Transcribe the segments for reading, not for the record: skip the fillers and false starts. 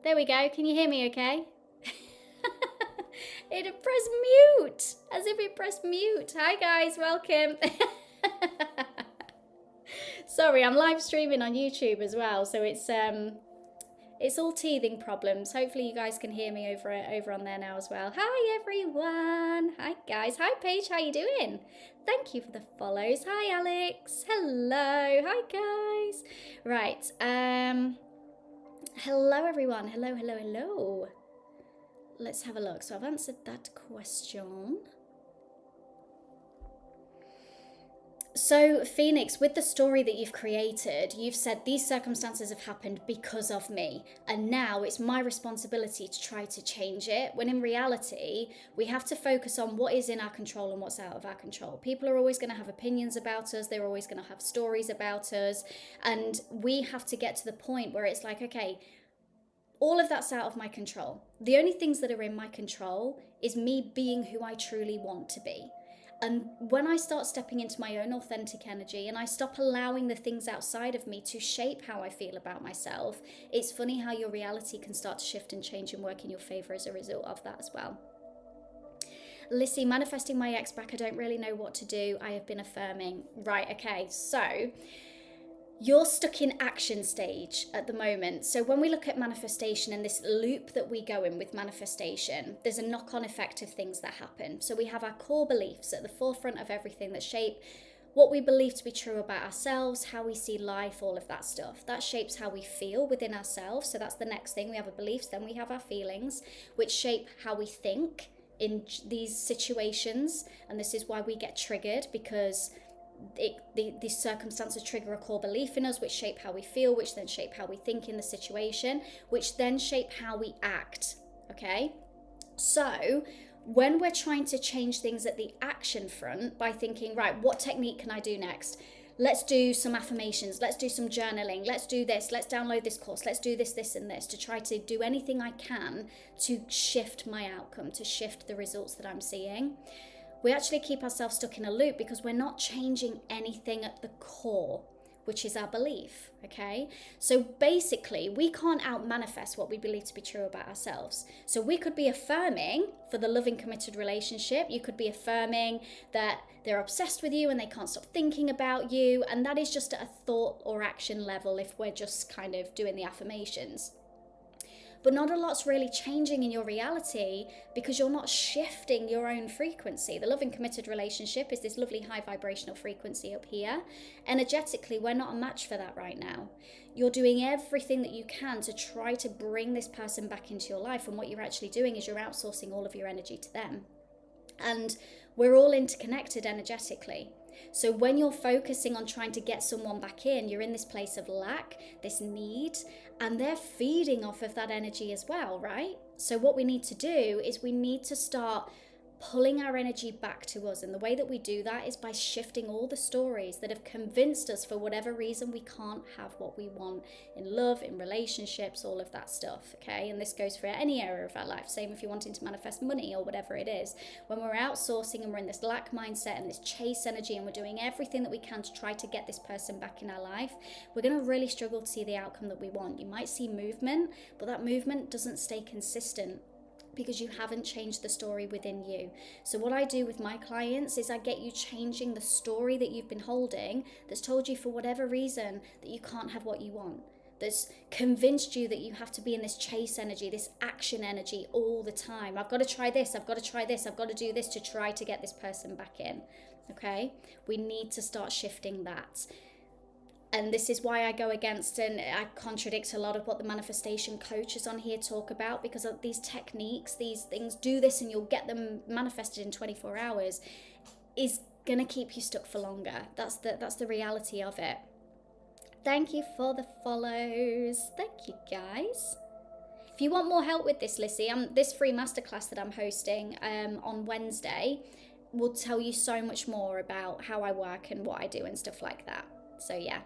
There we go. Can you hear me okay? It pressed mute, as if it pressed mute. Hi guys, welcome. Sorry, I'm live streaming on YouTube as well, so it's all teething problems. Hopefully you guys can hear me over on there now as well. Hi everyone. Hi guys. Hi Paige, how you doing? Thank you for the follows. Hi Alex. Hello. Hi guys. Right. Hello everyone. Hello. Let's have a look. So I've answered that question. So, Phoenix, with the story that you've created, you've said these circumstances have happened because of me, and now it's my responsibility to try to change it. When in reality, we have to focus on what is in our control and what's out of our control. People are always going to have opinions about us, they're always going to have stories about us, and we have to get to the point where it's like, okay, all of that's out of my control. The only things that are in my control is me being who I truly want to be. And when I start stepping into my own authentic energy and I stop allowing the things outside of me to shape how I feel about myself, it's funny how your reality can start to shift and change and work in your favor as a result of that as well. Lissy, manifesting my ex back, I don't really know what to do. I have been affirming. Right, okay, so you're stuck in action stage at the moment. So when we look at manifestation and this loop that we go in with manifestation, there's a knock-on effect of things that happen. So we have our core beliefs at the forefront of everything that shape what we believe to be true about ourselves, how we see life, all of that stuff. That shapes how we feel within ourselves. So that's the next thing. We have our beliefs, then we have our feelings, which shape how we think in these situations. And this is why we get triggered, because these circumstances trigger a core belief in us, which shape how we feel, which then shape how we think in the situation, which then shape how we act. Okay, so when we're trying to change things at the action front by thinking, right, what technique can I do next? Let's do some affirmations, let's do some journaling, let's do this, let's download this course, let's do this and this, to try to do anything I can to shift my outcome, to shift the results that I'm seeing. We actually keep ourselves stuck in a loop because we're not changing anything at the core, which is our belief, okay? So basically, we can't out-manifest what we believe to be true about ourselves. So we could be affirming for the loving, committed relationship. You could be affirming that they're obsessed with you and they can't stop thinking about you. And that is just at a thought or action level if we're just kind of doing the affirmations. But not a lot's really changing in your reality because you're not shifting your own frequency. The loving, committed relationship is this lovely high vibrational frequency up here. Energetically, we're not a match for that right now. You're doing everything that you can to try to bring this person back into your life, and what you're actually doing is you're outsourcing all of your energy to them. And we're all interconnected energetically. So when you're focusing on trying to get someone back in, you're in this place of lack, this need, and they're feeding off of that energy as well, right? So what we need to do is we need to start pulling our energy back to us. And the way that we do that is by shifting all the stories that have convinced us for whatever reason we can't have what we want in love, in relationships, all of that stuff, okay? And this goes for any area of our life. Same if you're wanting to manifest money or whatever it is. When we're outsourcing and we're in this lack mindset and this chase energy and we're doing everything that we can to try to get this person back in our life, we're going to really struggle to see the outcome that we want. You might see movement, but that movement doesn't stay consistent, because you haven't changed the story within you. So what I do with my clients is I get you changing the story that you've been holding that's told you for whatever reason that you can't have what you want, that's convinced you that you have to be in this chase energy, this action energy all the time. I've got to try this, I've got to try this, I've got to do this to try to get this person back in, okay? We need to start shifting that. And this is why I go against and I contradict a lot of what the manifestation coaches on here talk about, because of these techniques, these things, do this and you'll get them manifested in 24 hours, is going to keep you stuck for longer. That's the reality of it. Thank you for the follows. Thank you, guys. If you want more help with this, Lissy, this free masterclass that I'm hosting on Wednesday will tell you so much more about how I work and what I do and stuff like that. So yeah.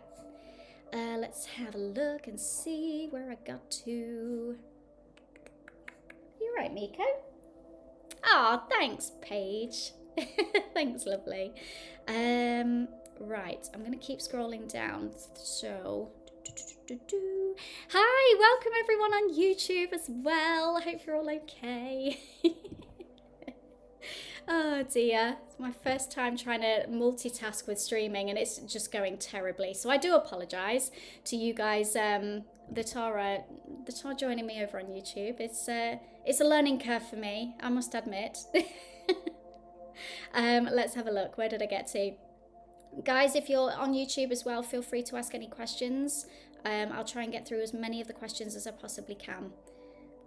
Let's have a look and see where I got to. You're right, Miko. Ah, thanks, Paige. Thanks, lovely. Right, I'm going to keep scrolling down. So, Hi, welcome everyone on YouTube as well. I hope you're all okay. Oh dear, it's my first time trying to multitask with streaming and it's just going terribly. So I do apologise to you guys that are joining me over on YouTube. It's a learning curve for me, I must admit. Let's have a look. Where did I get to? Guys, if you're on YouTube as well, feel free to ask any questions. I'll try and get through as many of the questions as I possibly can.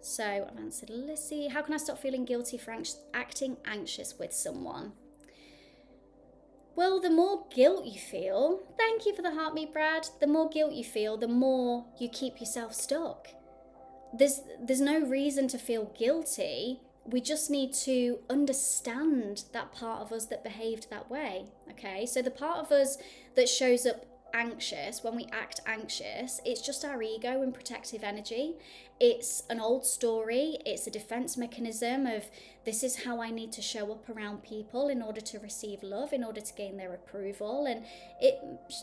So I've answered Lissy. How can I stop feeling guilty for acting anxious with someone? Well, the more guilt you feel, thank you for the heartbeat, Brad. The more guilt you feel, the more you keep yourself stuck. There's no reason to feel guilty. We just need to understand that part of us that behaved that way, okay? So the part of us that shows up anxious, when we act anxious, it's just our ego and protective energy. It's an old story. It's a defense mechanism of this is how I need to show up around people in order to receive love, in order to gain their approval. And it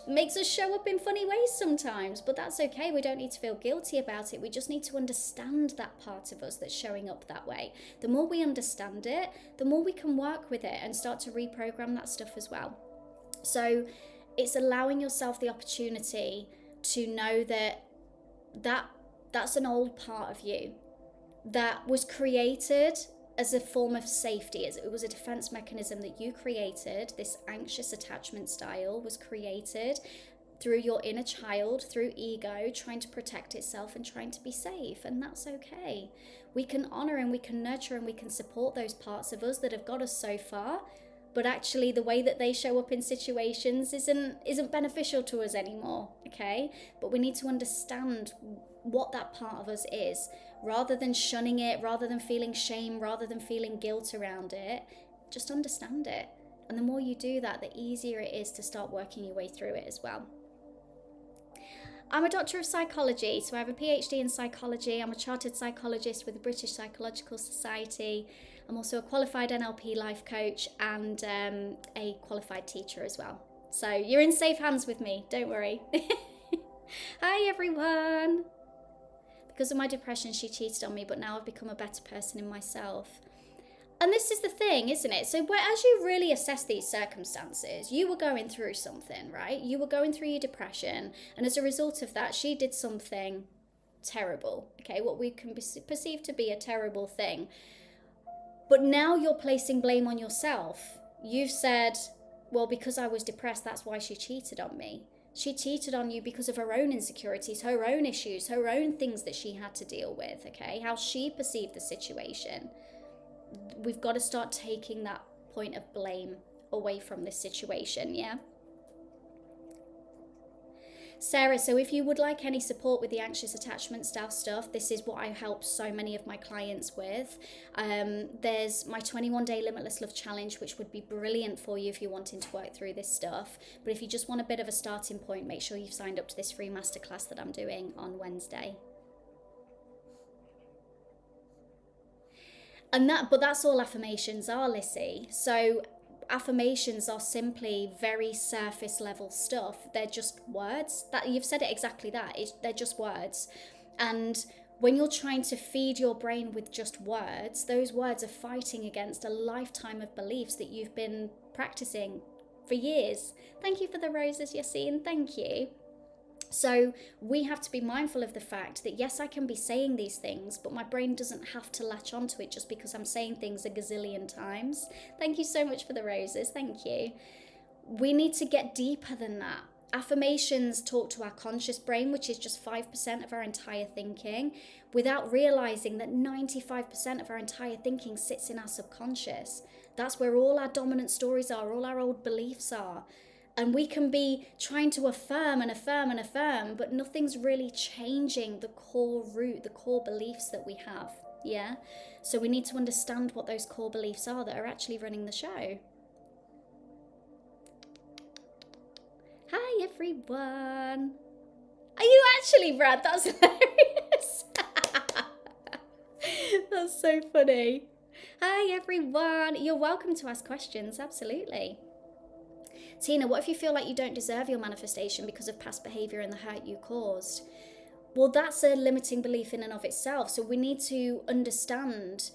makes us show up in funny ways sometimes, but that's okay. We don't need to feel guilty about it. We just need to understand that part of us that's showing up that way. The more we understand it, the more we can work with it and start to reprogram that stuff as well. So it's allowing yourself the opportunity to know that's an old part of you that was created as a form of safety. As it was a defense mechanism that you created. This anxious attachment style was created through your inner child, through ego, trying to protect itself and trying to be safe. And that's okay. We can honor and we can nurture and we can support those parts of us that have got us so far. But actually the way that they show up in situations isn't beneficial to us anymore, okay? But we need to understand what that part of us is, rather than shunning it, rather than feeling shame, rather than feeling guilt around it. Just understand it. And the more you do that, the easier it is to start working your way through it as well. I'm a doctor of psychology, so I have a PhD in psychology. I'm a chartered psychologist with the British Psychological Society. I'm also a qualified NLP life coach and a qualified teacher as well. So you're in safe hands with me, don't worry. Hi everyone. Because of my depression, she cheated on me, but now I've become a better person in myself. And this is the thing, isn't it? So as you really assess these circumstances, you were going through something, right? You were going through your depression. And as a result of that, she did something terrible, okay? What we can perceive to be a terrible thing. But now you're placing blame on yourself. You've said, well, because I was depressed, that's why she cheated on me. She cheated on you because of her own insecurities, her own issues, her own things that she had to deal with, okay? How she perceived the situation. We've got to start taking that point of blame away from this situation, yeah? Sarah, so if you would like any support with the anxious attachment style stuff, this is what I help so many of my clients with. There's my 21-day Limitless Love Challenge, which would be brilliant for you if you're wanting to work through this stuff. But if you just want a bit of a starting point, make sure you've signed up to this free masterclass that I'm doing on Wednesday. But that's all affirmations are, Lissy. So affirmations are simply very surface level stuff. They're just words. That you've said it exactly that. They're just words. And when you're trying to feed your brain with just words, those words are fighting against a lifetime of beliefs that you've been practicing for years. Thank you for the roses, Yassine. Thank you. So we have to be mindful of the fact that, yes, I can be saying these things, but my brain doesn't have to latch onto it just because I'm saying things a gazillion times. Thank you so much for the roses. Thank you. We need to get deeper than that. Affirmations talk to our conscious brain, which is just 5% of our entire thinking, without realizing that 95% of our entire thinking sits in our subconscious. That's where all our dominant stories are, all our old beliefs are. And we can be trying to affirm and affirm and affirm, but nothing's really changing the core root, the core beliefs that we have, yeah? So we need to understand what those core beliefs are that are actually running the show. Hi, everyone. Are you actually, Brad? That's hilarious. That's so funny. Hi, everyone. You're welcome to ask questions, absolutely. Tina, what if you feel like you don't deserve your manifestation because of past behavior and the hurt you caused? Well, that's a limiting belief in and of itself. So we need to understand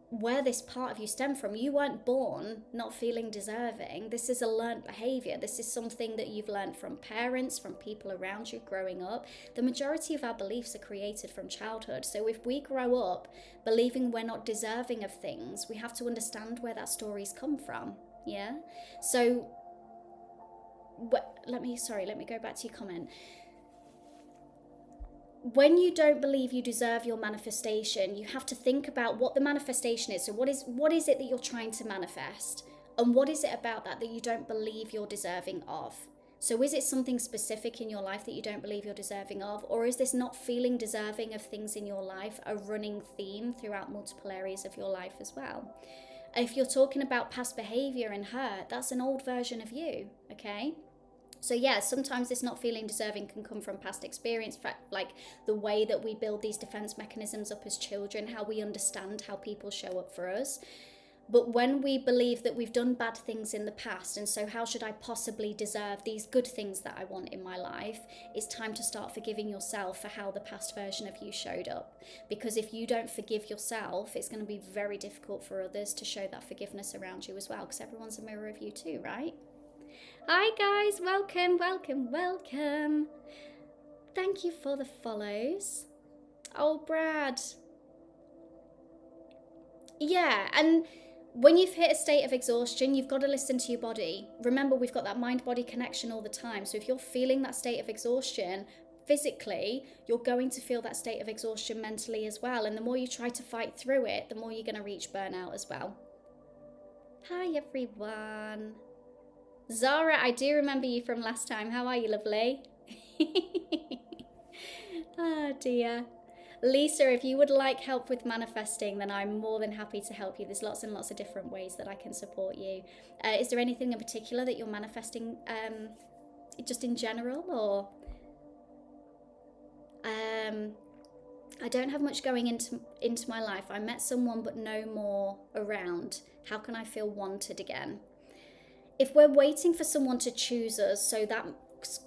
where this part of you stemmed from. You weren't born not feeling deserving. This is a learned behavior. This is something that you've learned from parents, from people around you growing up. The majority of our beliefs are created from childhood. So if we grow up believing we're not deserving of things, we have to understand where that story's come from. Yeah. So let me go back to your comment. When you don't believe you deserve your manifestation, you have to think about what the manifestation is. So what is it that you're trying to manifest? And what is it about that you don't believe you're deserving of? So is it something specific in your life that you don't believe you're deserving of? Or is this not feeling deserving of things in your life a running theme throughout multiple areas of your life as well? If you're talking about past behavior and hurt, that's an old version of you, okay? So yeah, sometimes this not feeling deserving can come from past experience, like the way that we build these defense mechanisms up as children, how we understand how people show up for us. But when we believe that we've done bad things in the past, and so how should I possibly deserve these good things that I want in my life, it's time to start forgiving yourself for how the past version of you showed up. Because if you don't forgive yourself, it's going to be very difficult for others to show that forgiveness around you as well, because everyone's a mirror of you too, right? Hi guys, welcome. Thank you for the follows. Oh, Brad. Yeah, and when you've hit a state of exhaustion, you've got to listen to your body. Remember, we've got that mind-body connection all the time. So if you're feeling that state of exhaustion physically, you're going to feel that state of exhaustion mentally as well. And the more you try to fight through it, the more you're going to reach burnout as well. Hi, everyone. Zara, I do remember you from last time. How are you, lovely? Oh, dear. Lisa, if you would like help with manifesting, then I'm more than happy to help you. There's lots and lots of different ways that I can support you. Is there anything in particular that you're manifesting just in general, or? I don't have much going into my life. I met someone but no more around. How can I feel wanted again? If we're waiting for someone to choose us, so that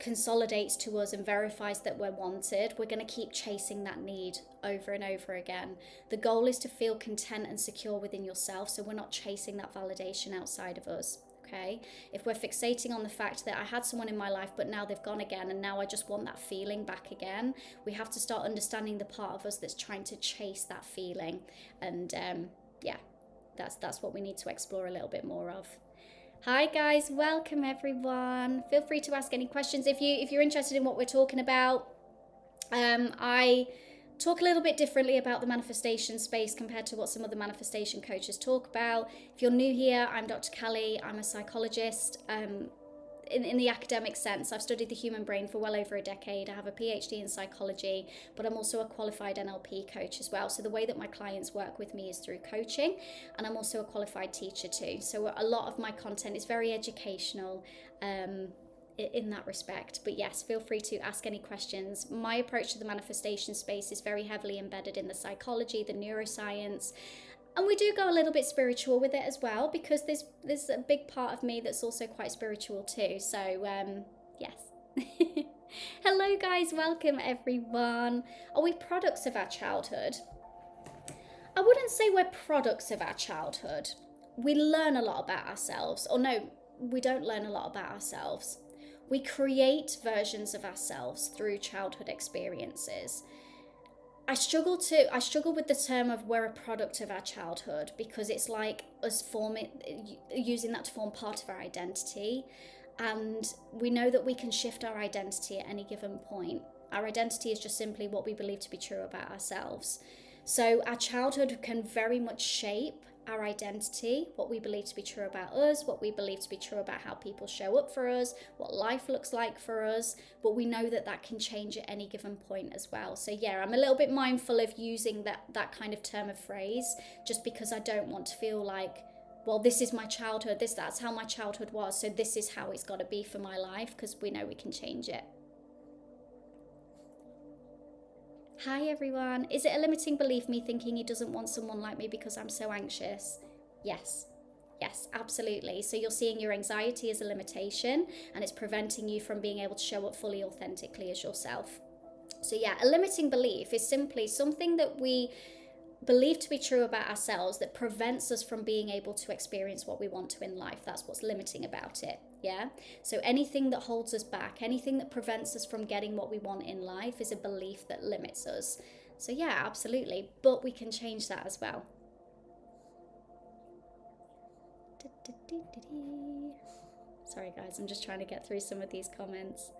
consolidates to us and verifies that we're wanted, we're going to keep chasing that need over and over again. The goal is to feel content and secure within yourself, so we're not chasing that validation outside of us. Okay? If we're fixating on the fact that I had someone in my life but now they've gone again and now I just want that feeling back again, we have to start understanding the part of us that's trying to chase that feeling. And yeah, that's what we need to explore a little bit more of. Hi guys, welcome everyone. Feel free to ask any questions if you're interested in what we're talking about. I talk a little bit differently about the manifestation space compared to what some other manifestation coaches talk about. If you're new here, I'm Dr. Callie. I'm a psychologist. In the academic sense, I've studied the human brain for well over a decade. I have a PhD in psychology, but I'm also a qualified NLP coach as well. So the way that my clients work with me is through coaching, and I'm also a qualified teacher too. So a lot of my content is very educational in that respect. But yes, feel free to ask any questions. My approach to the manifestation space is very heavily embedded in the psychology, the neuroscience, and we do go a little bit spiritual with it as well, because there's a big part of me that's also quite spiritual too. So yes. Hello guys, welcome everyone. Are we products of our childhood? I wouldn't say we're products of our childhood. We learn a lot about ourselves. Or no, we don't learn a lot about ourselves. We create versions of ourselves through childhood experiences. I struggle with the term of we're a product of our childhood, because it's like us using that to form part of our identity. And we know that we can shift our identity at any given point. Our identity is just simply what we believe to be true about ourselves. So our childhood can very much shape our identity, what we believe to be true about us, what we believe to be true about how people show up for us, what life looks like for us, but we know that that can change at any given point as well. So yeah, I'm a little bit mindful of using that kind of term of phrase, just because I don't want to feel like, well, this is my childhood, that's how my childhood was, so this is how it's got to be for my life, because we know we can change it. Hi everyone. Is it a limiting belief, me thinking he doesn't want someone like me because I'm so anxious? Yes. Yes, absolutely. So you're seeing your anxiety as a limitation, and it's preventing you from being able to show up fully authentically as yourself. So, yeah, a limiting belief is simply something that we believe to be true about ourselves that prevents us from being able to experience what we want to in life. That's what's limiting about it. Yeah. So, anything that holds us back, anything that prevents us from getting what we want in life is a belief that limits us. So, yeah, absolutely. But we can change that as well. Sorry, guys, I'm just trying to get through some of these comments.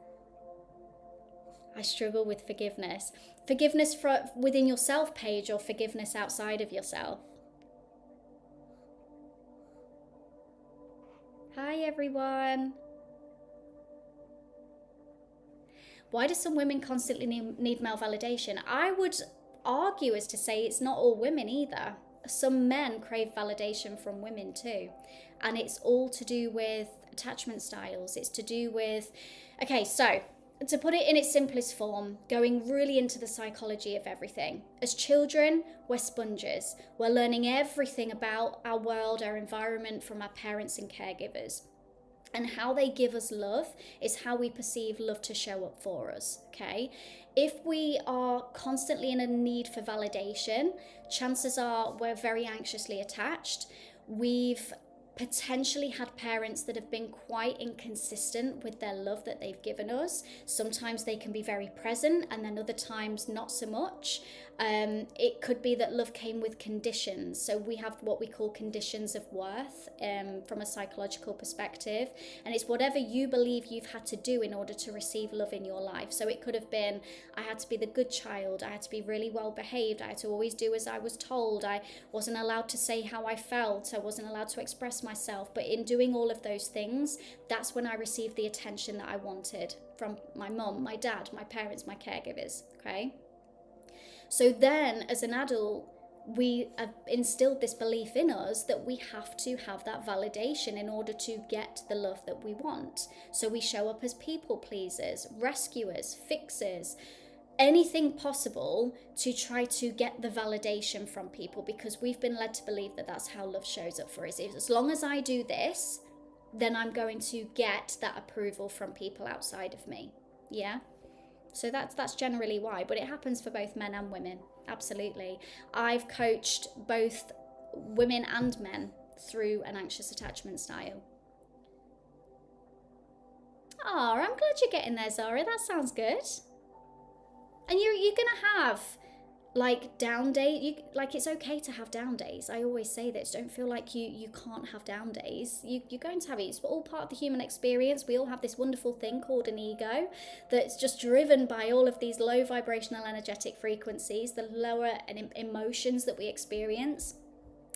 I struggle with forgiveness. Forgiveness within yourself, Paige, or forgiveness outside of yourself? Hi, everyone. Why do some women constantly need male validation? I would argue as to say it's not all women either. Some men crave validation from women too. And it's all to do with attachment styles. It's to do with, okay, so to put it in its simplest form, going really into the psychology of everything. As children, we're sponges. We're learning everything about our world, our environment from our parents and caregivers. And how they give us love is how we perceive love to show up for us, okay? If we are constantly in a need for validation, chances are we're very anxiously attached. We've potentially had parents that have been quite inconsistent with their love that they've given us. Sometimes they can be very present, and then other times not so much. It could be that love came with conditions. So we have what we call conditions of worth from a psychological perspective. And it's whatever you believe you've had to do in order to receive love in your life. So it could have been, I had to be the good child. I had to be really well behaved. I had to always do as I was told. I wasn't allowed to say how I felt. I wasn't allowed to express myself. But in doing all of those things, that's when I received the attention that I wanted from my mum, my dad, my parents, my caregivers. Okay. So then, as an adult, we have instilled this belief in us that we have to have that validation in order to get the love that we want. So we show up as people pleasers, rescuers, fixers, anything possible to try to get the validation from people, because we've been led to believe that that's how love shows up for us. As long as I do this, then I'm going to get that approval from people outside of me. Yeah. So that's generally why, but it happens for both men and women. Absolutely. I've coached both women and men through an anxious attachment style. Oh, I'm glad you're getting there, Zara. That sounds good. And you're gonna have like down day, like it's okay to have down days. I always say this, don't feel like you can't have down days. You're going to have it. It's all part of the human experience. We all have this wonderful thing called an ego that's just driven by all of these low vibrational energetic frequencies, the lower emotions that we experience.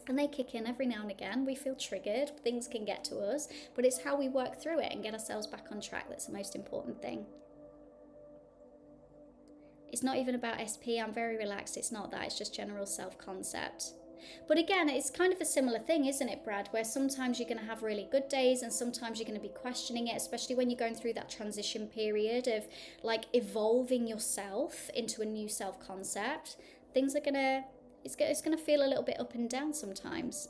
And they kick in every now and again. We feel triggered, things can get to us, but it's how we work through it and get ourselves back on track that's the most important thing. It's not even about SP, I'm very relaxed, it's not that, it's just general self-concept. But again, it's kind of a similar thing, isn't it, Brad, where sometimes you're going to have really good days and sometimes you're going to be questioning it, especially when you're going through that transition period of like evolving yourself into a new self-concept. Things are going to, it's going to feel a little bit up and down sometimes.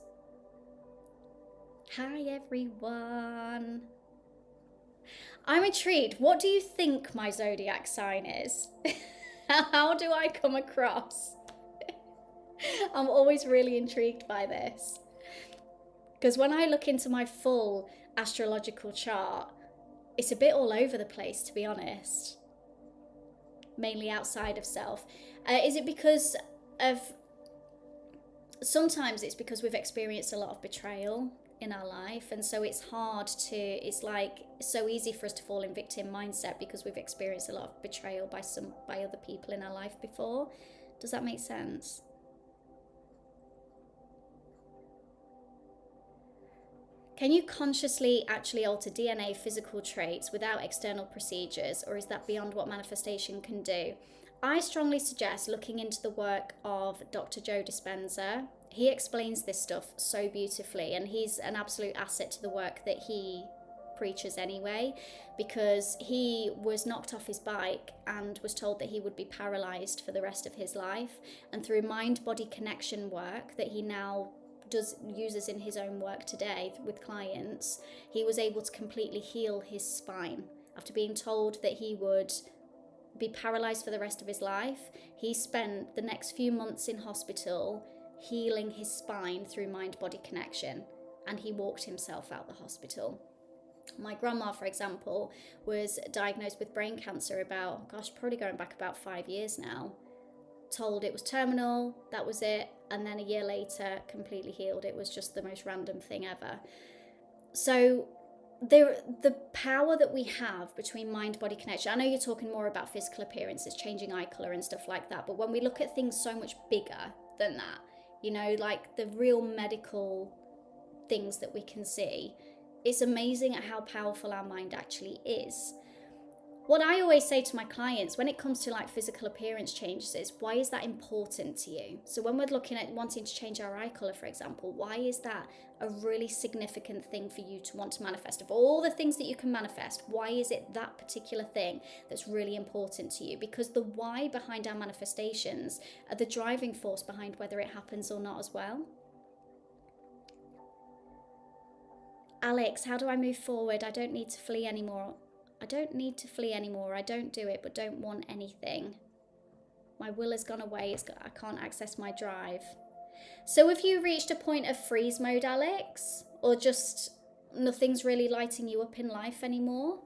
Hi, everyone. I'm intrigued. What do you think my zodiac sign is? How do I come across? I'm always really intrigued by this. Because when I look into my full astrological chart, it's a bit all over the place, to be honest. Mainly outside of self. Is it because of... Sometimes it's because we've experienced a lot of betrayal in our life, and so it's it's like so easy for us to fall in victim mindset because we've experienced a lot of betrayal by other people in our life before. Does that make sense? Can you consciously actually alter DNA physical traits without external procedures, or is that beyond what manifestation can do? I strongly suggest looking into the work of Dr. Joe Dispenza. He explains this stuff so beautifully, and he's an absolute asset to the work that he preaches anyway, because he was knocked off his bike and was told that he would be paralyzed for the rest of his life. And through mind-body connection work that he now uses in his own work today with clients, he was able to completely heal his spine. After being told that he would be paralyzed for the rest of his life, he spent the next few months in hospital healing his spine through mind-body connection, and he walked himself out the hospital. My grandma, for example, was diagnosed with brain cancer about, probably going back about 5 years now. Told it was terminal, that was it, and then a year later, completely healed. It was just the most random thing ever. So the power that we have between mind-body connection, I know you're talking more about physical appearances, changing eye colour and stuff like that, but when we look at things so much bigger than that, you know, like the real medical things that we can see, it's amazing at how powerful our mind actually is. What I always say to my clients when it comes to like physical appearance changes is, why is that important to you? So when we're looking at wanting to change our eye colour, for example, why is that a really significant thing for you to want to manifest? Of all the things that you can manifest, why is it that particular thing that's really important to you? Because the why behind our manifestations are the driving force behind whether it happens or not as well. Alex, how do I move forward? I don't need to flee anymore. I don't need to flee anymore. I don't do it, but don't want anything. My will has gone away. I can't access my drive. So have you reached a point of freeze mode, Alex? Or just nothing's really lighting you up in life anymore?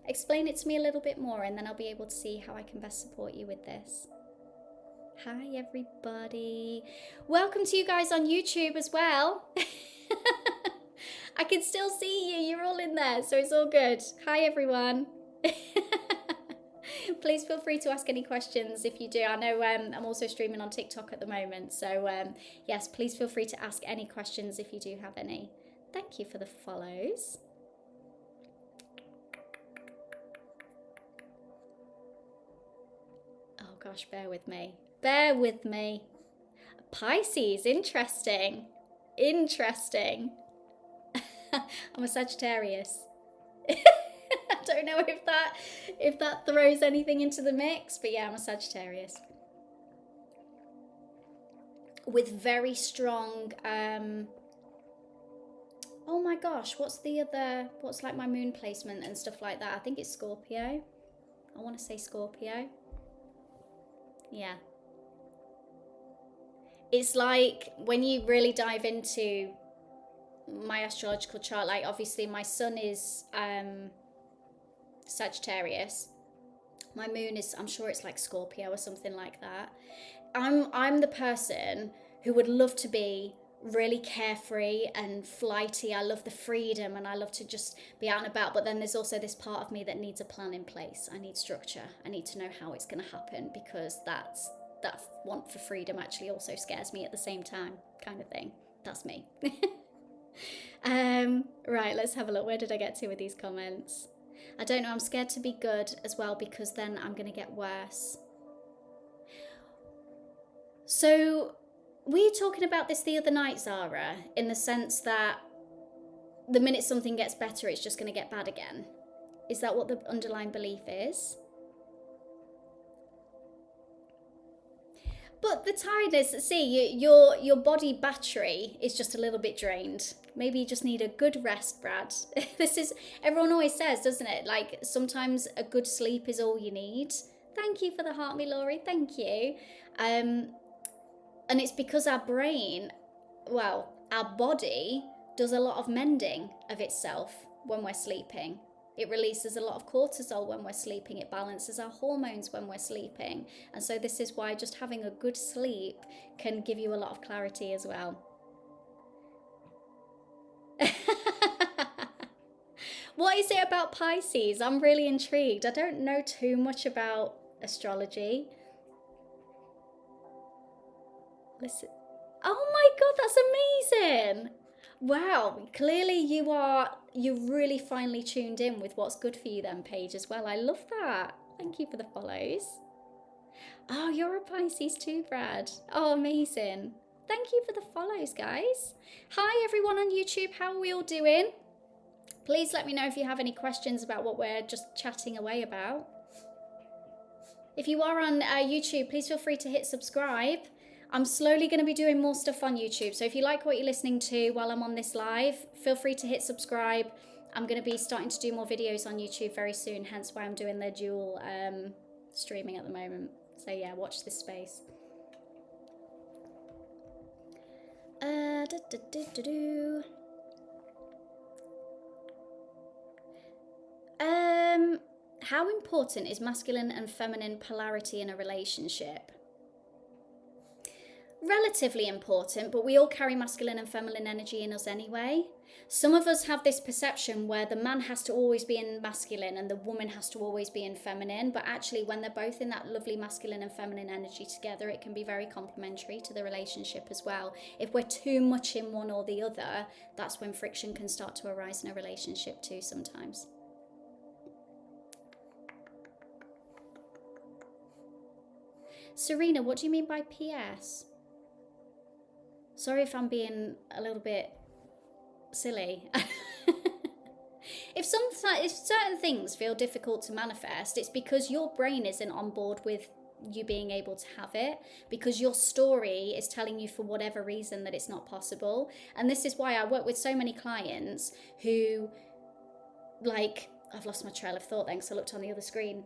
Explain it to me a little bit more, and then I'll be able to see how I can best support you with this. Hi, everybody. Welcome to you guys on YouTube as well. I can still see you. You're all in there, so it's all good. Hi, everyone. Please feel free to ask any questions if you do. I know I'm also streaming on TikTok at the moment, so yes, please feel free to ask any questions if you do have any. Thank you for the follows. Oh gosh, bear with me. Bear with me. Pisces, interesting. Interesting. I'm a Sagittarius. I don't know if that throws anything into the mix, but yeah, I'm a Sagittarius. With very strong, oh my gosh, what's like my moon placement and stuff like that? I think it's Scorpio. I want to say Scorpio. Yeah. It's like when you really dive into my astrological chart, like obviously my sun is Sagittarius, my moon is, I'm sure it's like Scorpio or something like that. I'm the person who would love to be really carefree and flighty. I love the freedom and I love to just be out and about, but then there's also this part of me that needs a plan in place. I need structure. I need to know how it's going to happen, because that want for freedom actually also scares me at the same time, kind of thing. That's me. Right, let's have a look. Where did I get to with these comments? I don't know, I'm scared to be good as well, because then I'm going to get worse. So we were talking about this the other night, Zara, in the sense that the minute something gets better, it's just going to get bad again. Is that what the underlying belief is? But the tiredness, see, your body battery is just a little bit drained. Maybe you just need a good rest, Brad. This is, everyone always says, doesn't it? Like, sometimes a good sleep is all you need. Thank you for the heart, me Laurie, thank you. And it's because our brain, well, our body does a lot of mending of itself when we're sleeping. It releases a lot of cortisol when we're sleeping. It balances our hormones when we're sleeping. And so this is why just having a good sleep can give you a lot of clarity as well. What is it about Pisces? I'm really intrigued. I don't know too much about astrology. Listen. Oh my God, that's amazing. Wow, clearly you're really finely tuned in with what's good for you then, Paige, as well. I love that. Thank you for the follows. Oh, you're a Pisces too, Brad. Oh, amazing. Thank you for the follows, guys. Hi, everyone on YouTube. How are we all doing? Please let me know if you have any questions about what we're just chatting away about. If you are on YouTube, please feel free to hit subscribe. I'm slowly going to be doing more stuff on YouTube. So if you like what you're listening to while I'm on this live, feel free to hit subscribe. I'm going to be starting to do more videos on YouTube very soon, hence why I'm doing the dual streaming at the moment. So yeah, watch this space. How important is masculine and feminine polarity in a relationship? Relatively important, but we all carry masculine and feminine energy in us anyway. Some of us have this perception where the man has to always be in masculine and the woman has to always be in feminine, but actually when they're both in that lovely masculine and feminine energy together, it can be very complementary to the relationship as well. If we're too much in one or the other, that's when friction can start to arise in a relationship too sometimes. Serena, what do you mean by PS? Sorry if I'm being a little bit silly. If certain things feel difficult to manifest, it's because your brain isn't on board with you being able to have it, because your story is telling you for whatever reason that it's not possible. And this is why I work with so many clients who, like, I've lost my trail of thought then because I looked on the other screen.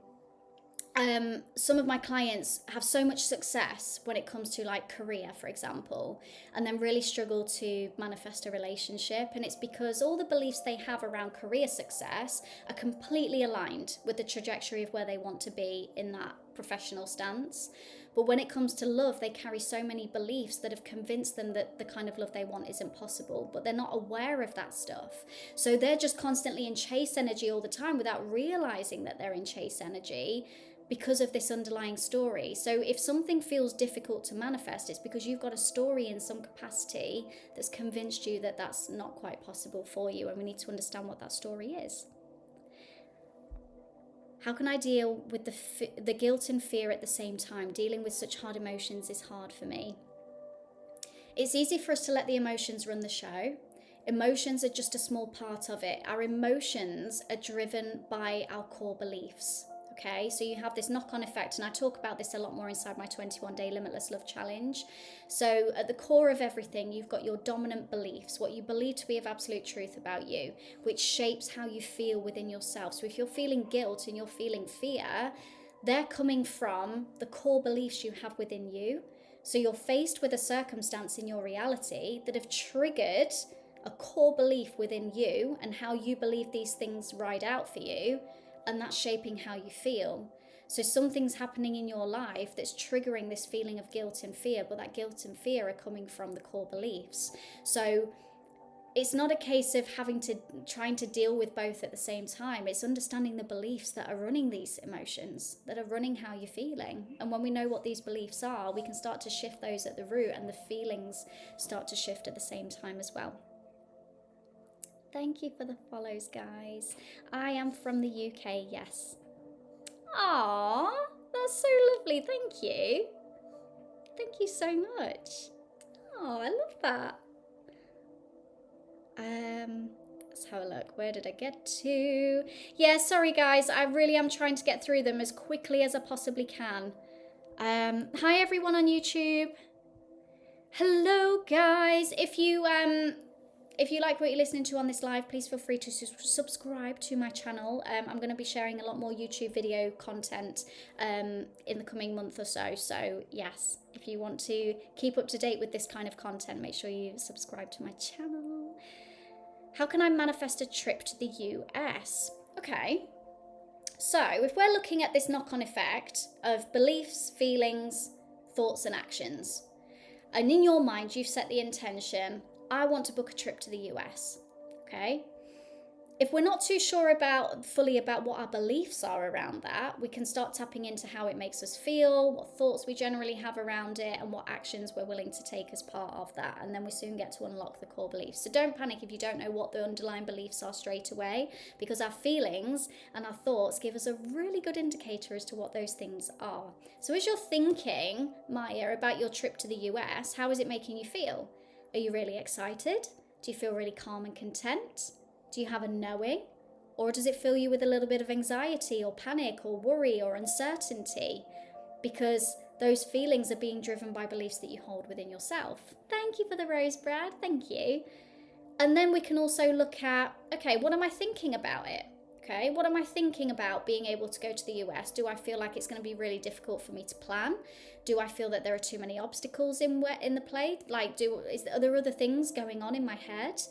Some of my clients have so much success when it comes to like career, for example, and then really struggle to manifest a relationship. And it's because all the beliefs they have around career success are completely aligned with the trajectory of where they want to be in that professional stance. But when it comes to love, they carry so many beliefs that have convinced them that the kind of love they want isn't possible, but they're not aware of that stuff. So they're just constantly in chase energy all the time without realizing that they're in chase energy, because of this underlying story. So if something feels difficult to manifest, it's because you've got a story in some capacity that's convinced you that that's not quite possible for you, and we need to understand what that story is. How can I deal with the guilt and fear at the same time? Dealing with such hard emotions is hard for me. It's easy for us to let the emotions run the show. Emotions are just a small part of it. Our emotions are driven by our core beliefs. Okay, so you have this knock-on effect, and I talk about this a lot more inside my 21-day Limitless Love Challenge. So at the core of everything, you've got your dominant beliefs, what you believe to be of absolute truth about you, which shapes how you feel within yourself. So if you're feeling guilt and you're feeling fear, they're coming from the core beliefs you have within you. So you're faced with a circumstance in your reality that have triggered a core belief within you and how you believe these things ride out for you, and that's shaping how you feel. So something's happening in your life that's triggering this feeling of guilt and fear, but that guilt and fear are coming from the core beliefs. So it's not a case of trying to deal with both at the same time. It's understanding the beliefs that are running these emotions, that are running how you're feeling. And when we know what these beliefs are, we can start to shift those at the root, and the feelings start to shift at the same time as well. Thank you for the follows, guys. I am from the UK, yes. Aww, that's so lovely. Thank you. Thank you so much. Oh, I love that. Let's have a look. Where did I get to? Yeah, sorry guys. I really am trying to get through them as quickly as I possibly can. Hi everyone on YouTube. Hello guys. If you like what you're listening to on this live, please feel free to subscribe to my channel. I'm going to be sharing a lot more YouTube video content in the coming month or so. So yes, if you want to keep up to date with this kind of content, make sure you subscribe to my channel. How can I manifest a trip to the US? Okay, so if we're looking at this knock-on effect of beliefs, feelings, thoughts and actions, and in your mind you've set the intention, I want to book a trip to the US, okay? If we're not too sure fully about what our beliefs are around that, we can start tapping into how it makes us feel, what thoughts we generally have around it, and what actions we're willing to take as part of that. And then we soon get to unlock the core beliefs. So don't panic if you don't know what the underlying beliefs are straight away, because our feelings and our thoughts give us a really good indicator as to what those things are. So as you're thinking, Maya, about your trip to the US, how is it making you feel? Are you really excited? Do you feel really calm and content? Do you have a knowing? Or does it fill you with a little bit of anxiety or panic or worry or uncertainty? Because those feelings are being driven by beliefs that you hold within yourself. Thank you for the rose, Brad. Thank you. And then we can also look at, okay, what am I thinking about it? Okay, what am I thinking about being able to go to the US? Do I feel like it's going to be really difficult for me to plan? Do I feel that there are too many obstacles in the play? Like, are there other things going on in my head?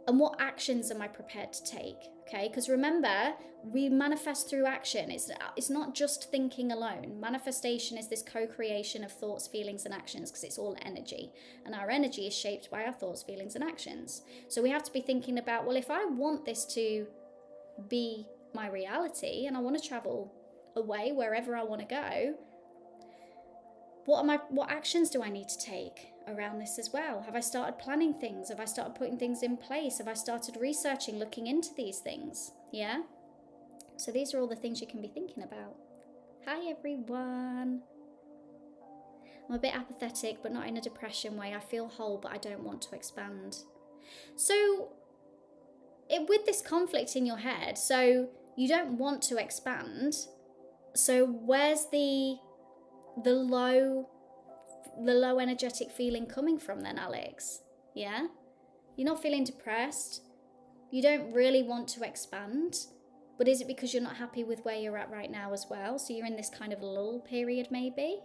And what actions am I prepared to take? Okay, because remember, we manifest through action. It's not just thinking alone. Manifestation is this co-creation of thoughts, feelings, and actions, because it's all energy. And our energy is shaped by our thoughts, feelings, and actions. So we have to be thinking about, well, if I want this to be my reality and I want to travel away wherever I want to go, what actions do I need to take around this as well? Have I started planning things? Have I started putting things in place? Have I started researching, looking into these things? Yeah? So these are all the things you can be thinking about. Hi everyone. I'm a bit apathetic, but not in a depression way. I feel whole, but I don't want to expand. So with this conflict in your head, so you don't want to expand. So where's the low energetic feeling coming from then, Alex? Yeah? You're not feeling depressed. You don't really want to expand. But is it because you're not happy with where you're at right now as well? So you're in this kind of lull period maybe?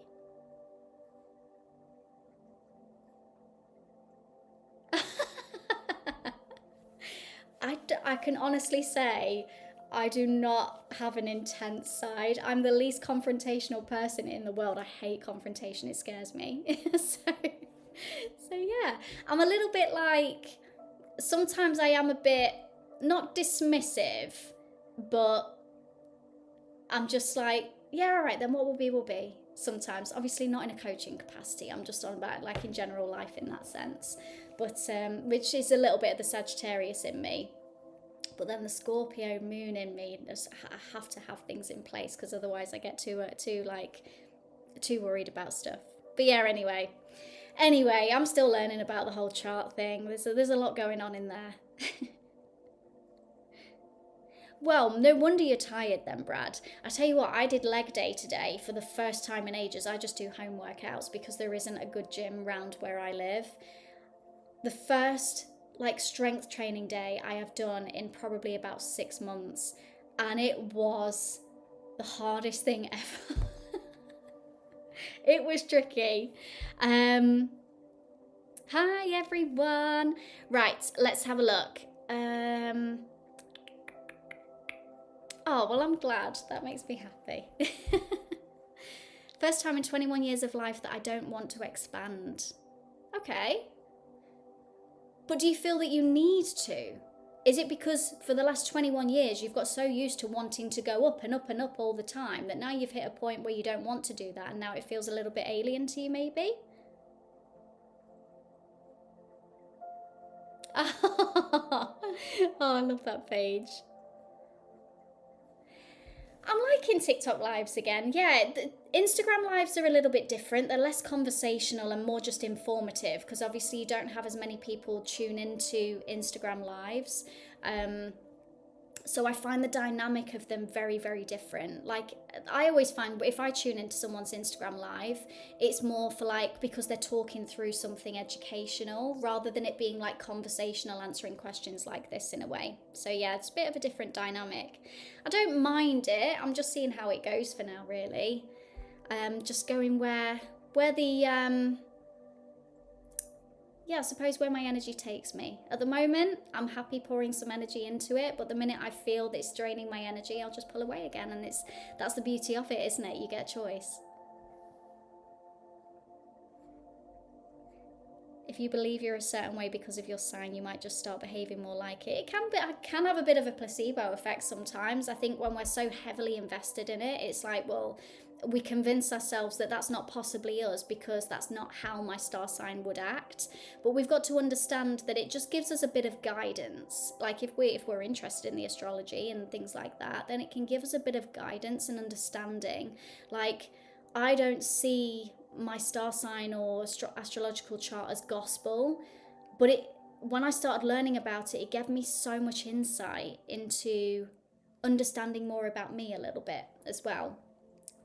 I can honestly say I do not have an intense side. I'm the least confrontational person in the world. I hate confrontation. It scares me. So yeah, I'm a little bit like, sometimes I am a bit, not dismissive, but I'm just like, yeah, all right, then what will be, will be. Sometimes, obviously not in a coaching capacity. I'm just on about like in general life in that sense. But which is a little bit of the Sagittarius in me. But then the Scorpio moon in me, I have to have things in place, because otherwise I get too worried about stuff. But yeah, anyway, I'm still learning about the whole chart thing. There's a lot going on in there. Well, no wonder you're tired then, Brad. I tell you what, I did leg day today for the first time in ages. I just do home workouts because there isn't a good gym around where I live. The first strength training day I have done in probably about 6 months, and it was the hardest thing ever. It was tricky. Hi everyone. Right, let's have a look. Oh, well, I'm glad. That makes me happy. First time in 21 years of life that I don't want to expand. Okay. But do you feel that you need to? Is it because for the last 21 years you've got so used to wanting to go up and up and up all the time that now you've hit a point where you don't want to do that, and now it feels a little bit alien to you maybe? Oh, I love that page. I'm liking TikTok lives again. Yeah, Instagram lives are a little bit different. They're less conversational and more just informative, because obviously you don't have as many people tune into Instagram lives. So I find the dynamic of them very, very different. Like, I always find if I tune into someone's Instagram live, it's more for because they're talking through something educational rather than it being conversational, answering questions like this in a way. So yeah, it's a bit of a different dynamic. I don't mind it. I'm just seeing how it goes for now, really. Just going where the I suppose where my energy takes me. At the moment, I'm happy pouring some energy into it, but the minute I feel that it's draining my energy, I'll just pull away again, and that's the beauty of it, isn't it? You get a choice. If you believe you're a certain way because of your sign, you might just start behaving more like it. It can have a bit of a placebo effect sometimes. I think when we're so heavily invested in it, it's like, well, we convince ourselves that that's not possibly us because that's not how my star sign would act. But we've got to understand that it just gives us a bit of guidance. Like if we're interested in the astrology and things like that, then it can give us a bit of guidance and understanding. Like, I don't see my star sign or astrological chart as gospel, but when I started learning about it, it gave me so much insight into understanding more about me a little bit as well.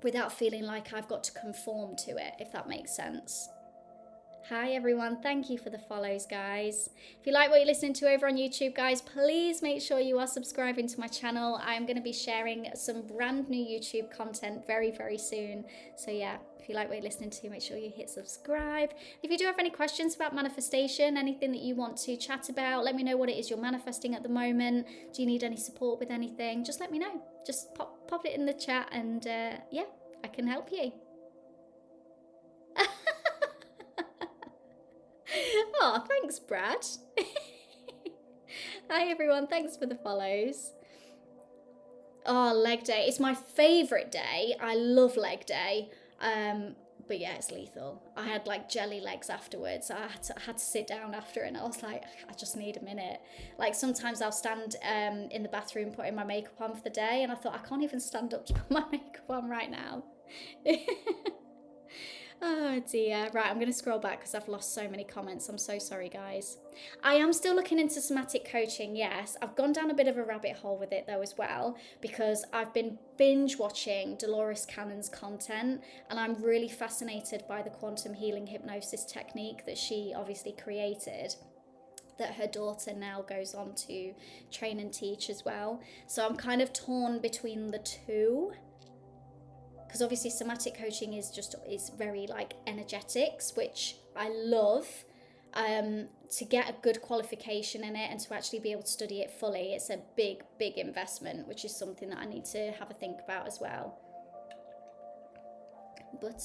without feeling like I've got to conform to it, if that makes sense. Hi everyone, thank you for the follows, guys. If you like what you're listening to over on YouTube, guys, please make sure you are subscribing to my channel. I'm going to be sharing some brand new YouTube content very, very soon. So yeah, if you like what you're listening to, make sure you hit subscribe. If you do have any questions about manifestation, anything that you want to chat about, let me know what it is you're manifesting at the moment. Do you need any support with anything? Just let me know. Just pop it in the chat and yeah, I can help you. Oh, thanks, Brad. Hi, everyone. Thanks for the follows. Oh, leg day. It's my favourite day. I love leg day. But yeah, it's lethal. I had like jelly legs afterwards. I had to sit down after, and I was like, I just need a minute. Like sometimes I'll stand in the bathroom putting my makeup on for the day, and I thought I can't even stand up to put my makeup on right now. Oh dear. Right, I'm going to scroll back because I've lost so many comments. I'm so sorry, guys. I am still looking into somatic coaching, yes. I've gone down a bit of a rabbit hole with it though as well, because I've been binge watching Dolores Cannon's content, and I'm really fascinated by the quantum healing hypnosis technique that she obviously created, that her daughter now goes on to train and teach as well. So I'm kind of torn between the two, because obviously somatic coaching is very like energetics, which I love. To get a good qualification in it and to actually be able to study it fully, it's a big investment, which is something that I need to have a think about as well. But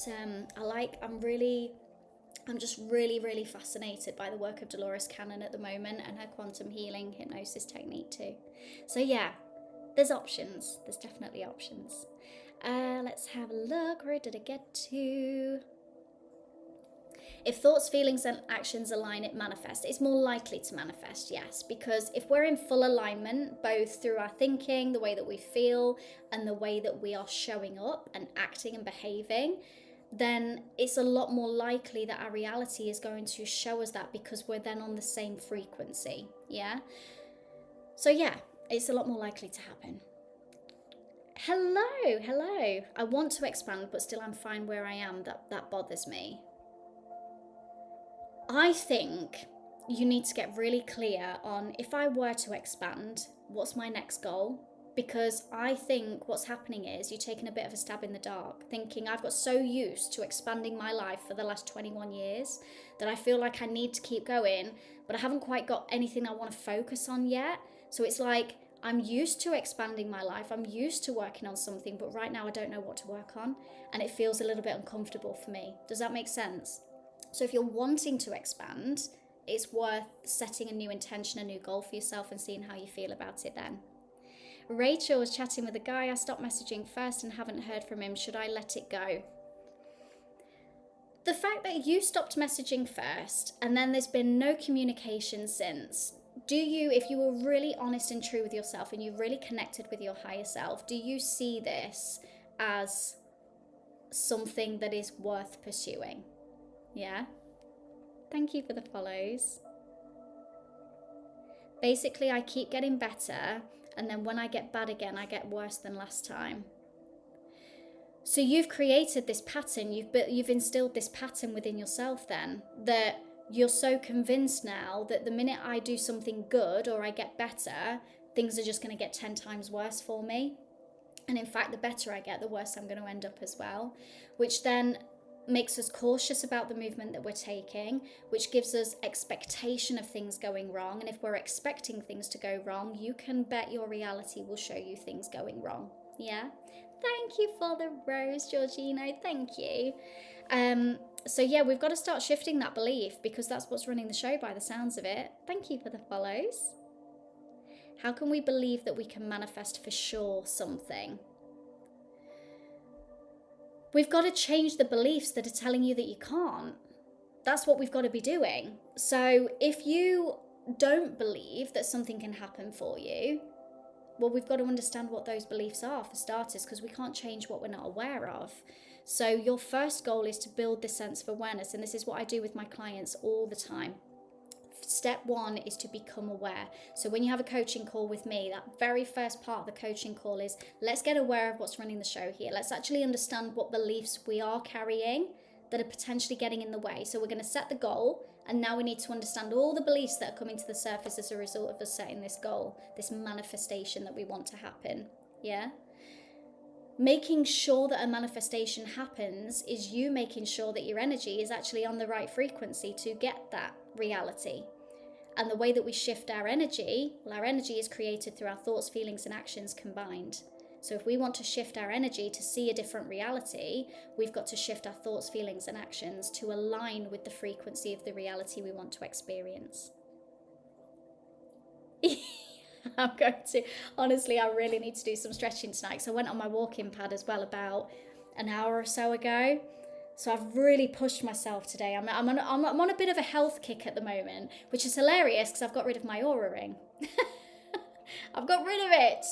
I'm just really fascinated by the work of Dolores Cannon at the moment, and her quantum healing hypnosis technique too. So yeah, there's options. There's definitely options. Let's have a look. Where did I get to? If thoughts, feelings, and actions align, it manifests. It's more likely to manifest, yes, because if we're in full alignment, both through our thinking, the way that we feel, and the way that we are showing up and acting and behaving, then it's a lot more likely that our reality is going to show us that, because we're then on the same frequency, yeah? So yeah, it's a lot more likely to happen. Hello. I want to expand, but still I'm fine where I am. That bothers me. I think you need to get really clear on, if I were to expand, what's my next goal? Because I think what's happening is you're taking a bit of a stab in the dark, thinking I've got so used to expanding my life for the last 21 years that I feel like I need to keep going, but I haven't quite got anything I want to focus on yet. So it's like, I'm used to expanding my life, I'm used to working on something, but right now I don't know what to work on, and it feels a little bit uncomfortable for me. Does that make sense? So if you're wanting to expand, it's worth setting a new intention, a new goal for yourself, and seeing how you feel about it then. Rachel was chatting with a guy. I stopped messaging first and haven't heard from him. Should I let it go? The fact that you stopped messaging first and then there's been no communication since, if you were really honest and true with yourself and you really connected with your higher self, do you see this as something that is worth pursuing? Yeah? Thank you for the follows. Basically, I keep getting better, and then when I get bad again, I get worse than last time. So you've created this pattern, you've instilled this pattern within yourself then, that you're so convinced now that the minute I do something good or I get better, things are just going to get 10 times worse for me. And in fact, the better I get, the worse I'm going to end up as well, which then makes us cautious about the movement that we're taking, which gives us expectation of things going wrong. And if we're expecting things to go wrong, you can bet your reality will show you things going wrong. Yeah? Thank you for the rose, Georgino. Thank you. So yeah, we've got to start shifting that belief, because that's what's running the show by the sounds of it. Thank you for the follows. How can we believe that we can manifest for sure something? We've got to change the beliefs that are telling you that you can't. That's what we've got to be doing. So if you don't believe that something can happen for you, well, we've got to understand what those beliefs are for starters, because we can't change what we're not aware of. So your first goal is to build this sense of awareness, and this is what I do with my clients all the time. Step one is to become aware. So when you have a coaching call with me, that very first part of the coaching call is, let's get aware of what's running the show here. Let's actually understand what beliefs we are carrying that are potentially getting in the way. So we're going to set the goal, and now we need to understand all the beliefs that are coming to the surface as a result of us setting this goal, this manifestation that we want to happen. Yeah? Making sure that a manifestation happens is you making sure that your energy is actually on the right frequency to get that reality. And the way that we shift our energy, well, our energy is created through our thoughts, feelings, and actions combined. So if we want to shift our energy to see a different reality, we've got to shift our thoughts, feelings, and actions to align with the frequency of the reality we want to experience. I'm going to, honestly, I really need to do some stretching tonight. So I went on my walking pad as well about an hour or so ago. So I've really pushed myself today. I'm on a bit of a health kick at the moment, which is hilarious because I've got rid of my Aura ring. I've got rid of it.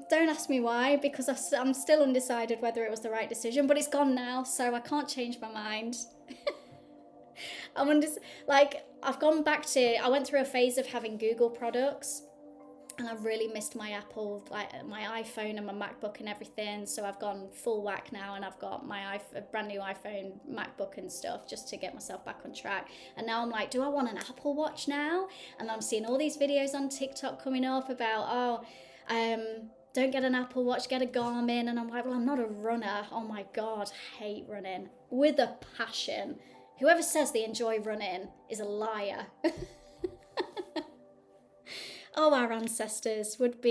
Don't ask me why, because I'm still undecided whether it was the right decision, but it's gone now, so I can't change my mind. I've gone back to, I went through a phase of having Google products, and I've really missed my Apple, like my iPhone and my MacBook and everything. So I've gone full whack now, and I've got my brand new iPhone, MacBook and stuff, just to get myself back on track. And now I'm like, do I want an Apple Watch now? And I'm seeing all these videos on TikTok coming up about, don't get an Apple Watch, get a Garmin. And I'm like, well, I'm not a runner. Oh my God, I hate running with a passion. Whoever says they enjoy running is a liar. Oh, our ancestors would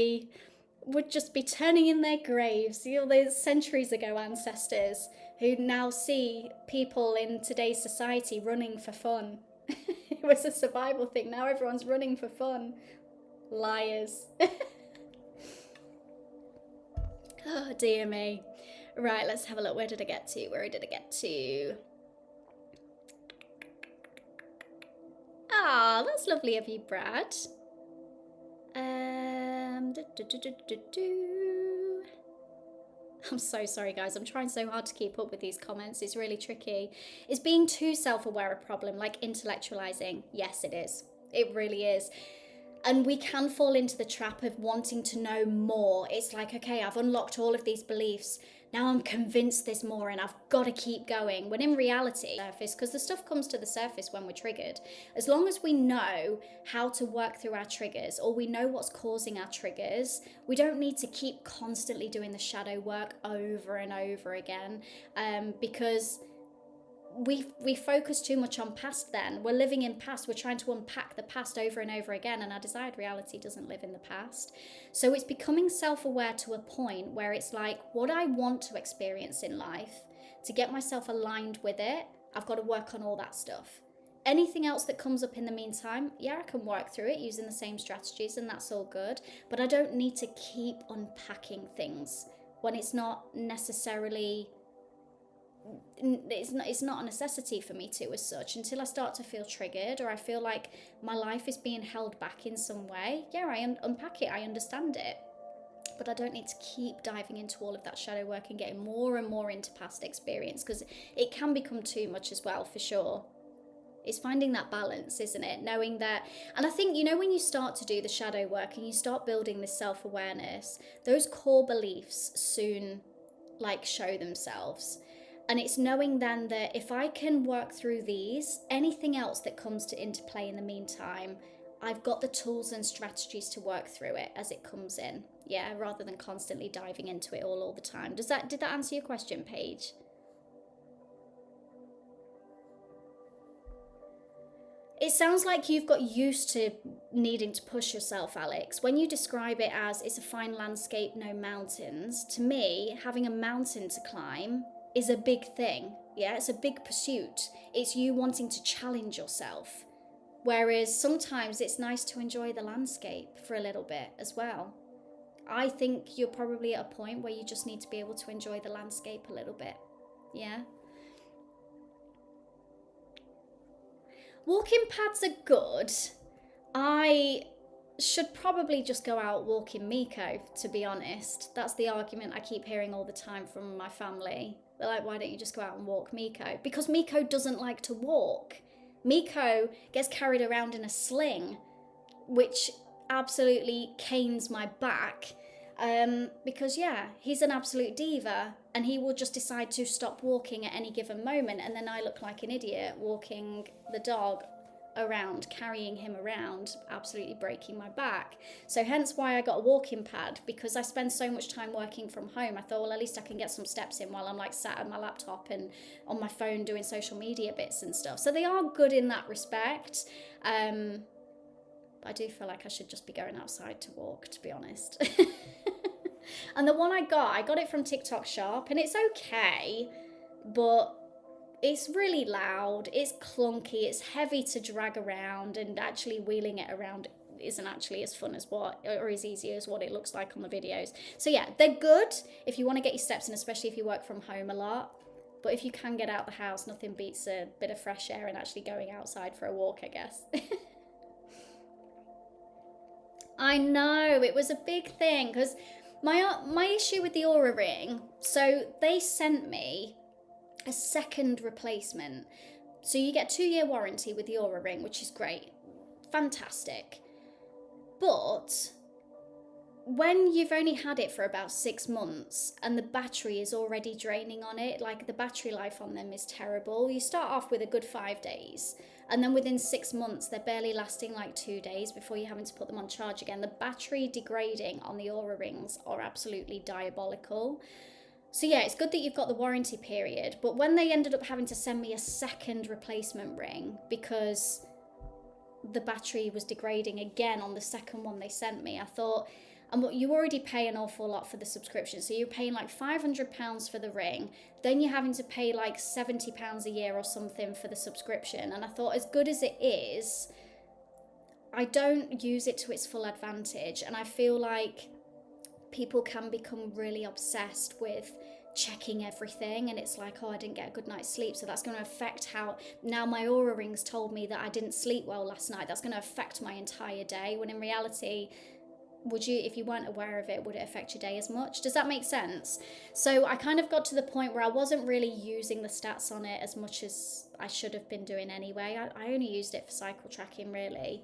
just be turning in their graves. You know, those centuries ago ancestors who now see people in today's society running for fun. It was a survival thing. Now everyone's running for fun. Liars. Oh, dear me. Right, let's have a look. Where did I get to? Ah, that's lovely of you, Brad. I'm so sorry, guys. I'm trying so hard to keep up with these comments. It's really tricky. Is being too self-aware a problem, like intellectualizing? Yes, it is. It really is. And we can fall into the trap of wanting to know more. It's like, okay, I've unlocked all of these beliefs. Now I'm convinced there's more and I've got to keep going. When in reality, because the stuff comes to the surface when we're triggered. As long as we know how to work through our triggers, or we know what's causing our triggers, we don't need to keep constantly doing the shadow work over and over again, because we focus too much on past. Then we're living in past, we're trying to unpack the past over and over again, and our desired reality doesn't live in the past. So it's becoming self-aware to a point where it's like, what I want to experience in life, to get myself aligned with it, I've got to work on all that stuff. Anything else that comes up in the meantime, yeah, I can work through it using the same strategies, and that's all good, but I don't need to keep unpacking things when it's not necessarily, it's not a necessity for me to, as such, until I start to feel triggered, or I feel like my life is being held back in some way. Yeah, I unpack it, I understand it, but I don't need to keep diving into all of that shadow work and getting more and more into past experience, because it can become too much as well, for sure. It's finding that balance, isn't it? Knowing that, and I think, you know, when you start to do the shadow work and you start building this self-awareness, those core beliefs soon like show themselves. And it's knowing then that if I can work through these, anything else that comes into play in the meantime, I've got the tools and strategies to work through it as it comes in. Yeah, rather than constantly diving into it all the time. Did that answer your question, Paige? It sounds like you've got used to needing to push yourself, Alex. When you describe it as it's a fine landscape, no mountains, to me, having a mountain to climb is a big thing. Yeah, it's a big pursuit. It's you wanting to challenge yourself. Whereas sometimes it's nice to enjoy the landscape for a little bit as well. I think you're probably at a point where you just need to be able to enjoy the landscape a little bit. Yeah. Walking pads are good. I should probably just go out walking Miko, to be honest. That's the argument I keep hearing all the time from my family. They're like, why don't you just go out and walk Miko? Because Miko doesn't like to walk. Miko gets carried around in a sling, which absolutely canes my back. Because yeah, he's an absolute diva, and he will just decide to stop walking at any given moment, and then I look like an idiot walking the dog around, carrying him around, absolutely breaking my back. So hence why I got a walking pad, because I spend so much time working from home. I thought, well, at least I can get some steps in while I'm like sat at my laptop and on my phone doing social media bits and stuff. So they are good in that respect. I do feel like I should just be going outside to walk, to be honest. And the one I got it from TikTok Shop, and it's okay, but it's really loud, it's clunky, it's heavy to drag around, and actually wheeling it around isn't actually as fun as or as easy as what it looks like on the videos. So yeah, they're good if you want to get your steps in, especially if you work from home a lot. But if you can get out the house, nothing beats a bit of fresh air and actually going outside for a walk, I guess. I know, it was a big thing, because my issue with the Oura Ring, so they sent me a second replacement. So you get a 2-year warranty with the Oura Ring, which is great. Fantastic. But when you've only had it for about 6 months and the battery is already draining on it, like the battery life on them is terrible. You start off with a good 5 days, and then within 6 months, they're barely lasting like 2 days before you're having to put them on charge again. The battery degrading on the Oura Rings are absolutely diabolical. So yeah, it's good that you've got the warranty period, but when they ended up having to send me a second replacement ring because the battery was degrading again on the second one they sent me, I thought, and you already pay an awful lot for the subscription, so you're paying like £500 for the ring, then you're having to pay like £70 a year or something for the subscription, and I thought, as good as it is, I don't use it to its full advantage, and I feel like people can become really obsessed with checking everything, and it's like, oh, I didn't get a good night's sleep, so that's going to affect how, now my Oura Rings told me that I didn't sleep well last night, that's going to affect my entire day, when in reality, would you, if you weren't aware of it, would it affect your day as much? Does that make sense? So I kind of got to the point where I wasn't really using the stats on it as much as I should have been doing anyway. I only used it for cycle tracking, really.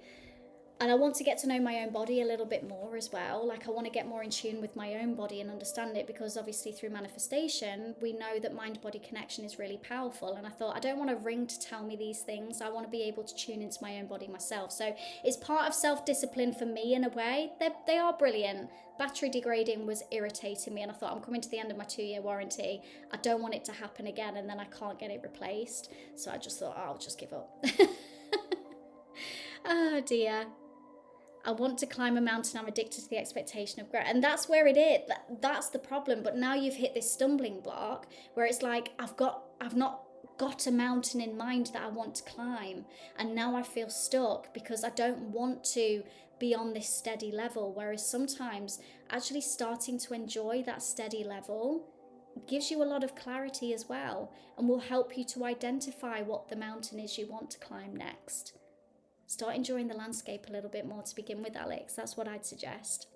And I want to get to know my own body a little bit more as well. Like, I want to get more in tune with my own body and understand it, because obviously through manifestation, we know that mind-body connection is really powerful. And I thought, I don't want a ring to tell me these things. I want to be able to tune into my own body myself. So it's part of self-discipline for me in a way. They are brilliant. Battery degrading was irritating me, and I thought, I'm coming to the end of my 2-year warranty. I don't want it to happen again, and then I can't get it replaced. So I just thought, oh, I'll just give up. Oh dear. I want to climb a mountain, I'm addicted to the expectation of growth. And that's where it is. That's the problem. But now you've hit this stumbling block where it's like, I've not got a mountain in mind that I want to climb. And now I feel stuck because I don't want to be on this steady level. Whereas sometimes actually starting to enjoy that steady level gives you a lot of clarity as well, and will help you to identify what the mountain is you want to climb next. Start enjoying the landscape a little bit more to begin with, Alex. That's what I'd suggest.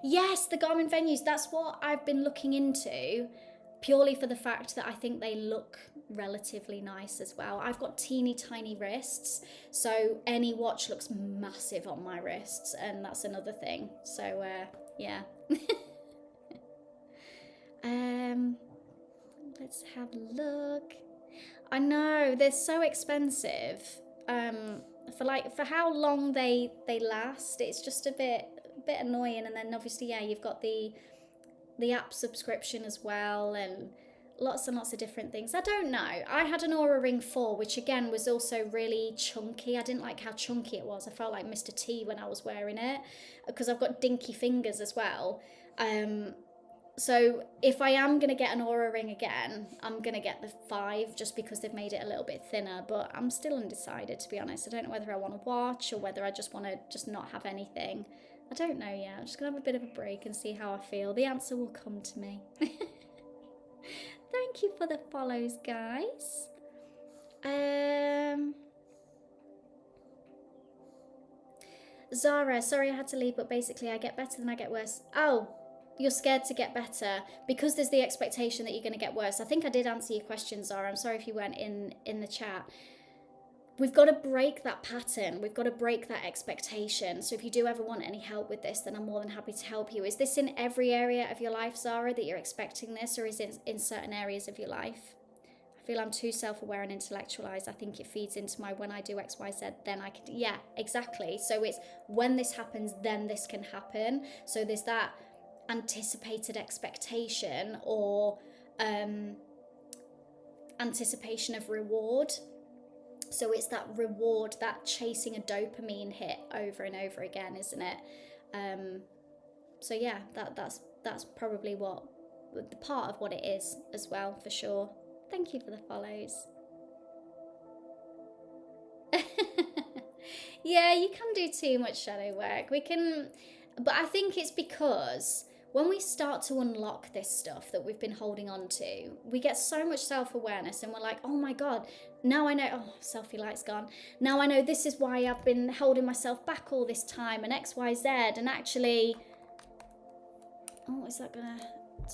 Yes, the Garmin venues. That's what I've been looking into, purely for the fact that I think they look relatively nice as well. I've got teeny tiny wrists, so any watch looks massive on my wrists, and that's another thing. So, yeah. Let's have a look. I know, they're so expensive. For how long they last, it's just a bit annoying. And then obviously, yeah, you've got the app subscription as well, and lots and lots of different things. I don't know. I had an Oura Ring 4, which again was also really chunky. I didn't like how chunky it was. I felt like Mr. T when I was wearing it, because I've got dinky fingers as well. So if I am going to get an Oura Ring again, I'm going to get the 5, just because they've made it a little bit thinner. But I'm still undecided, to be honest. I don't know whether I want to watch or whether I just want to just not have anything. I don't know yet. I'm just going to have a bit of a break and see how I feel. The answer will come to me. Thank you for the follows, guys. Zara, sorry I had to leave, but basically I get better than I get worse. Oh, you're scared to get better because there's the expectation that you're going to get worse. I think I did answer your question, Zara. I'm sorry if you weren't in the chat. we've got to break that pattern. We've got to break that expectation. So if you do ever want any help with this, then I'm more than happy to help you. Is this in every area of your life, Zara, that you're expecting this, or is it in certain areas of your life? I feel I'm too self-aware and intellectualized. I think it feeds into my when I do X, Y, Z, then I can, yeah, exactly. So it's when this happens, then this can happen. So there's that anticipated expectation or anticipation of reward. So it's that reward, that chasing a dopamine hit over and over again, isn't it? So yeah, that's probably what the part of what it is as well, for sure. Thank you for the follows. Yeah, you can do too much shadow work. We can, but I think it's because when we start to unlock this stuff that we've been holding on to, we get so much self-awareness and we're like, oh my God, now I know, oh, selfie light's gone. Now I know this is why I've been holding myself back all this time and X, Y, Z. And actually, oh, is that gonna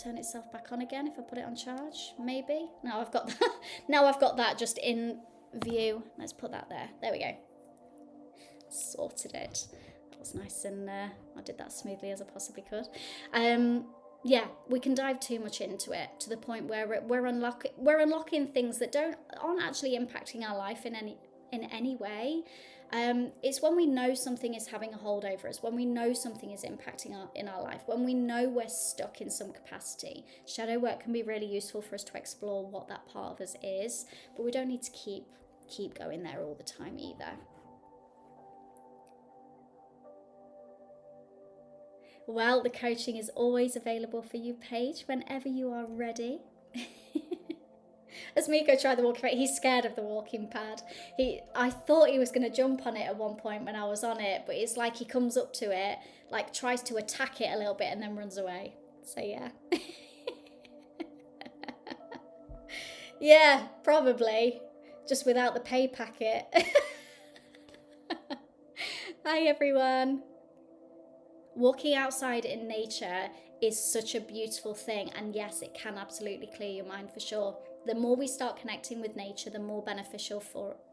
turn itself back on again if I put it on charge? Maybe. Now I've got that. Now I've got that just in view. Let's put that there. There we go. Sorted it. That was nice, and I did that smoothly as I possibly could. Yeah, we can dive too much into it to the point where we're unlocking things that aren't actually impacting our life in any way. It's when we know something is having a hold over us, when we know something is impacting in our life, when we know we're stuck in some capacity. Shadow work can be really useful for us to explore what that part of us is, but we don't need to keep going there all the time either. Well, the coaching is always available for you, Paige, whenever you are ready. As Miko tried the walking pad, he's scared of the walking pad. I thought he was going to jump on it at one point when I was on it, but it's like he comes up to it, like tries to attack it a little bit and then runs away. So yeah. Yeah, probably. Just without the pay packet. Hi everyone. Walking outside in nature is such a beautiful thing, and yes, it can absolutely clear your mind for sure. The more we start connecting with nature, the more beneficial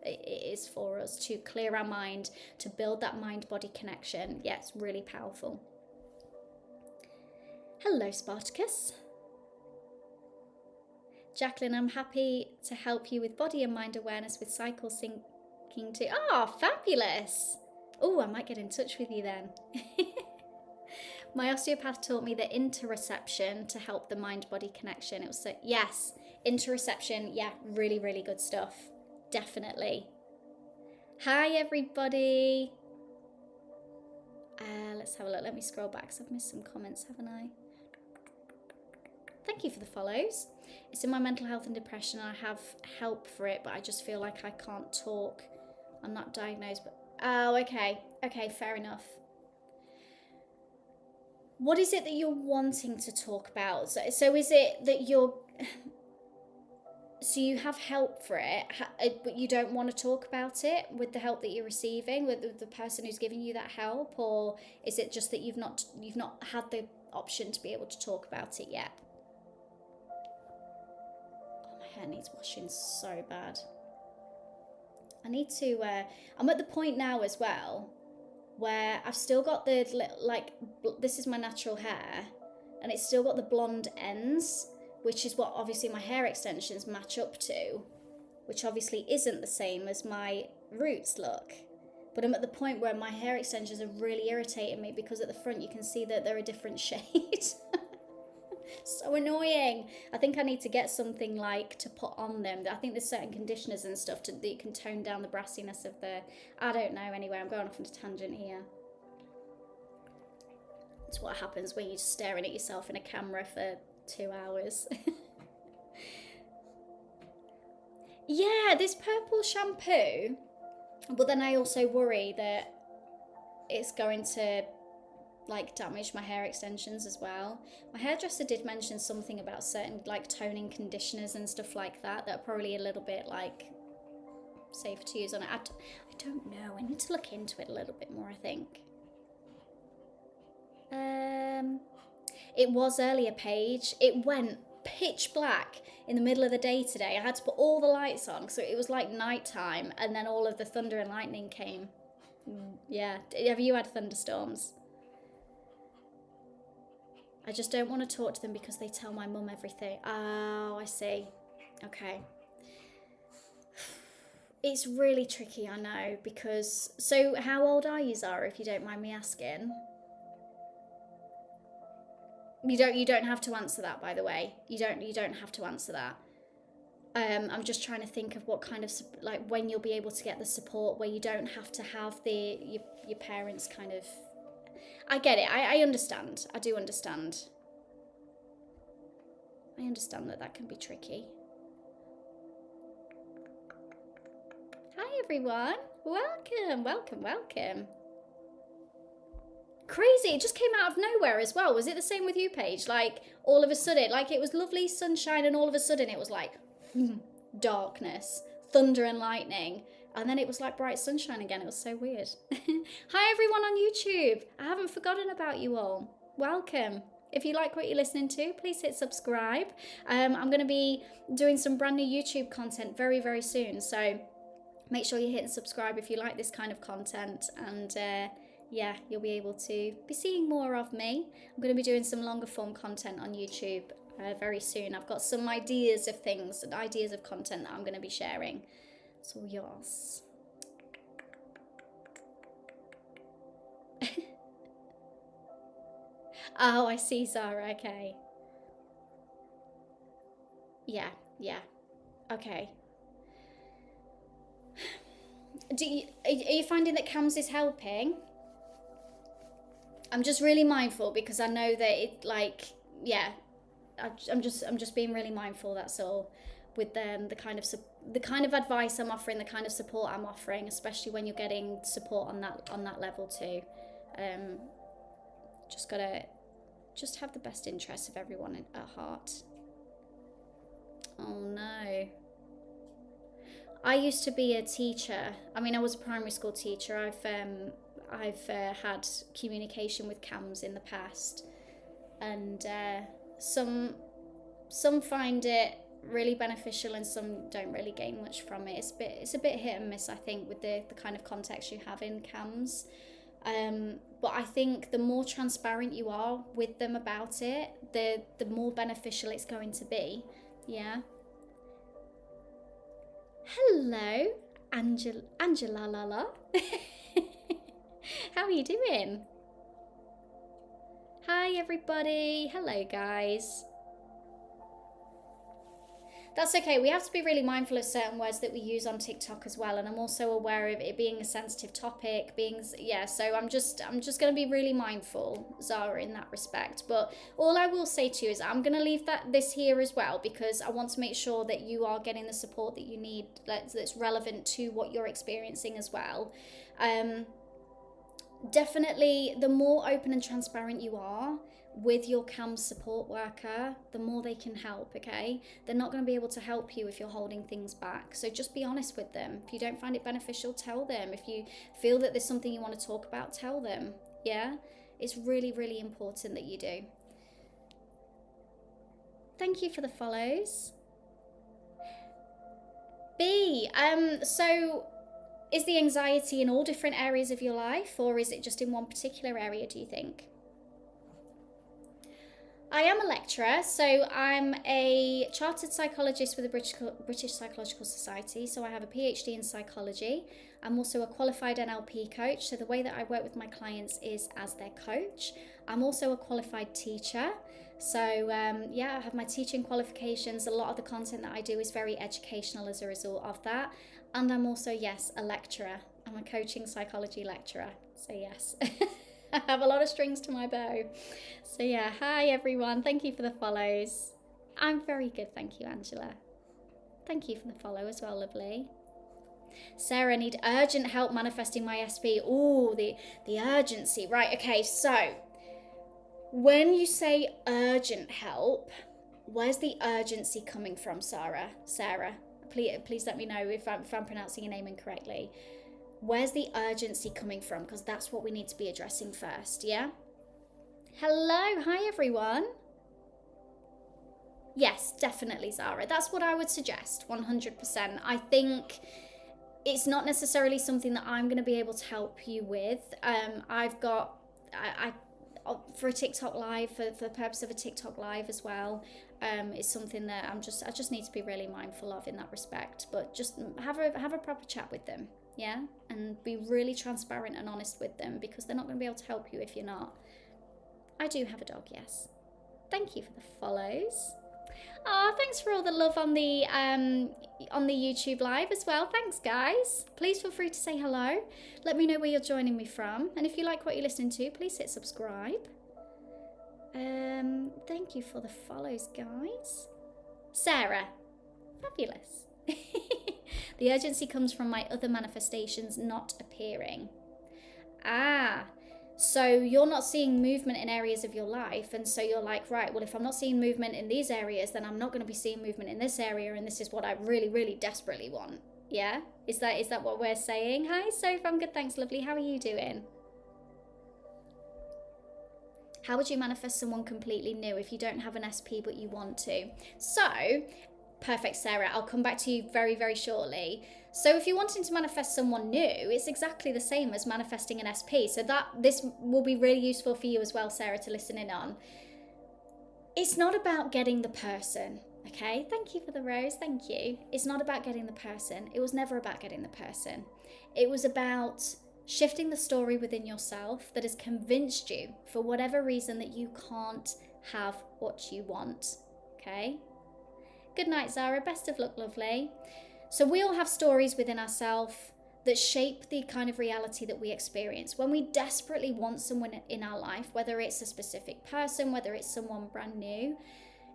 it is for us to clear our mind, to build that mind-body connection. Yeah, it's really powerful. Hello, Spartacus. Jacqueline, I'm happy to help you with body and mind awareness with cycle syncing too. Oh, fabulous. Oh, I might get in touch with you then. My osteopath taught me the interoception to help the mind-body connection. It was so, yes, interoception, yeah, really, really good stuff. Definitely. Hi, everybody. Let's have a look. Let me scroll back because I've missed some comments, haven't I? Thank you for the follows. It's in my mental health and depression. I have help for it, but I just feel like I can't talk. I'm not diagnosed, but... Oh, okay. Okay, fair enough. What is it that you're wanting to talk about? So is it that so you have help for it, but you don't want to talk about it with the help that you're receiving, with the person who's giving you that help? Or is it just that you've not had the option to be able to talk about it yet? Oh, my hair needs washing so bad. I need to, I'm at the point now as well where I've still got the, like, this is my natural hair, and it's still got the blonde ends, which is what obviously my hair extensions match up to, which obviously isn't the same as my roots look. But I'm at the point where my hair extensions are really irritating me because at the front you can see that they're a different shade. So annoying. I think I need to get something like to put on them. I think there's certain conditioners and stuff that you can tone down the brassiness of the... I don't know, anyway, I'm going off on a tangent here. It's what happens when you're just staring at yourself in a camera for 2 hours. Yeah, this purple shampoo, but then I also worry that it's going to like damage my hair extensions as well. My hairdresser did mention something about certain like toning conditioners and stuff like that that are probably a little bit like safe to use on it. I don't know. I need to look into it a little bit more, I think. It was earlier, Paige. It went pitch black in the middle of the day today. I had to put all the lights on, so it was like nighttime, and then all of the thunder and lightning came. Yeah, have you had thunderstorms? I just don't want to talk to them because they tell my mum everything. Oh, I see. Okay. It's really tricky, I know, because... So, how old are you, Zara, if you don't mind me asking? You don't have to answer that, by the way. You don't have to answer that. I'm just trying to think of what kind of, like, when you'll be able to get the support where you don't have to have your parents kind of... I get it. I understand. I do understand. I understand that can be tricky. Hi, everyone. Welcome. Crazy. It just came out of nowhere as well. Was it the same with you, Paige? Like, all of a sudden, like, it was lovely sunshine, and all of a sudden it was like darkness, thunder and lightning, and then it was like bright sunshine again. It was so weird. Hi, everyone on YouTube. I haven't forgotten about you all. Welcome. If you like what you're listening to, please hit subscribe. I'm going to be doing some brand new YouTube content very, very soon, so make sure you hit subscribe if you like this kind of content, and yeah, you'll be able to be seeing more of me. I'm going to be doing some longer form content on YouTube very soon. I've got some ideas of things and ideas of content that I'm going to be sharing. It's all yours. Oh, I see, Zara. Okay. Yeah. Okay. Are you finding that CAMHS is helping? I'm just really mindful because I know that it, like, yeah, I'm just being really mindful, that's all, with the kind of advice I'm offering, the kind of support I'm offering, especially when you're getting support on that level too. Just gotta have the best interests of everyone at heart. Oh no. I used to be a teacher. I mean, I was a primary school teacher. I've had communication with CAMHS in the past, and some find it really beneficial and some don't really gain much from it. It's a bit hit and miss, I think, with the kind of context you have in CAMHS. But I think the more transparent you are with them about it, the more beneficial it's going to be. Yeah. Hello, Angela Lala. How are you doing? Hi, everybody. Hello, guys. That's okay. We have to be really mindful of certain words that we use on TikTok as well, and I'm also aware of it being a sensitive topic. So I'm just going to be really mindful, Zara, in that respect. But all I will say to you is I'm going to leave this here as well, because I want to make sure that you are getting the support that you need, that's relevant to what you're experiencing as well. Definitely, the more open and transparent you are with your CAMHS support worker, the more they can help, okay? They're not going to be able to help you if you're holding things back. So just be honest with them. If you don't find it beneficial, tell them. If you feel that there's something you want to talk about, tell them, yeah? It's really, really important that you do. Thank you for the follows. B, so is the anxiety in all different areas of your life, or is it just in one particular area, do you think? I am a lecturer, so I'm a chartered psychologist with the British Psychological Society, so I have a PhD in psychology. I'm also a qualified NLP coach, so the way that I work with my clients is as their coach. I'm also a qualified teacher, so yeah, I have my teaching qualifications. A lot of the content that I do is very educational as a result of that. And I'm also, yes, a lecturer. I'm a coaching psychology lecturer, so yes. I have a lot of strings to my bow. So yeah, hi everyone. Thank you for the follows. I'm very good, thank you, Angela. Thank you for the follow as well, lovely. Sarah, need urgent help manifesting my SP. Ooh, the urgency. Right, okay, so when you say urgent help, where's the urgency coming from, Sarah? Please let me know if I'm pronouncing your name incorrectly. Where's the urgency coming from? Because that's what we need to be addressing first, yeah? Hello, hi everyone. Yes, definitely, Zara. That's what I would suggest, 100%. I think it's not necessarily something that I'm going to be able to help you with. I've got, for a TikTok live, for the purpose of a TikTok live as well, it's something that I just need to be really mindful of in that respect. But just have a proper chat with them, yeah, and be really transparent and honest with them, because they're not going to be able to help you if you're not. I do have a dog, yes. Thank you for the follows. Oh, thanks for all the love on the YouTube live as well. Thanks, guys. Please feel free to say hello. Let me know where you're joining me from, and if you like what you're listening to, please hit subscribe. Thank you for the follows, guys. Sarah, fabulous. The urgency comes from my other manifestations not appearing. Ah, so you're not seeing movement in areas of your life, and so you're like, right, well, if I'm not seeing movement in these areas, then I'm not going to be seeing movement in this area, and this is what I really, really desperately want. Yeah? Is that what we're saying? Hi, Soph, I'm good, thanks, lovely. How are you doing? How would you manifest someone completely new if you don't have an SP but you want to? So, perfect, Sarah. I'll come back to you very, very shortly. So if you're wanting to manifest someone new, it's exactly the same as manifesting an SP. So this will be really useful for you as well, Sarah, to listen in on. It's not about getting the person, okay? Thank you for the rose, thank you. It's not about getting the person. It was never about getting the person. It was about shifting the story within yourself that has convinced you, for whatever reason, that you can't have what you want, okay? Good night, Zara. Best of luck, lovely. So we all have stories within ourselves that shape the kind of reality that we experience. When we desperately want someone in our life, whether it's a specific person, whether it's someone brand new,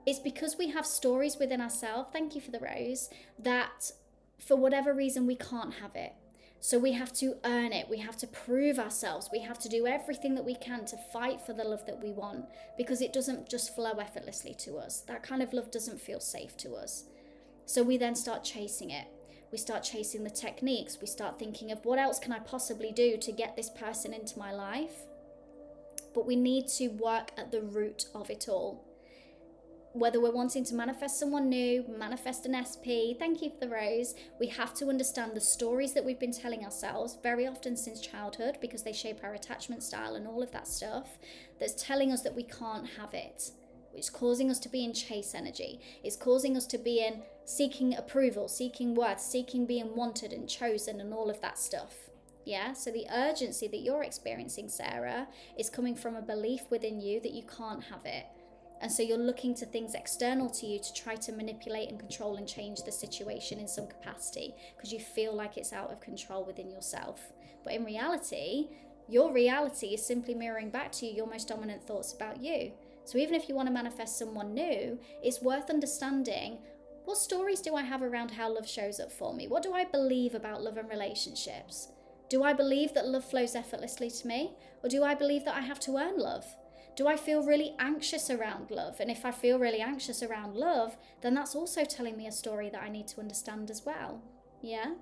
it's because we have stories within ourselves, thank you for the rose, that for whatever reason we can't have it. So we have to earn it. We have to prove ourselves. We have to do everything that we can to fight for the love that we want, because it doesn't just flow effortlessly to us. That kind of love doesn't feel safe to us. So we then start chasing it. We start chasing the techniques. We start thinking of what else can I possibly do to get this person into my life? But we need to work at the root of it all. Whether we're wanting to manifest someone new, manifest an SP, thank you for the rose, we have to understand the stories that we've been telling ourselves, very often since childhood, because they shape our attachment style and all of that stuff, that's telling us that we can't have it. It's causing us to be in chase energy. It's causing us to be in seeking approval, seeking worth, seeking being wanted and chosen and all of that stuff. Yeah, so the urgency that you're experiencing, Sarah, is coming from a belief within you that you can't have it. And so you're looking to things external to you to try to manipulate and control and change the situation in some capacity, because you feel like it's out of control within yourself. But in reality, your reality is simply mirroring back to you your most dominant thoughts about you. So even if you want to manifest someone new, it's worth understanding, what stories do I have around how love shows up for me? What do I believe about love and relationships? Do I believe that love flows effortlessly to me? Or do I believe that I have to earn love? Do I feel really anxious around love? And if I feel really anxious around love, then that's also telling me a story that I need to understand as well. Yeah?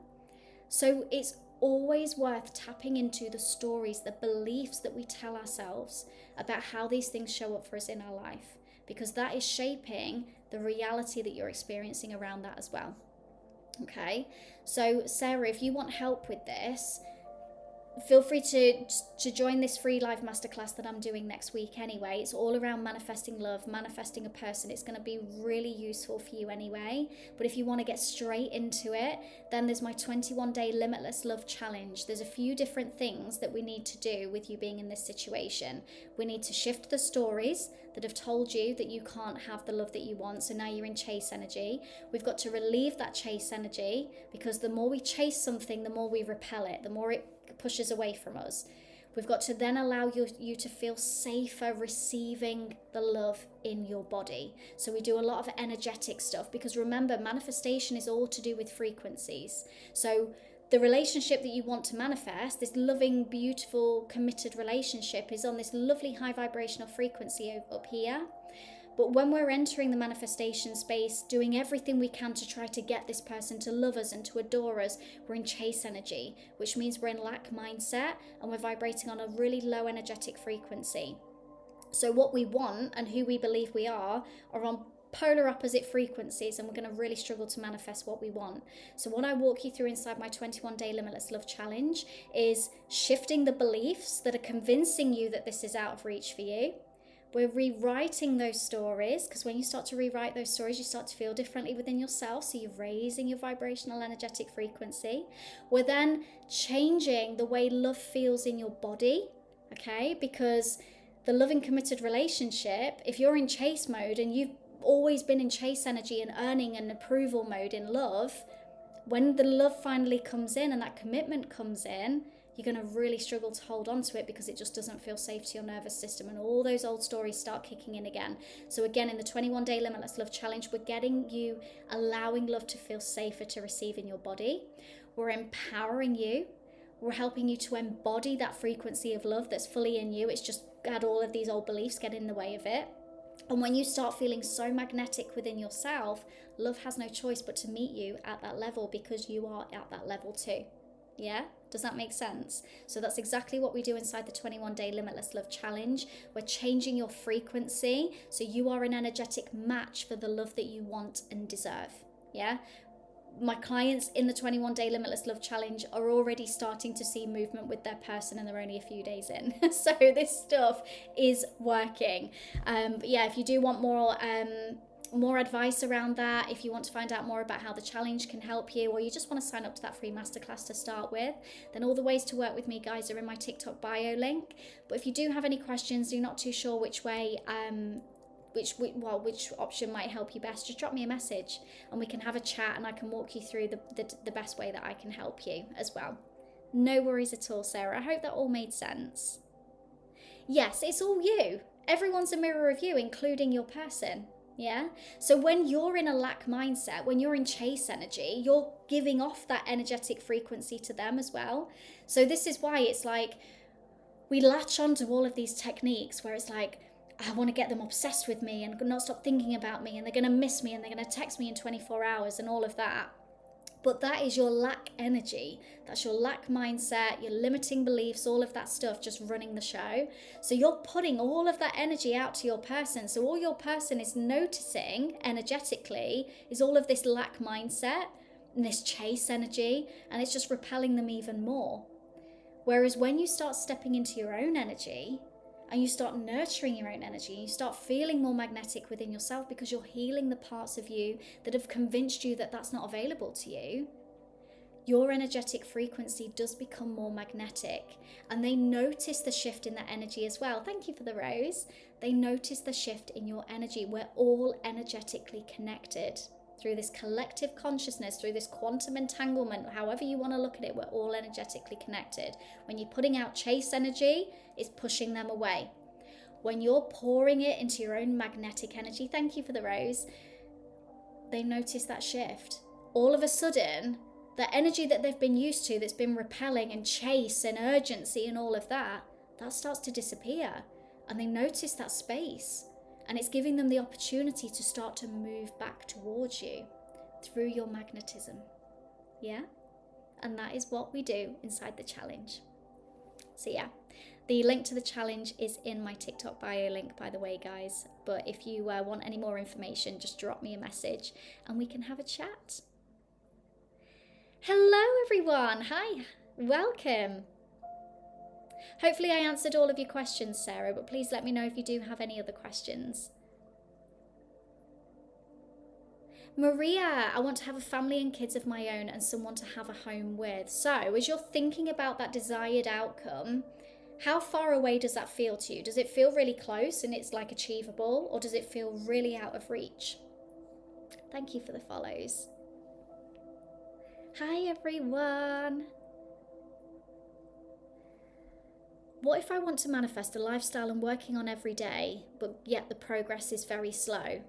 So it's always worth tapping into the stories, the beliefs that we tell ourselves about how these things show up for us in our life, because that is shaping the reality that you're experiencing around that as well. Okay? So Sarah, if you want help with this, feel free to join this free live masterclass that I'm doing next week anyway. It's all around manifesting love, manifesting a person. It's going to be really useful for you anyway. But if you want to get straight into it, then there's my 21-day limitless love challenge. There's a few different things that we need to do with you being in this situation. We need to shift the stories that have told you that you can't have the love that you want, so now you're in chase energy. We've got to relieve that chase energy, because the more we chase something, the more we repel it, the more it pushes away from us. We've got to then allow you to feel safer receiving the love in your body. So we do a lot of energetic stuff, because remember, manifestation is all to do with frequencies. So the relationship that you want to manifest, this loving, beautiful, committed relationship, is on this lovely high vibrational frequency up here. But when we're entering the manifestation space, doing everything we can to try to get this person to love us and to adore us, we're in chase energy, which means we're in lack mindset and we're vibrating on a really low energetic frequency. So what we want and who we believe we are on polar opposite frequencies, and we're going to really struggle to manifest what we want. So what I walk you through inside my 21-day limitless love challenge is shifting the beliefs that are convincing you that this is out of reach for you. We're rewriting those stories, because when you start to rewrite those stories, you start to feel differently within yourself. So you're raising your vibrational energetic frequency. We're then changing the way love feels in your body, okay? Because the loving committed relationship, if you're in chase mode and you've always been in chase energy and earning and approval mode in love, when the love finally comes in and that commitment comes in, you're going to really struggle to hold on to it, because it just doesn't feel safe to your nervous system, and all those old stories start kicking in again. So again, in the 21-day limitless love challenge, we're getting you allowing love to feel safer to receive in your body. We're empowering you. We're helping you to embody that frequency of love that's fully in you. It's just had all of these old beliefs get in the way of it. And when you start feeling so magnetic within yourself, love has no choice but to meet you at that level, because you are at that level too. Yeah? Does that make sense? So that's exactly what we do inside the 21-day limitless love challenge. We're changing your frequency so you are an energetic match for the love that you want and deserve. Yeah? My clients in the 21-day limitless love challenge are already starting to see movement with their person, and they're only a few days in. So this stuff is working. But yeah, if you do want more advice around that, if you want to find out more about how the challenge can help you, or you just want to sign up to that free masterclass to start with, then all the ways to work with me, guys, are in my TikTok bio link. But if you do have any questions, you're not too sure which way which option might help you best, just drop me a message and we can have a chat, and I can walk you through the best way that I can help you as well. No worries at all, Sarah. I hope that all made sense. Yes, it's all you. Everyone's a mirror of you, including your person. Yeah? So when you're in a lack mindset, when you're in chase energy, you're giving off that energetic frequency to them as well. So this is why it's like we latch onto all of these techniques where it's like, I want to get them obsessed with me and not stop thinking about me, and they're going to miss me and they're going to text me in 24 hours and all of that. But that is your lack energy. That's your lack mindset, your limiting beliefs, all of that stuff just running the show. So you're putting all of that energy out to your person. So all your person is noticing energetically is all of this lack mindset and this chase energy, and it's just repelling them even more. Whereas when you start stepping into your own energy and you start nurturing your own energy, you start feeling more magnetic within yourself because you're healing the parts of you that have convinced you that that's not available to you, your energetic frequency does become more magnetic, and they notice the shift in that energy as well. Thank you for the rose. They notice the shift in your energy. We're all energetically connected through this collective consciousness, through this quantum entanglement, however you want to look at it. We're all energetically connected. When you're putting out chase energy, it's pushing them away. When you're pouring it into your own magnetic energy, thank you for the rose, they notice that shift. All of a sudden, the energy that they've been used to, that's been repelling and chase and urgency and all of that, that starts to disappear. And they notice that space. And it's giving them the opportunity to start to move back towards you through your magnetism. Yeah? And that is what we do inside the challenge. So yeah, the link to the challenge is in my TikTok bio link, by the way, guys. But if you want any more information, just drop me a message and we can have a chat. Hello, everyone. Hi. Welcome. Hopefully I answered all of your questions, Sarah, but please let me know if you do have any other questions. Maria, I want to have a family and kids of my own and someone to have a home with. So, as you're thinking about that desired outcome, how far away does that feel to you? Does it feel really close and it's like achievable, or does it feel really out of reach? Thank you for the follows. Hi, everyone. What if I want to manifest a lifestyle I'm working on every day, but yet the progress is very slow?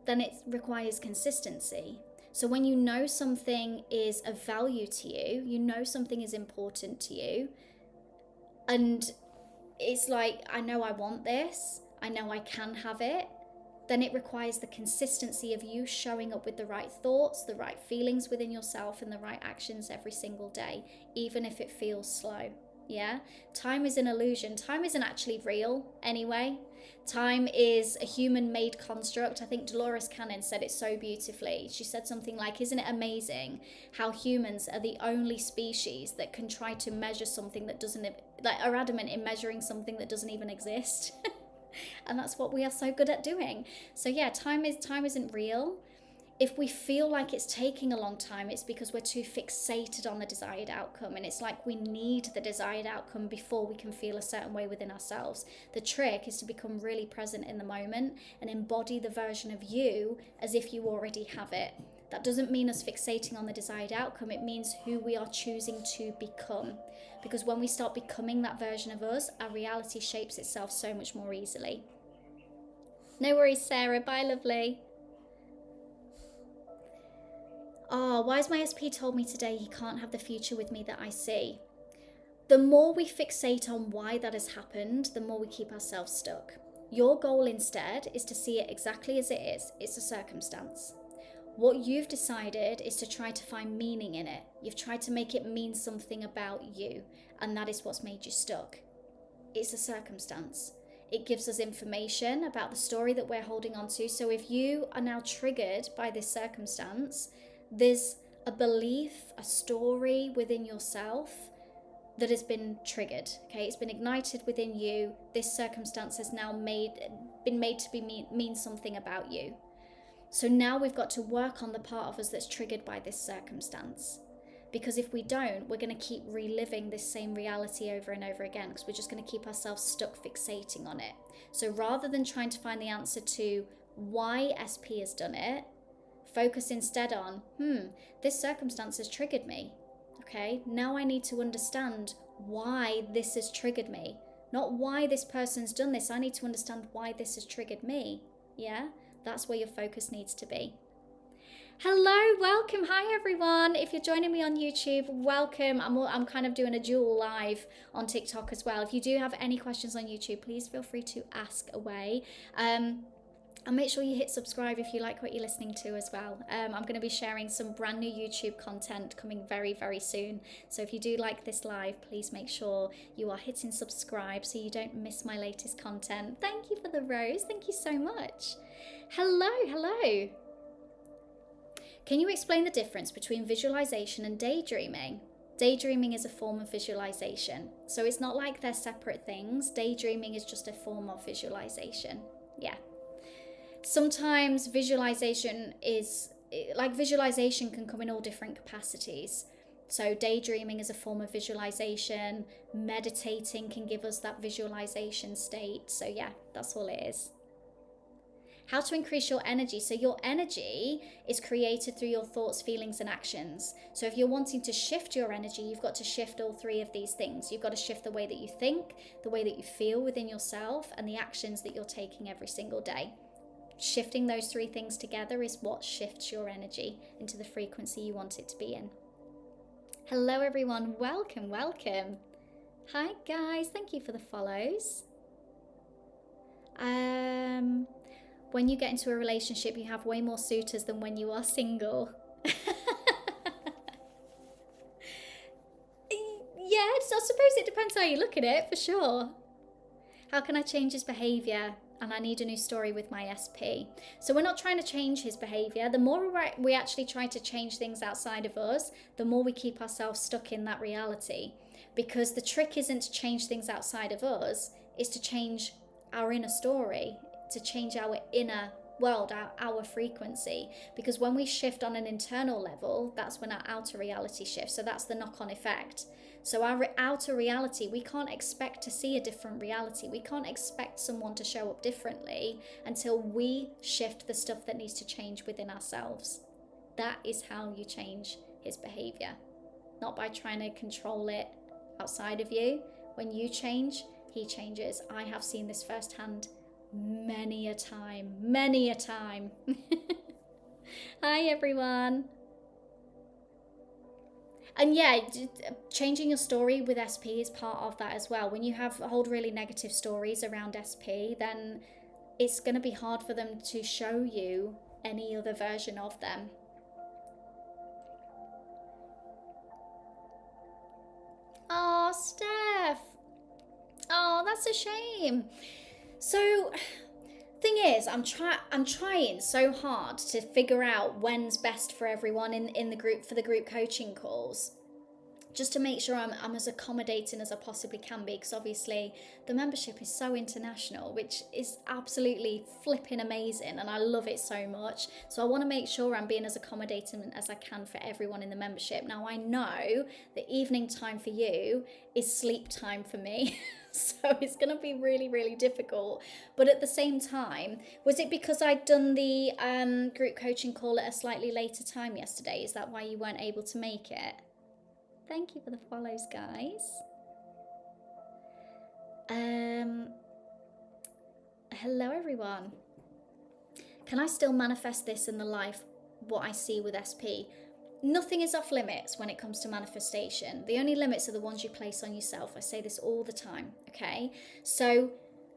Then it requires consistency. So when you know something is of value to you, you know something is important to you, and it's like, I know I want this, I know I can have it, then it requires the consistency of you showing up with the right thoughts, the right feelings within yourself, and the right actions every single day, even if it feels slow. Yeah, time is an illusion. Time isn't actually real anyway. Time is a human made construct. I think Dolores Cannon said it so beautifully. She said something like, isn't it amazing how humans are the only species that can try to measure something that doesn't, like, are adamant in measuring something that doesn't even exist? And that's what we are so good at doing. So yeah, time isn't real. If we feel like it's taking a long time, it's because we're too fixated on the desired outcome. And it's like we need the desired outcome before we can feel a certain way within ourselves. The trick is to become really present in the moment and embody the version of you as if you already have it. That doesn't mean us fixating on the desired outcome. It means who we are choosing to become. Because when we start becoming that version of us, our reality shapes itself so much more easily. No worries, Sarah. Bye, lovely. Oh, why has my SP told me today he can't have the future with me that I see? The more we fixate on why that has happened, the more we keep ourselves stuck. Your goal instead is to see it exactly as it is. It's a circumstance. What you've decided is to try to find meaning in it. You've tried to make it mean something about you, and that is what's made you stuck. It's a circumstance. It gives us information about the story that we're holding on to. So if you are now triggered by this circumstance, there's a belief, a story within yourself that has been triggered. Okay, it's been ignited within you. This circumstance has now been made to mean something about you. So now we've got to work on the part of us that's triggered by this circumstance. Because if we don't, we're going to keep reliving this same reality over and over again, because we're just going to keep ourselves stuck fixating on it. So rather than trying to find the answer to why SP has done it, focus instead on, this circumstance has triggered me. Okay, now I need to understand why this has triggered me. Not why this person's done this. I need to understand why this has triggered me. Yeah, that's where your focus needs to be. Hello, welcome. Hi, everyone. If you're joining me on YouTube, welcome. I'm kind of doing a dual live on TikTok as well. If you do have any questions on YouTube, please feel free to ask away. And make sure you hit subscribe if you like what you're listening to as well. I'm going to be sharing some brand new YouTube content coming very, very soon. So if you do like this live, please make sure you are hitting subscribe so you don't miss my latest content. Thank you for the rose. Thank you so much. Hello, hello. Can you explain the difference between visualization and daydreaming? Daydreaming is a form of visualization. So it's not like they're separate things. Daydreaming is just a form of visualization. Yeah. Sometimes visualization can come in all different capacities. So daydreaming is a form of visualization. Meditating can give us that visualization state. So yeah, that's all it is. How to increase your energy. So your energy is created through your thoughts, feelings, and actions. So if you're wanting to shift your energy, you've got to shift all three of these things. You've got to shift the way that you think, the way that you feel within yourself, and the actions that you're taking every single day. Shifting those three things together is what shifts your energy into the frequency you want it to be in. Hello everyone, welcome, welcome. Hi guys, thank you for the follows. When you get into a relationship, you have way more suitors than when you are single. Yeah, I suppose it depends how you look at it, for sure. How can I change his behaviour? And I need a new story with my SP. So we're not trying to change his behaviour. The more we actually try to change things outside of us, the more we keep ourselves stuck in that reality. Because the trick isn't to change things outside of us, it's to change our inner story, to change our inner world, our frequency. Because when we shift on an internal level, that's when our outer reality shifts. So that's the knock-on effect. So our outer reality, we can't expect to see a different reality. We can't expect someone to show up differently until we shift the stuff that needs to change within ourselves. That is how you change his behavior. Not by trying to control it outside of you. When you change, he changes. I have seen this firsthand many a time. Hi everyone. And yeah, changing your story with SP is part of that as well. When you hold really negative stories around SP, then it's going to be hard for them to show you any other version of them. Oh, Steph. that's a shame. So, thing is, I'm trying so hard to figure out when's best for everyone in the group for the group coaching calls, just to make sure I'm as accommodating as I possibly can be, because obviously the membership is so international, which is absolutely flipping amazing, and I love it so much. So I want to make sure I'm being as accommodating as I can for everyone in the membership. Now, I know the evening time for you is sleep time for me. So it's going to be really, really difficult. But at the same time, was it because I'd done the group coaching call at a slightly later time yesterday? Is that why you weren't able to make it? Thank you for the follows, guys. Hello, everyone. Can I still manifest this in the life, what I see with SP? Nothing is off limits when it comes to manifestation. The only limits are the ones you place on yourself. I say this all the time, okay? So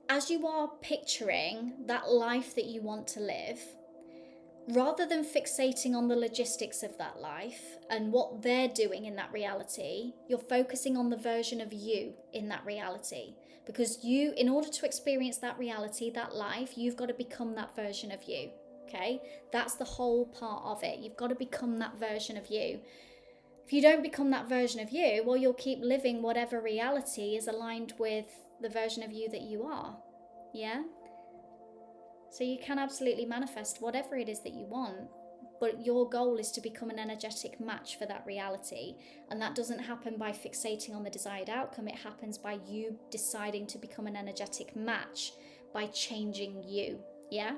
as you are picturing that life that you want to live, rather than fixating on the logistics of that life and what they're doing in that reality, you're focusing on the version of you in that reality. Because you, in order to experience that reality, that life, you've got to become that version of you, okay? That's the whole part of it. You've got to become that version of you. If you don't become that version of you, well, you'll keep living whatever reality is aligned with the version of you that you are, yeah? So you can absolutely manifest whatever it is that you want, but your goal is to become an energetic match for that reality. And that doesn't happen by fixating on the desired outcome. It happens by you deciding to become an energetic match by changing you, yeah?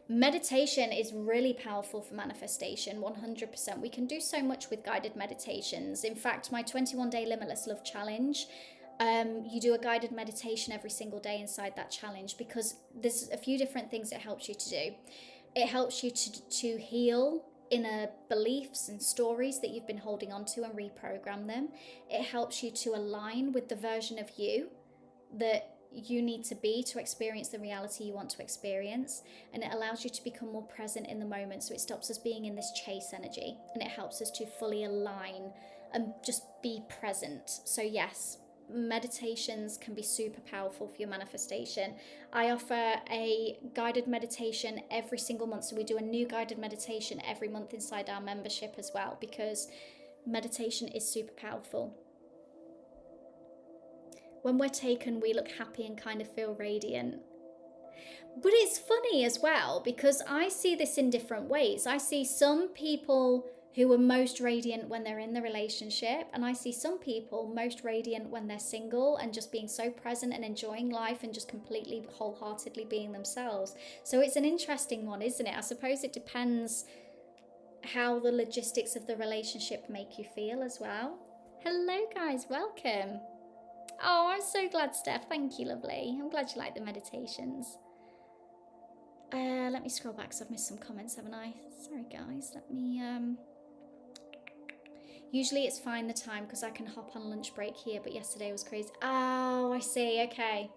Meditation is really powerful for manifestation, 100%. We can do so much with guided meditations. In fact, my 21-day Limitless Love Challenge, you do a guided meditation every single day inside that challenge, because there's a few different things it helps you to do. It helps you to heal inner beliefs and stories that you've been holding on to and reprogram them. It helps you to align with the version of you that you need to be to experience the reality you want to experience. And it allows you to become more present in the moment, so it stops us being in this chase energy, and it helps us to fully align and just be present. So yes, meditations can be super powerful for your manifestation. I offer a guided meditation every single month, so we do a new guided meditation every month inside our membership as well, because meditation is super powerful. When we're taken, we look happy and kind of feel radiant. But it's funny as well, because I see this in different ways. I see some people who are most radiant when they're in the relationship, and I see some people most radiant when they're single and just being so present and enjoying life and just completely wholeheartedly being themselves. So it's an interesting one, isn't it? I suppose it depends how the logistics of the relationship make you feel as well. Hello guys, welcome. Oh, I'm so glad, Steph. Thank you, lovely. I'm glad you like the meditations. Let me scroll back because I've missed some comments, haven't I? Sorry, guys. Let me... Usually it's fine the time because I can hop on lunch break here, but yesterday was crazy. Oh, I see. Okay.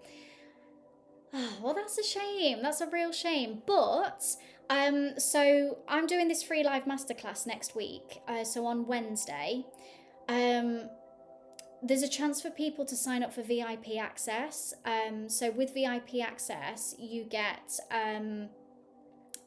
Oh, well, that's a shame. That's a real shame. But, so I'm doing this free live masterclass next week. So on Wednesday. There's a chance for people to sign up for VIP access. So with VIP access, you get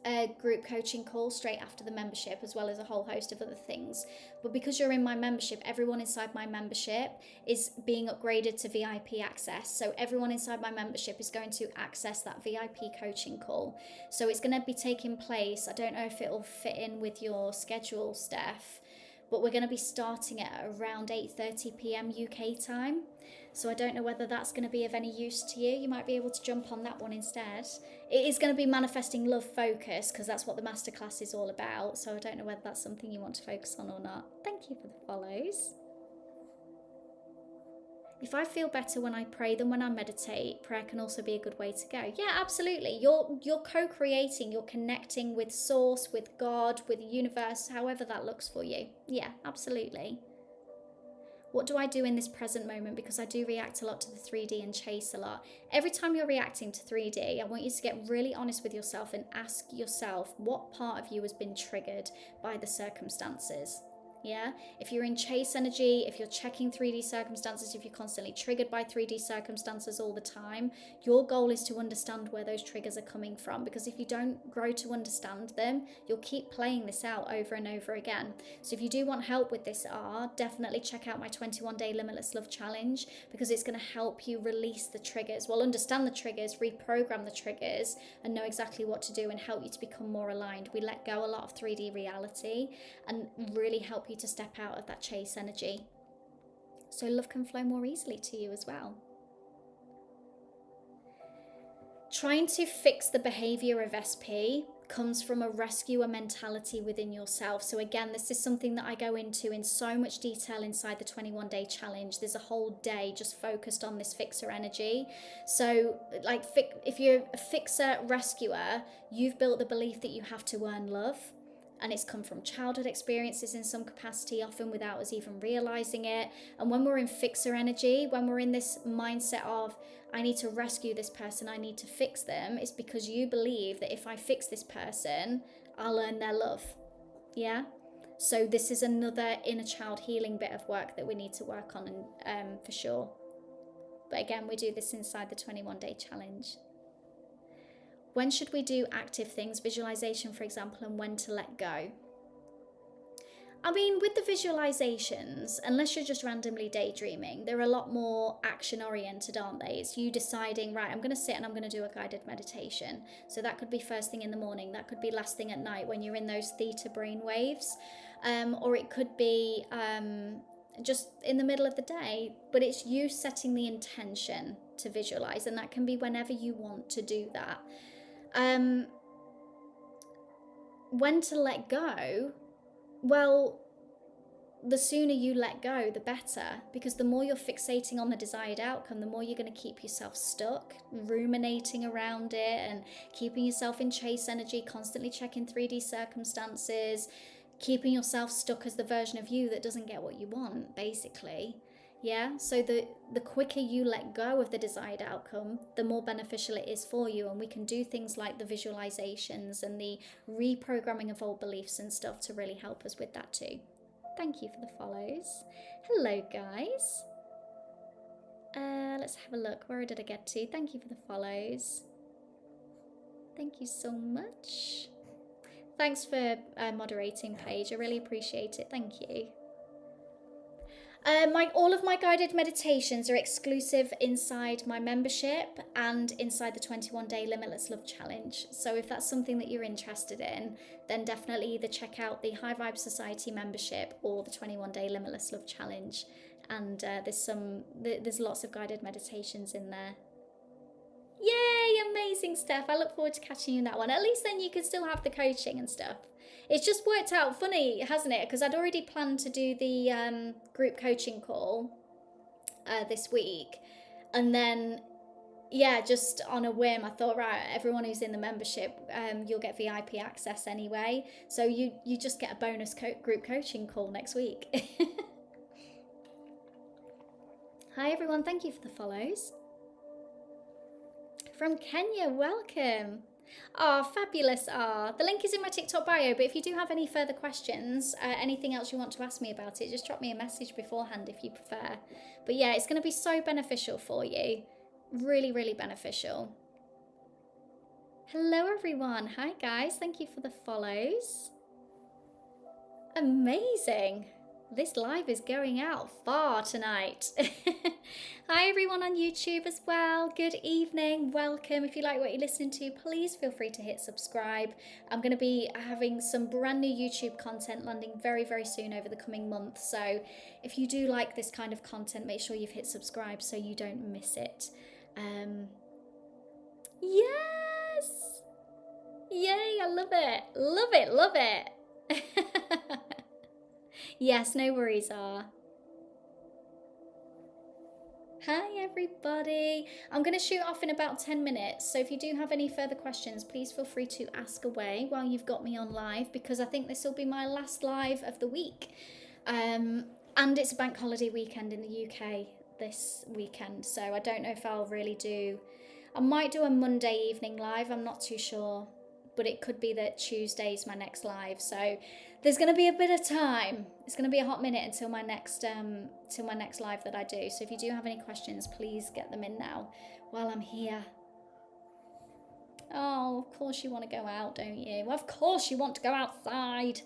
a group coaching call straight after the membership, as well as a whole host of other things. But because you're in my membership, everyone inside my membership is being upgraded to VIP access. So everyone inside my membership is going to access that VIP coaching call. So it's going to be taking place. I don't know if it'll fit in with your schedule, Steph, but we're going to be starting at around 8:30 p.m. UK time. So I don't know whether that's going to be of any use to you. You might be able to jump on that one instead. It is going to be manifesting love focus, because that's what the masterclass is all about. So I don't know whether that's something you want to focus on or not. Thank you for the follows. If I feel better when I pray than when I meditate, prayer can also be a good way to go. Yeah, absolutely. You're co-creating, you're connecting with source, with God, with the universe, however that looks for you. Yeah, absolutely. What do I do in this present moment? Because I do react a lot to the 3D and chase a lot. Every time you're reacting to 3D, I want you to get really honest with yourself and ask yourself what part of you has been triggered by the circumstances. Yeah, if you're in chase energy, if you're checking 3D circumstances, if you're constantly triggered by 3D circumstances all the time, your goal is to understand where those triggers are coming from. Because if you don't grow to understand them, you'll keep playing this out over and over again. So if you do want help with this R, definitely check out my 21-day Limitless Love Challenge, because it's going to help you release the triggers. Well, understand the triggers, reprogram the triggers, and know exactly what to do and help you to become more aligned. We let go a lot of 3D reality and really help you to step out of that chase energy, so love can flow more easily to you as well. Trying to fix the behavior of SP comes from a rescuer mentality within yourself. So again, this is something that I go into in so much detail inside the 21-day challenge. There's a whole day just focused on this fixer energy. So like, if you're a fixer rescuer, you've built the belief that you have to earn love. And it's come from childhood experiences in some capacity, often without us even realizing it. And when we're in fixer energy, when we're in this mindset of, I need to rescue this person, I need to fix them, it's because you believe that if I fix this person, I'll earn their love. Yeah? So this is another inner child healing bit of work that we need to work on, and for sure. But again, we do this inside the 21-day challenge. When should we do active things, visualization, for example, and when to let go? I mean, with the visualizations, unless you're just randomly daydreaming, they're a lot more action oriented, aren't they? It's you deciding, right, I'm going to sit and I'm going to do a guided meditation. So that could be first thing in the morning, that could be last thing at night when you're in those theta brain waves, or it could be just in the middle of the day, but it's you setting the intention to visualize, and that can be whenever you want to do that. When to let go? Well, the sooner you let go, the better, because the more you're fixating on the desired outcome, the more you're going to keep yourself stuck, ruminating around it and keeping yourself in chase energy, constantly checking 3D circumstances, keeping yourself stuck as the version of you that doesn't get what you want, basically. Yeah, so the quicker you let go of the desired outcome, the more beneficial it is for you. And we can do things like the visualizations and the reprogramming of old beliefs and stuff to really help us with that too. Thank you for the follows. Hello, guys. Let's have a look. Where did I get to? Thank you for the follows. Thank you so much. Thanks for moderating, Paige. I really appreciate it. Thank you. All of my guided meditations are exclusive inside my membership and inside the 21-day Limitless Love Challenge. So if that's something that you're interested in, then definitely either check out the High Vibe Society membership or the 21-day Limitless Love Challenge. And there's lots of guided meditations in there. Yay, amazing stuff. I look forward to catching you in that one. At least then you can still have the coaching and stuff. It's just worked out funny, hasn't it? Because I'd already planned to do the group coaching call this week. And then, yeah, just on a whim, I thought, right, everyone who's in the membership, you'll get VIP access anyway. So you just get a bonus group coaching call next week. Hi, everyone. Thank you for the follows. From Kenya, welcome. Fabulous. The link is in my TikTok bio, but if you do have any further questions, anything else you want to ask me about it, just drop me a message beforehand if you prefer. But yeah, it's going to be so beneficial for you. Really, really beneficial. Hello, everyone. Hi, guys. Thank you for the follows. Amazing. This live is going out far tonight. Hi everyone on YouTube as well. Good evening. Welcome. If you like what you're listening to, please feel free to hit subscribe. I'm going to be having some brand new YouTube content landing very, very soon over the coming month. So if you do like this kind of content, make sure you've hit subscribe so you don't miss it. Yes. Yay. I love it. Love it. Love it. Yes, no worries, Hi everybody. I'm going to shoot off in about 10 minutes. So if you do have any further questions, please feel free to ask away while you've got me on live, because I think this will be my last live of the week. And it's a bank holiday weekend in the UK this weekend. So I don't know if I'll really I might do a Monday evening live. I'm not too sure. but it could be that Tuesday's my next live. So there's going to be a bit of time. It's going to be a hot minute until my next live that I do. So if you do have any questions, please get them in now while I'm here. Oh, of course you want to go out, don't you? Well, of course you want to go outside.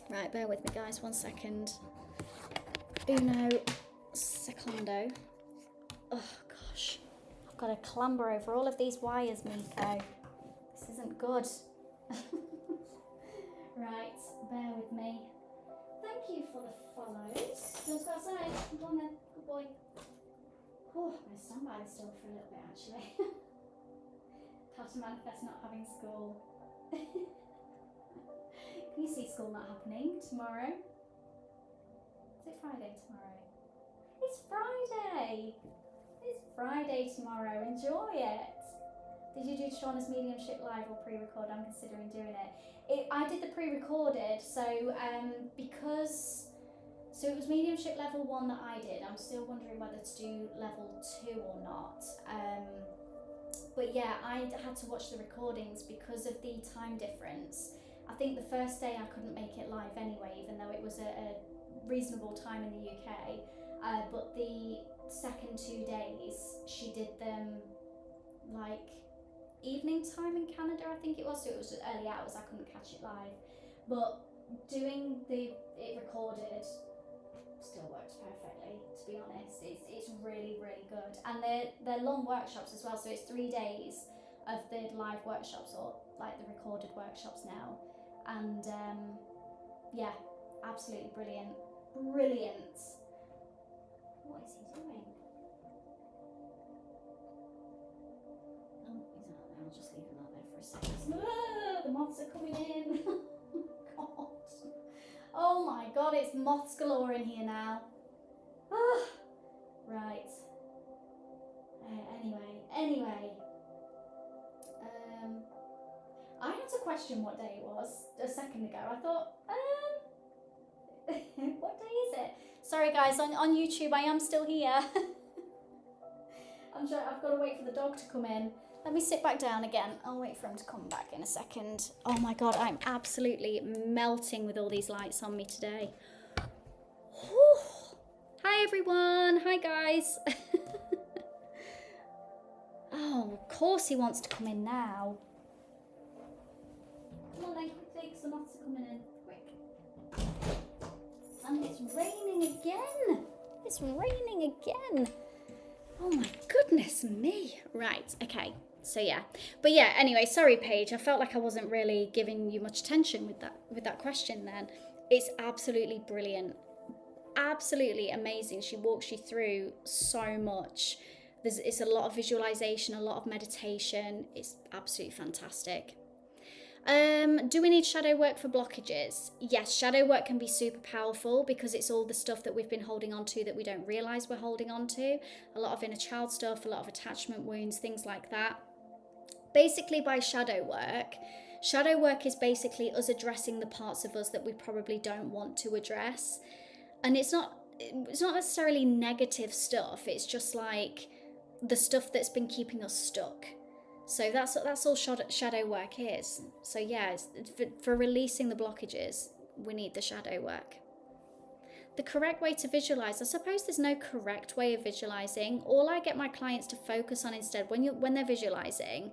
Right, bear with me, guys. 1 second. Uno secondo. Oh, gosh. I've got to clamber over all of these wires, Miko. This isn't good. Right, bear with me. Thank you for the follows. You want to go outside? Go on then. Good boy. Oh, I'm going to stand by this door for a little bit, actually. How to manifest not having school. Can you see school not happening tomorrow? Is it Friday tomorrow? It's Friday! It's Friday tomorrow. Enjoy it! Did you do Shauna's mediumship live or pre-record? I'm considering doing it. I did the pre-recorded, so because it was mediumship level 1 that I did. I'm still wondering whether to do level 2 or not. But yeah, I had to watch the recordings because of the time difference. I think the first day I couldn't make it live anyway, even though it was a reasonable time in the UK. But the second 2 days, she did them like evening time in Canada, I think it was. So it was just early hours. I couldn't catch it live. But doing it recorded still works perfectly, to be honest. It's really, really good. And they're long workshops as well, so it's 3 days of the live workshops, or like the recorded workshops now. And yeah, absolutely brilliant. Brilliant. What is he doing? Oh, he's out there. I'll just leave him out there for a second. Ah, the moths are coming in. God. Oh my god, it's moths galore in here now. Ah, right. Anyway. I had to question what day it was a second ago. I thought, what day is it? Sorry guys, on YouTube I am still here. I've got to wait for the dog to come in. Let me sit back down again. I'll wait for him to come back in a second. Oh my god, I'm absolutely melting with all these lights on me today. Whew. Hi everyone. Hi guys. Oh, of course he wants to come in now. Come on then, quickly, because the moths are coming in. Quick. And it's raining again. It's raining again. Oh my goodness me. Right, okay. So yeah. But yeah, anyway, sorry Paige. I felt like I wasn't really giving you much attention with that question then. It's absolutely brilliant. Absolutely amazing. She walks you through so much. It's a lot of visualization, a lot of meditation. It's absolutely fantastic. Do we need shadow work for blockages? Yes, shadow work can be super powerful because it's all the stuff that we've been holding on to that we don't realize we're holding on to. A lot of inner child stuff, a lot of attachment wounds, things like that. Basically, by shadow work is basically us addressing the parts of us that we probably don't want to address. And it's not necessarily negative stuff. It's just like the stuff that's been keeping us stuck. So that's all shadow work is. So yeah, for releasing the blockages, we need the shadow work. The correct way to visualize, I suppose there's no correct way of visualizing. All I get my clients to focus on instead, when they're visualizing,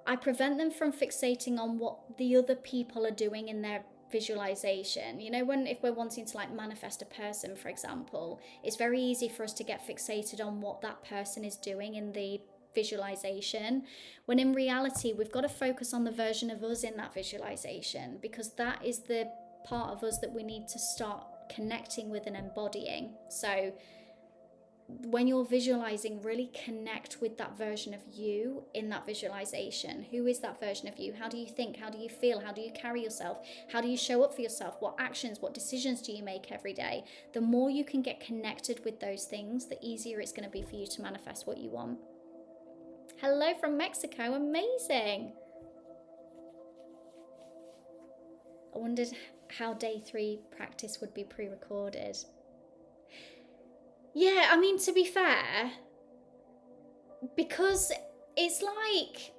I prevent them from fixating on what the other people are doing in their visualization. You know, if we're wanting to like manifest a person, for example, it's very easy for us to get fixated on what that person is doing in the visualization, when in reality we've got to focus on the version of us in that visualization, because that is the part of us that we need to start connecting with and embodying. So when you're visualizing, really connect with that version of you in that visualization. Who is that version of you? How do you think? How do you feel? How do you carry yourself? How do you show up for yourself? What actions, what decisions do you make every day? The more you can get connected with those things, the easier it's going to be for you to manifest what you want. Hello from Mexico, amazing. I wondered how day 3 practice would be pre-recorded. Yeah, I mean, to be fair, because it's like,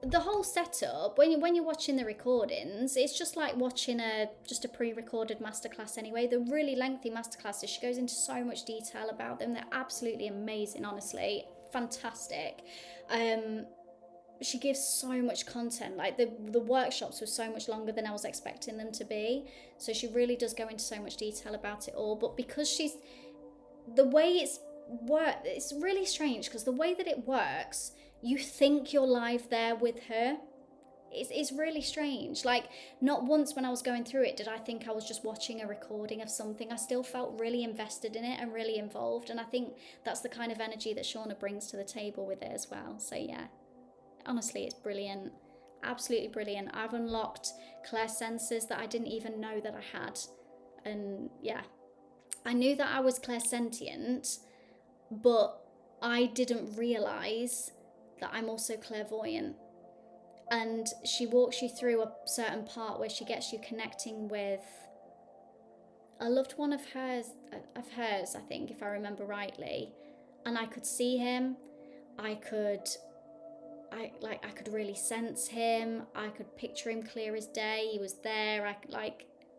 the whole setup, when you're watching the recordings, it's just like watching just a pre-recorded masterclass anyway. The really lengthy masterclasses, she goes into so much detail about them. They're absolutely amazing, honestly. Fantastic. She gives so much content. Like the workshops were so much longer than I was expecting them to be. So she really does go into so much detail about it all. But because the way it's really strange, because the way that it works, you think you're live there with her. It's really strange. Like, not once when I was going through it did I think I was just watching a recording of something. I still felt really invested in it and really involved. And I think that's the kind of energy that Shauna brings to the table with it as well. So yeah, honestly, it's brilliant. Absolutely brilliant. I've unlocked clairsenses that I didn't even know that I had. And yeah, I knew that I was clairsentient, but I didn't realise that I'm also clairvoyant. And she walks you through a certain part where she gets you connecting with a loved one of hers, I think, if I remember rightly. And I could see him. I could really sense him. I could picture him clear as day. He was there.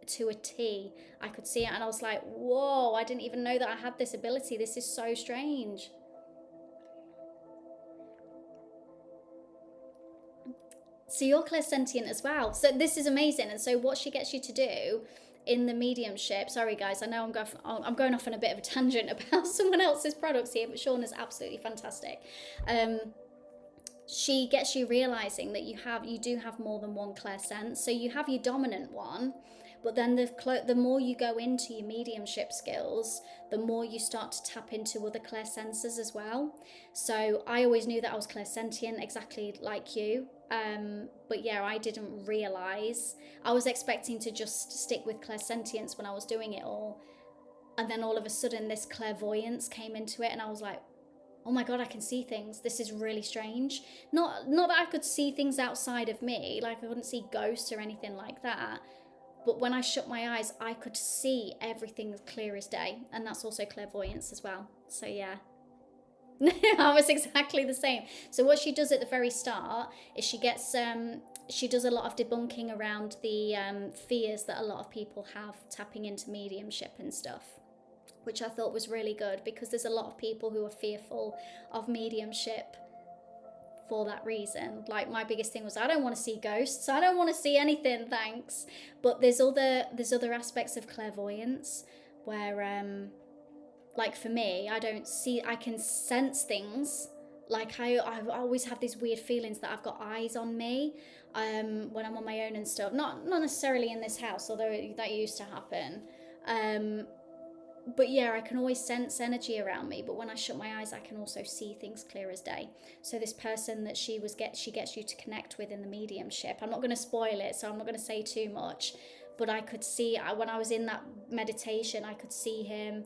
To a T. I could see it, and I was like, whoa, I didn't even know that I had this ability. This is so strange. So you're clairsentient as well. So this is amazing. And so what she gets you to do in the mediumship, sorry guys, I know I'm going off on a bit of a tangent about someone else's products here, but Shauna's absolutely fantastic. She gets you realizing that you do have more than one clairsense. So you have your dominant one, but then the more you go into your mediumship skills, the more you start to tap into other clairsenses as well. So I always knew that I was clairsentient, exactly like you. But yeah, I didn't realize. I was expecting to just stick with clairsentience when I was doing it all. And then all of a sudden this clairvoyance came into it, and I was like, oh my God, I can see things. This is really strange. Not that I could see things outside of me, like I couldn't see ghosts or anything like that. But when I shut my eyes, I could see everything clear as day. And that's also clairvoyance as well. So yeah. I was exactly the same. So what she does at the very start is she does a lot of debunking around the fears that a lot of people have tapping into mediumship and stuff, which I thought was really good, because there's a lot of people who are fearful of mediumship for that reason. Like, my biggest thing was, I don't want to see ghosts. I don't want to see anything, thanks. But there's other aspects of clairvoyance where, like for me, I can sense things. Like I always have these weird feelings that I've got eyes on me when I'm on my own and stuff. Not necessarily in this house, although that used to happen. But yeah, I can always sense energy around me. But when I shut my eyes, I can also see things clear as day. So this person that she gets you to connect with in the mediumship. I'm not going to spoil it, so I'm not going to say too much. But I could see, when I was in that meditation, I could see him.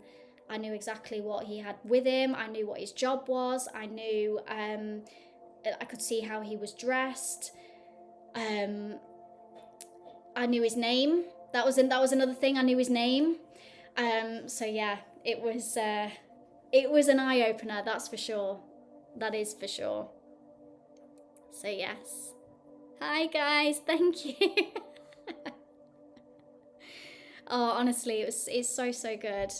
I knew exactly what he had with him. I knew what his job was. I knew, I could see how he was dressed. I knew his name. That was another thing. I knew his name. So yeah, it was an eye opener. That's for sure. That is for sure. So yes. Hi guys. Thank you. Oh, honestly, it's so good.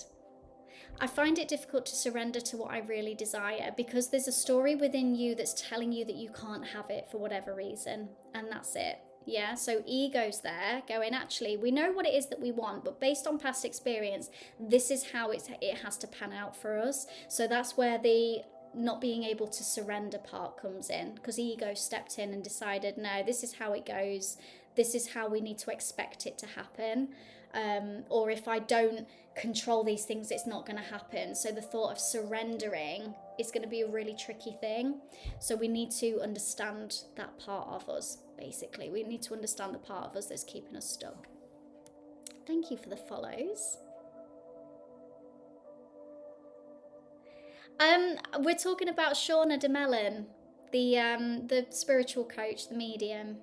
I find it difficult to surrender to what I really desire, because there's a story within you that's telling you that you can't have it for whatever reason, and that's it. Yeah, so ego's there going, actually, we know what it is that we want, but based on past experience, this is how it has to pan out for us. So that's where the not being able to surrender part comes in, because ego stepped in and decided, no, this is how it goes. This is how we need to expect it to happen. Or if I don't control these things, it's not going to happen. So the thought of surrendering is going to be a really tricky thing. So we need to understand that part of us, basically. We need to understand the part of us that's keeping us stuck. Thank you for the follows. We're talking about Shauna DeMelon, the spiritual coach, the medium,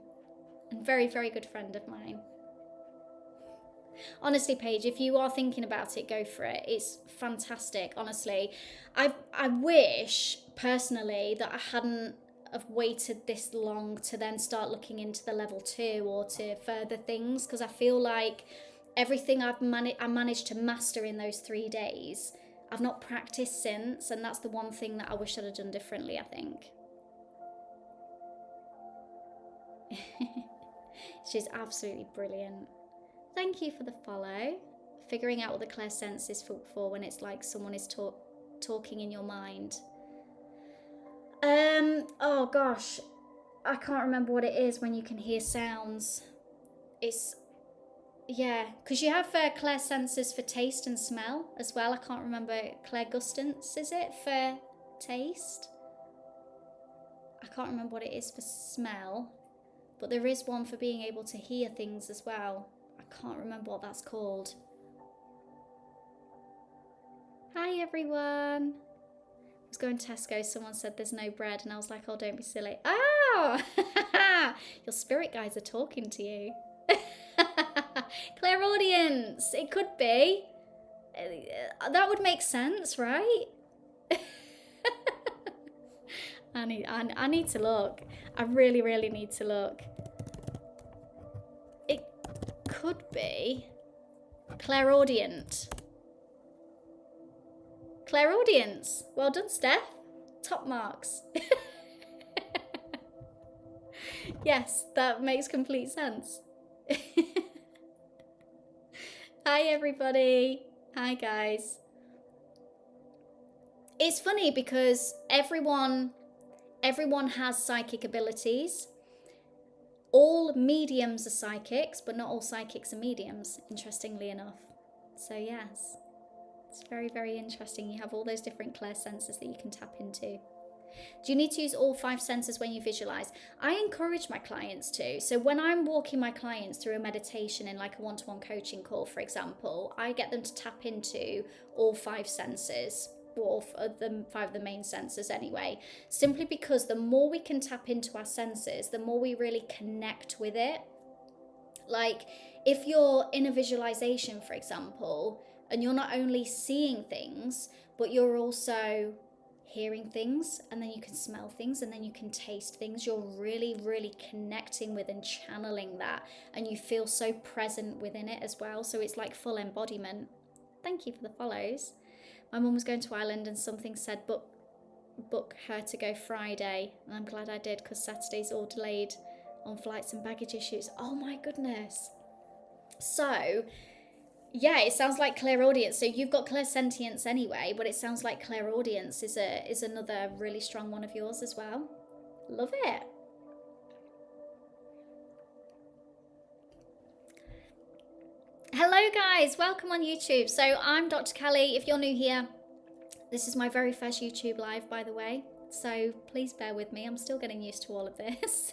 and very, very good friend of mine. Honestly, Paige, if you are thinking about it, go for it. It's fantastic, honestly. I wish, personally, that I hadn't have waited this long to then start looking into the level 2 or to further things, because I feel like everything I managed to master in those 3 days, I've not practiced since, and that's the one thing that I wish I'd have done differently, I think. She's absolutely brilliant. Thank you for the follow. Figuring out what the clairsense is for when it's like someone is talking in your mind. Oh gosh, I can't remember what it is when you can hear sounds. It's, yeah, because you have clairsenses for taste and smell as well. I can't remember, clairgustance, is it, for taste? I can't remember what it is for smell, but there is one for being able to hear things as well. I can't remember what that's called. Hi everyone. I was going to Tesco, someone said there's no bread, and I was like, oh, don't be silly. Oh, your spirit guides are talking to you. Clairaudience, it could be. That would make sense, right? I need to look. I really, really need to look. It could be clairaudient. Clairaudience. Well done, Steph. Top marks. Yes, that makes complete sense. Hi, everybody. Hi, guys. It's funny because everyone has psychic abilities. All mediums are psychics, but not all psychics are mediums, interestingly enough. So yes, it's very, very interesting. You have all those different clairsenses that you can tap into. Do you need to use all 5 senses when you visualize? I encourage my clients to. So when I'm walking my clients through a meditation in like a one-to-one coaching call, for example, I get them to tap into all 5 senses, or 5 of the main senses anyway, simply because the more we can tap into our senses, the more we really connect with it. Like if you're in a visualization, for example, and you're not only seeing things, but you're also hearing things, and then you can smell things, and then you can taste things, you're really, really connecting with and channeling that, and you feel so present within it as well. So it's like full embodiment. Thank you for the follows. My mum was going to Ireland and something said book her to go Friday, and I'm glad I did, because Saturday's all delayed on flights and baggage issues. Oh my goodness. So yeah, it sounds like clairaudience. So you've got clairsentience anyway, but it sounds like clairaudience is another really strong one of yours as well. Love it. Hello guys, welcome on YouTube. So I'm Dr. Kelly. If you're new here, this is my very first YouTube live, by the way. So please bear with me. I'm still getting used to all of this.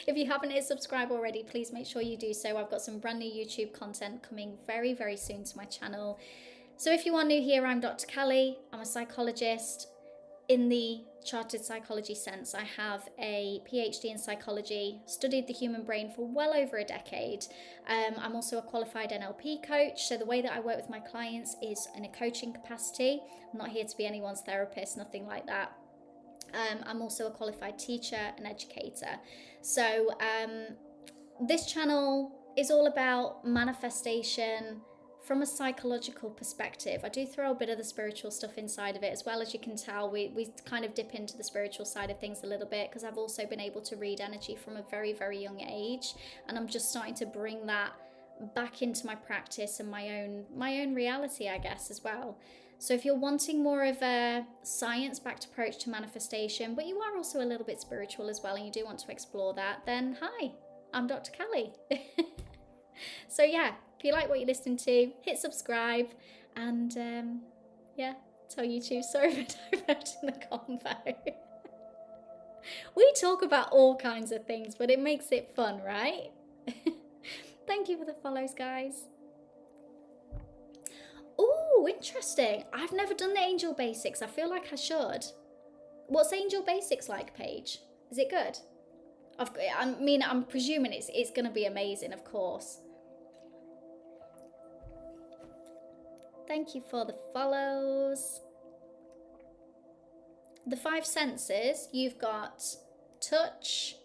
If you haven't hit subscribe already, please make sure you do so. I've got some brand new YouTube content coming very, very soon to my channel. So if you are new here, I'm Dr. Kelly. I'm a psychologist in the chartered psychology sense. I have a PhD in psychology, studied the human brain for well over a decade. I'm also a qualified NLP coach. So the way that I work with my clients is in a coaching capacity. I'm not here to be anyone's therapist, nothing like that. I'm also a qualified teacher and educator. So this channel is all about manifestation from a psychological perspective. I do throw a bit of the spiritual stuff inside of it as well. As you can tell, we kind of dip into the spiritual side of things a little bit, because I've also been able to read energy from a very, very young age, and I'm just starting to bring that back into my practice and my own reality, I guess, as well. So if you're wanting more of a science-backed approach to manifestation, but you are also a little bit spiritual as well, and you do want to explore that, then hi, I'm Dr. Kelly. So yeah, if you like what you're listening to, hit subscribe, and yeah, tell YouTube sorry for diverting the convo. We talk about all kinds of things, but it makes it fun, right? Thank you for the follows, guys. Oh, interesting. I've never done the Angel Basics. I feel like I should. What's Angel Basics like, Paige? Is it good? I'm presuming it's going to be amazing, of course. Thank you for the follows. The five senses, you've got touch,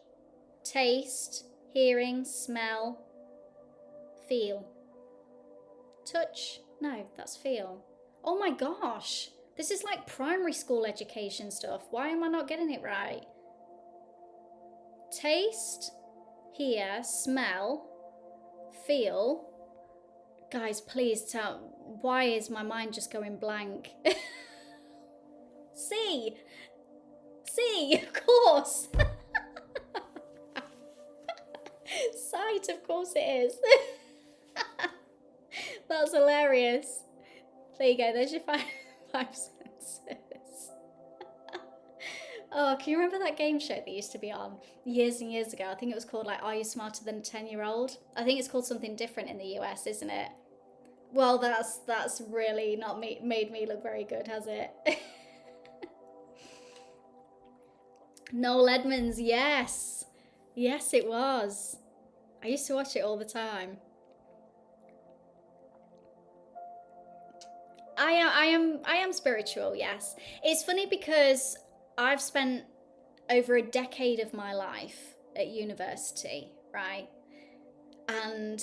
taste, hearing, smell, feel. Touch? No, that's feel. Oh my gosh. This is like primary school education stuff. Why am I not getting it right? Taste, hear, smell, feel. Guys, please tell, why is my mind just going blank? See, of course. Sight, of course it is. That's hilarious. There you go, there's your five senses. Oh, can you remember that game show that used to be on years and years ago? I think it was called like Are You Smarter Than a 10-Year-Old? I think it's called something different in the US, isn't it? Well, that's really not made me look very good, has it? Noel Edmonds, yes. Yes, it was. I used to watch it all the time. I am spiritual, yes. It's funny because I've spent over a decade of my life at university, right? And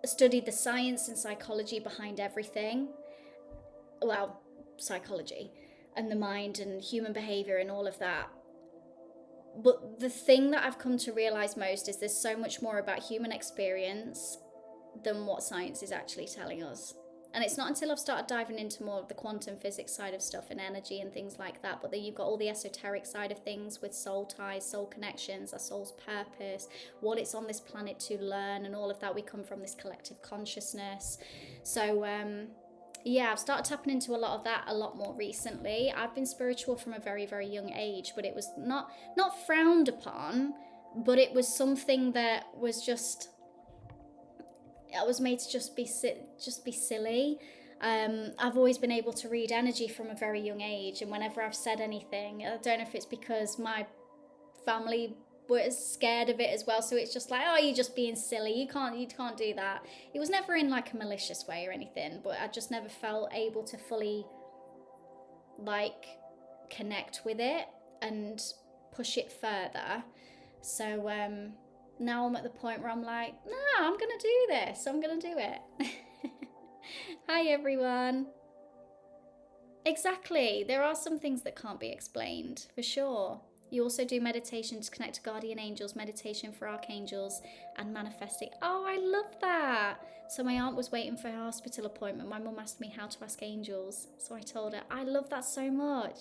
studied the science and psychology behind everything. Well, psychology and the mind and human behavior and all of that. But the thing that I've come to realize most is there's so much more about human experience than what science is actually telling us. And it's not until I've started diving into more of the quantum physics side of stuff and energy and things like that, but then you've got all the esoteric side of things with soul ties, soul connections, our soul's purpose, what it's on this planet to learn, and all of that. We come from this collective consciousness. So yeah, I've started tapping into a lot of that a lot more recently. I've been spiritual from a very, very young age, but it was not frowned upon, but it was something that was just, I was made to just be silly. I've always been able to read energy from a very young age, and whenever I've said anything, I don't know if it's because my family was scared of it as well, so it's just like, oh, you're just being silly, you can't do that. It was never in like a malicious way or anything, but I just never felt able to fully like connect with it and push it further. So now I'm at the point where I'm like, no, I'm gonna do this, I'm gonna do it. Hi everyone. Exactly, there are some things that can't be explained, for sure. You also do meditation to connect to guardian angels, meditation for archangels, and manifesting. Oh, I love that. So my aunt was waiting for her hospital appointment. My mum asked me how to ask angels, so I told her. I love that so much.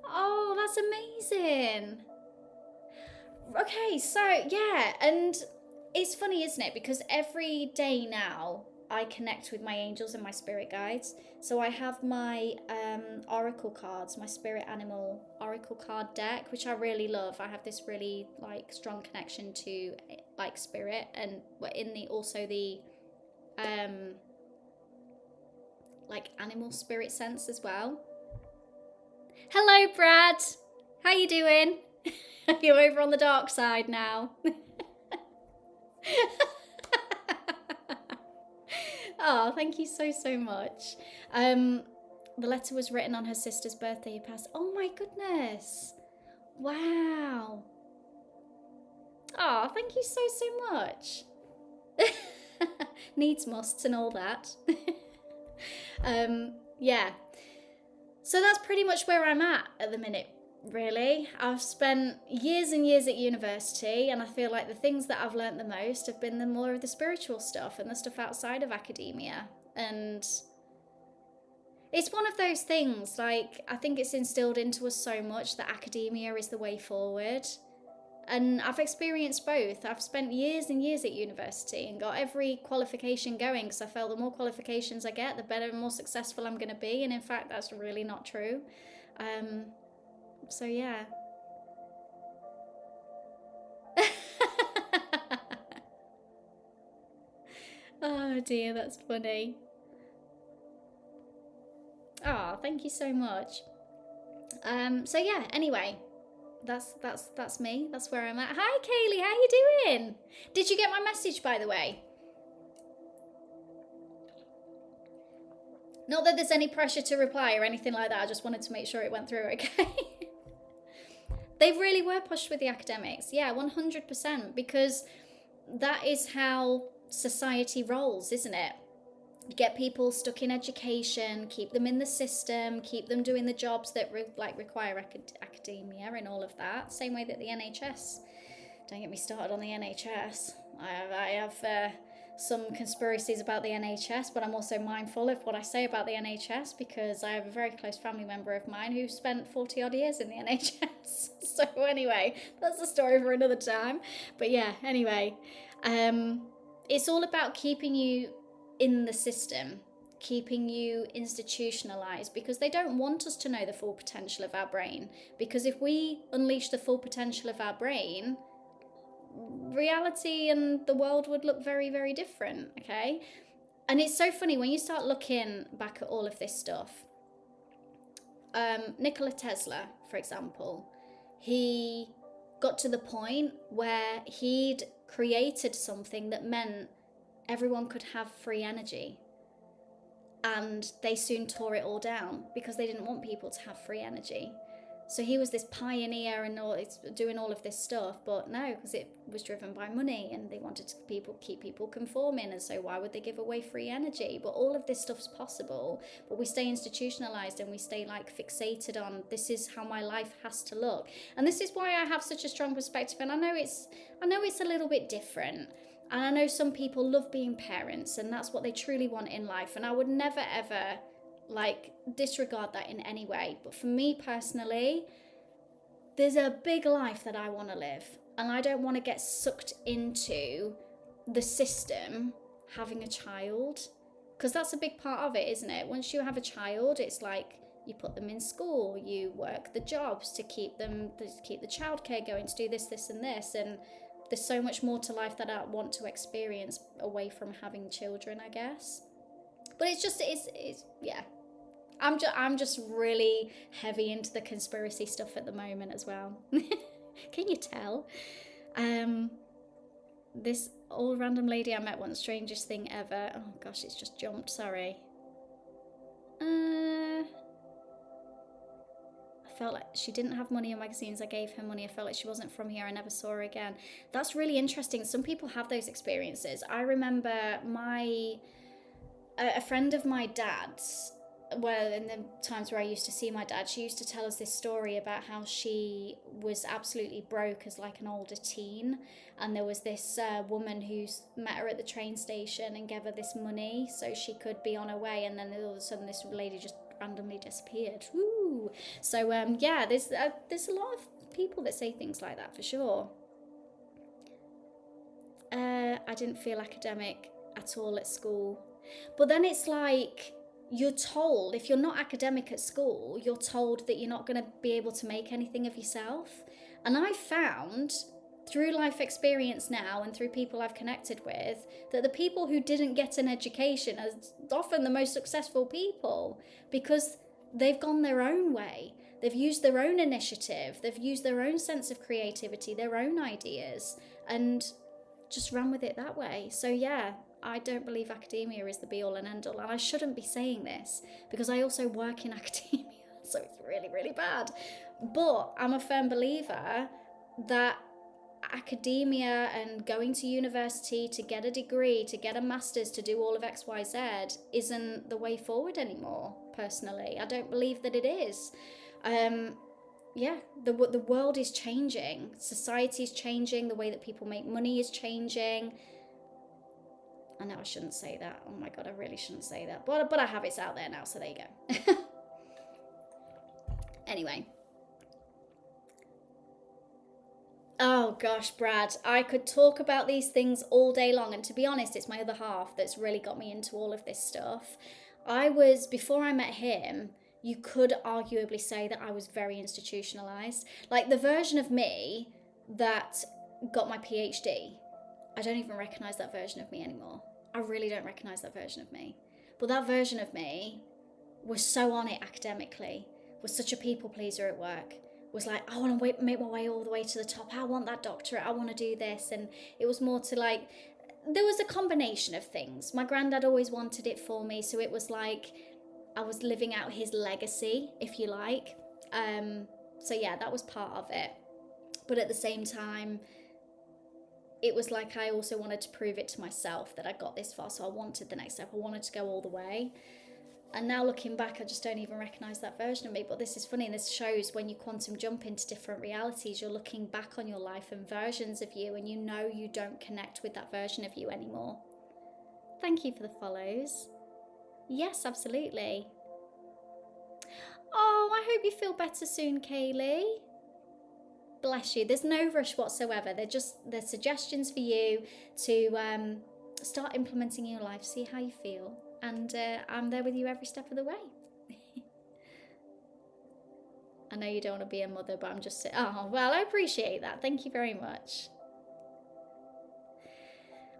Oh, that's amazing. Okay, so yeah, and it's funny, isn't it? Because every day now I connect with my angels and my spirit guides. So I have my oracle cards, my spirit animal oracle card deck, which I really love. I have this really like strong connection to like spirit, and in the also the like animal spirit sense as well. Hello, Brad. How you doing? You're over on the dark side now. Oh, thank you so much. The letter was written on her sister's birthday who passed. Oh my goodness. Wow. Oh, thank you so much. Needs, musts and all that. Yeah. So that's pretty much where I'm at the minute, really. I've spent years and years at university, and I feel like the things that I've learnt the most have been the more of the spiritual stuff and the stuff outside of academia. And it's one of those things, like, I think it's instilled into us so much that academia is the way forward. And I've experienced both. I've spent years and years at university and got every qualification going, because I felt the more qualifications I get, the better and more successful I'm going to be. And in fact, that's really not true. So yeah. Oh dear, that's funny. Oh, thank you so much. So yeah, anyway, that's me. That's where I'm at. Hi Kaylee, how you doing? Did you get my message, by the way? Not that there's any pressure to reply or anything like that. I just wanted to make sure it went through okay. They really were pushed with the academics. Yeah, 100%. Because that is how society rolls, isn't it? Get people stuck in education, keep them in the system, keep them doing the jobs that require academia and all of that. Same way that the NHS. Don't get me started on the NHS. I have some conspiracies about the NHS, but I'm also mindful of what I say about the NHS because I have a very close family member of mine who spent 40 odd years in the NHS. So anyway, that's a story for another time. But yeah, anyway, it's all about keeping you in the system, keeping you institutionalized, because they don't want us to know the full potential of our brain. Because if we unleash the full potential of our brain, reality and the world would look very, very different, okay? And it's so funny when you start looking back at all of this stuff. Nikola Tesla, for example, he got to the point where he'd created something that meant everyone could have free energy. And they soon tore it all down because they didn't want people to have free energy. So he was this pioneer and doing all of this stuff, but no, because it was driven by money and they wanted to keep people conforming, and so why would they give away free energy? But all of this stuff's possible, but we stay institutionalized and we stay like fixated on this is how my life has to look. And this is why I have such a strong perspective, and I know it's a little bit different. And I know some people love being parents and that's what they truly want in life, and I would never ever disregard that in any way. But for me personally, there's a big life that I want to live, and I don't want to get sucked into the system having a child, because that's a big part of it, isn't it? Once you have a child, it's like you put them in school, you work the jobs to keep the childcare going, to do this and this, and there's so much more to life that I want to experience away from having children, I guess. But it's yeah. I'm just really heavy into the conspiracy stuff at the moment as well. Can you tell? This old random lady I met once, strangest thing ever. Oh gosh, it's just jumped, sorry. I felt like she didn't have money in magazines. I gave her money. I felt like she wasn't from here. I never saw her again. That's really interesting. Some people have those experiences. I remember a friend of my dad's, well, in the times where I used to see my dad, she used to tell us this story about how she was absolutely broke as like an older teen, and there was this woman who met her at the train station and gave her this money so she could be on her way, and then all of a sudden this lady just randomly disappeared. Woo! So yeah, there's a lot of people that say things like that for sure. I didn't feel academic at all at school. But then it's like, you're told, if you're not academic at school, you're told that you're not going to be able to make anything of yourself. And I found, through life experience now and through people I've connected with, that the people who didn't get an education are often the most successful people, because they've gone their own way. They've used their own initiative. They've used their own sense of creativity, their own ideas, and just ran with it that way. So yeah, I don't believe academia is the be all and end all, and I shouldn't be saying this because I also work in academia, so it's really, really bad. But I'm a firm believer that academia and going to university to get a degree, to get a master's, to do all of XYZ isn't the way forward anymore, personally. I don't believe that it is. Yeah, the world is changing. Society is changing. The way that people make money is changing. I know I shouldn't say that. Oh my God, I really shouldn't say that. But I have, it's out there now, so there you go. Anyway. Oh gosh, Brad, I could talk about these things all day long. And to be honest, it's my other half that's really got me into all of this stuff. Before I met him, you could arguably say that I was very institutionalized. Like the version of me that got my PhD, I don't even recognize that version of me anymore. I really don't recognize that version of me. But that version of me was so on it academically, was such a people pleaser at work, was like, I want to make my way all the way to the top. I want that doctorate. I want to do this. And it was more to like, there was a combination of things. My granddad always wanted it for me. So it was like, I was living out his legacy, if you like. So yeah, that was part of it. But at the same time, it was like I also wanted to prove it to myself that I got this far. So I wanted the next step. I wanted to go all the way. And now looking back, I just don't even recognize that version of me. But this is funny, and this shows when you quantum jump into different realities, you're looking back on your life and versions of you, and you know you don't connect with that version of you anymore. Thank you for the follows. Yes, absolutely. Oh, I hope you feel better soon, Kaylee. Bless you. There's no rush whatsoever. They're suggestions for you to start implementing in your life, see how you feel. And I'm there with you every step of the way. I know you don't want to be a mother, but I'm just saying, oh, well, I appreciate that. Thank you very much.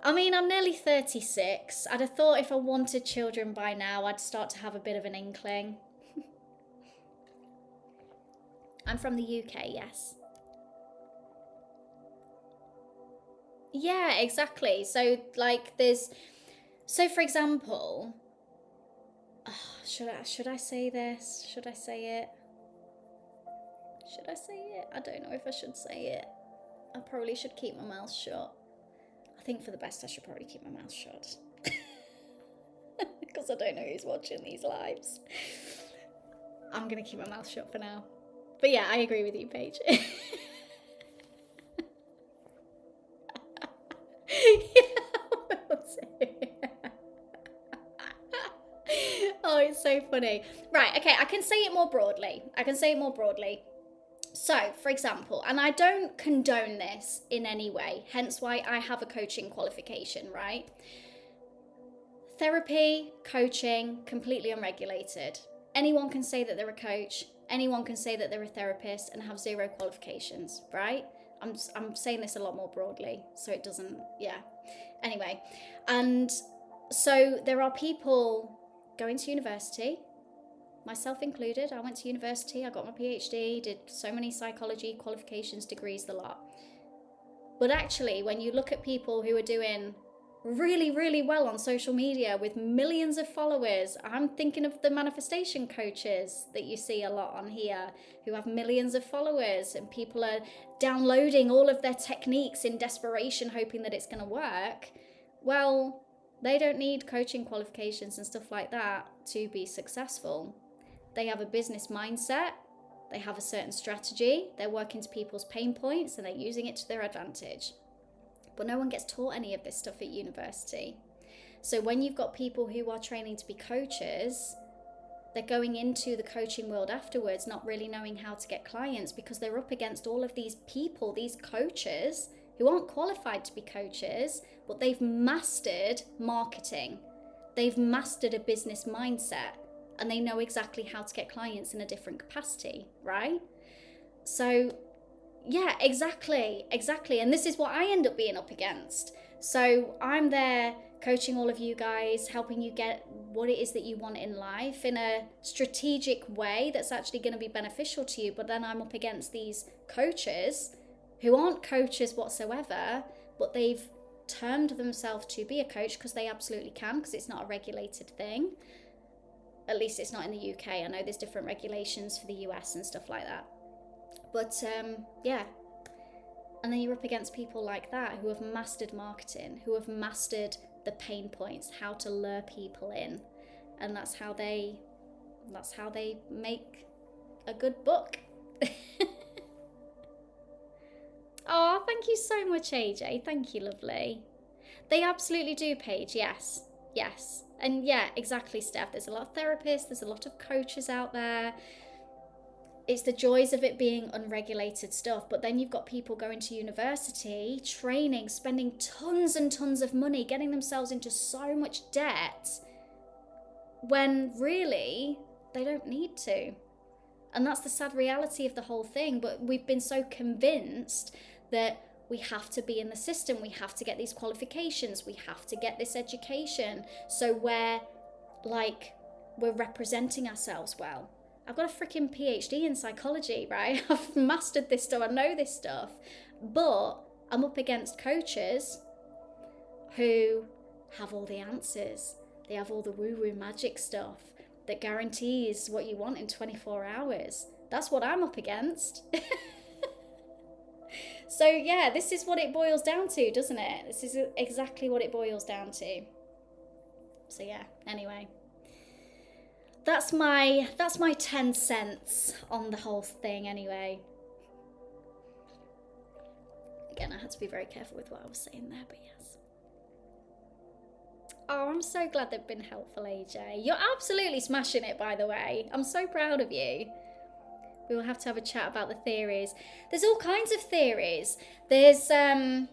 I mean, I'm nearly 36. I'd have thought if I wanted children by now, I'd start to have a bit of an inkling. I'm from the UK, yes. Yeah, exactly. So, like, so for example, should I say this? Should I say it? Should I say it? I don't know if I should say it. I probably should keep my mouth shut. I think for the best I should probably keep my mouth shut. Because I don't know who's watching these lives. I'm going to keep my mouth shut for now. But yeah, I agree with you, Paige. Oh, it's so funny. Right, okay, I can say it more broadly. So, for example, and I don't condone this in any way, hence why I have a coaching qualification, right? Therapy, coaching, completely unregulated. Anyone can say that they're a coach, anyone can say that they're a therapist and have zero qualifications, right? I'm saying this a lot more broadly, so it doesn't, yeah. Anyway, and so there are people going to university, myself included. I went to university, I got my PhD, did so many psychology qualifications, degrees, the lot. But actually, when you look at people who are doing really, really well on social media with millions of followers, I'm thinking of the manifestation coaches that you see a lot on here who have millions of followers, and people are downloading all of their techniques in desperation, hoping that it's going to work. Well, they don't need coaching qualifications and stuff like that to be successful. They have a business mindset, they have a certain strategy, they're working to people's pain points, and they're using it to their advantage. But no one gets taught any of this stuff at university. So when you've got people who are training to be coaches, they're going into the coaching world afterwards not really knowing how to get clients, because they're up against all of these people, these coaches, who aren't qualified to be coaches, but they've mastered marketing. They've mastered a business mindset, and they know exactly how to get clients in a different capacity, right? So yeah, exactly. And this is what I end up being up against. So I'm there coaching all of you guys, helping you get what it is that you want in life in a strategic way that's actually going to be beneficial to you. But then I'm up against these coaches who aren't coaches whatsoever, but they've termed themselves to be a coach because they absolutely can, because it's not a regulated thing. At least it's not in the UK. I know there's different regulations for the US and stuff like that. But yeah, and then you're up against people like that who have mastered marketing, who have mastered the pain points, how to lure people in, and that's how they make a good book. Oh, thank you so much, AJ. Thank you, lovely. They absolutely do, Paige. Yes. And yeah, exactly, Steph. There's a lot of therapists, there's a lot of coaches out there. It's the joys of it being unregulated stuff. But then you've got people going to university, training, spending tons and tons of money, getting themselves into so much debt, when really they don't need to. And that's the sad reality of the whole thing. But we've been so convinced that we have to be in the system, we have to get these qualifications, we have to get this education, so we're representing ourselves well. I've got a freaking PhD in psychology, right? I've mastered this stuff, I know this stuff, but I'm up against coaches who have all the answers. They have all the woo-woo magic stuff. that guarantees what you want in 24 hours. That's what I'm up against. So yeah, this is what it boils down to, doesn't it? This is exactly what it boils down to. So yeah, anyway. That's my 10 cents on the whole thing anyway. Again, I had to be very careful with what I was saying there, but yes. Oh, I'm so glad they've been helpful, AJ. You're absolutely smashing it, by the way. I'm so proud of you. We will have to have a chat about the theories. There's all kinds of theories. There's, I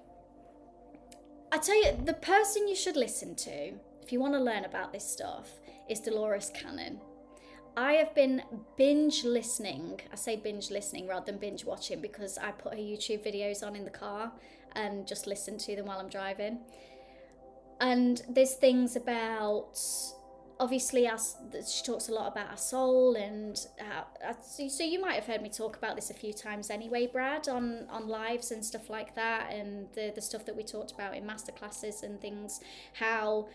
tell you, the person you should listen to, if you want to learn about this stuff, is Dolores Cannon. I have been binge listening. I say binge listening rather than binge watching because I put her YouTube videos on in the car and just listen to them while I'm driving. And there's things about, obviously, she talks a lot about our soul, and so you might have heard me talk about this a few times anyway, Brad, on lives and stuff like that, and the stuff that we talked about in masterclasses and things, how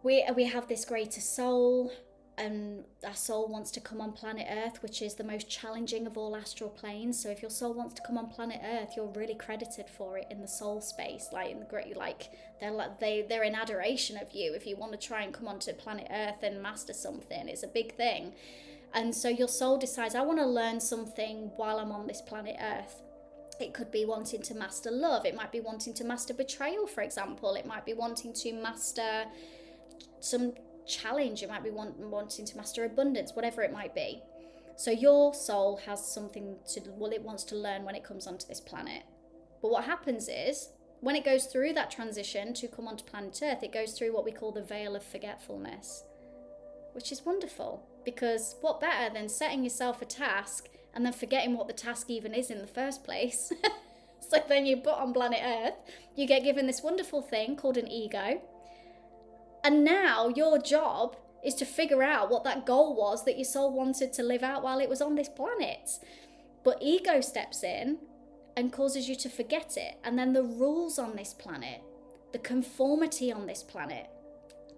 we have this greater soul, and our soul wants to come on planet Earth, which is the most challenging of all astral planes. So if your soul wants to come on planet Earth, you're really credited for it in the soul space, like in the great, like they're in adoration of you if you want to try and come onto planet Earth and master something. It's a big thing. And so your soul decides, I want to learn something while I'm on this planet Earth. It could be wanting to master love. It might be wanting to master betrayal, for example. It might be wanting to master some challenge. It might be wanting to master abundance, whatever it might be. So your soul has something it wants to learn when it comes onto this planet. But what happens is, when it goes through that transition to come onto planet Earth, it goes through what we call the veil of forgetfulness, which is wonderful, because what better than setting yourself a task and then forgetting what the task even is in the first place. So then you put on planet Earth, you get given this wonderful thing called an ego. And now your job is to figure out what that goal was that your soul wanted to live out while it was on this planet. But ego steps in and causes you to forget it. And then the rules on this planet, the conformity on this planet,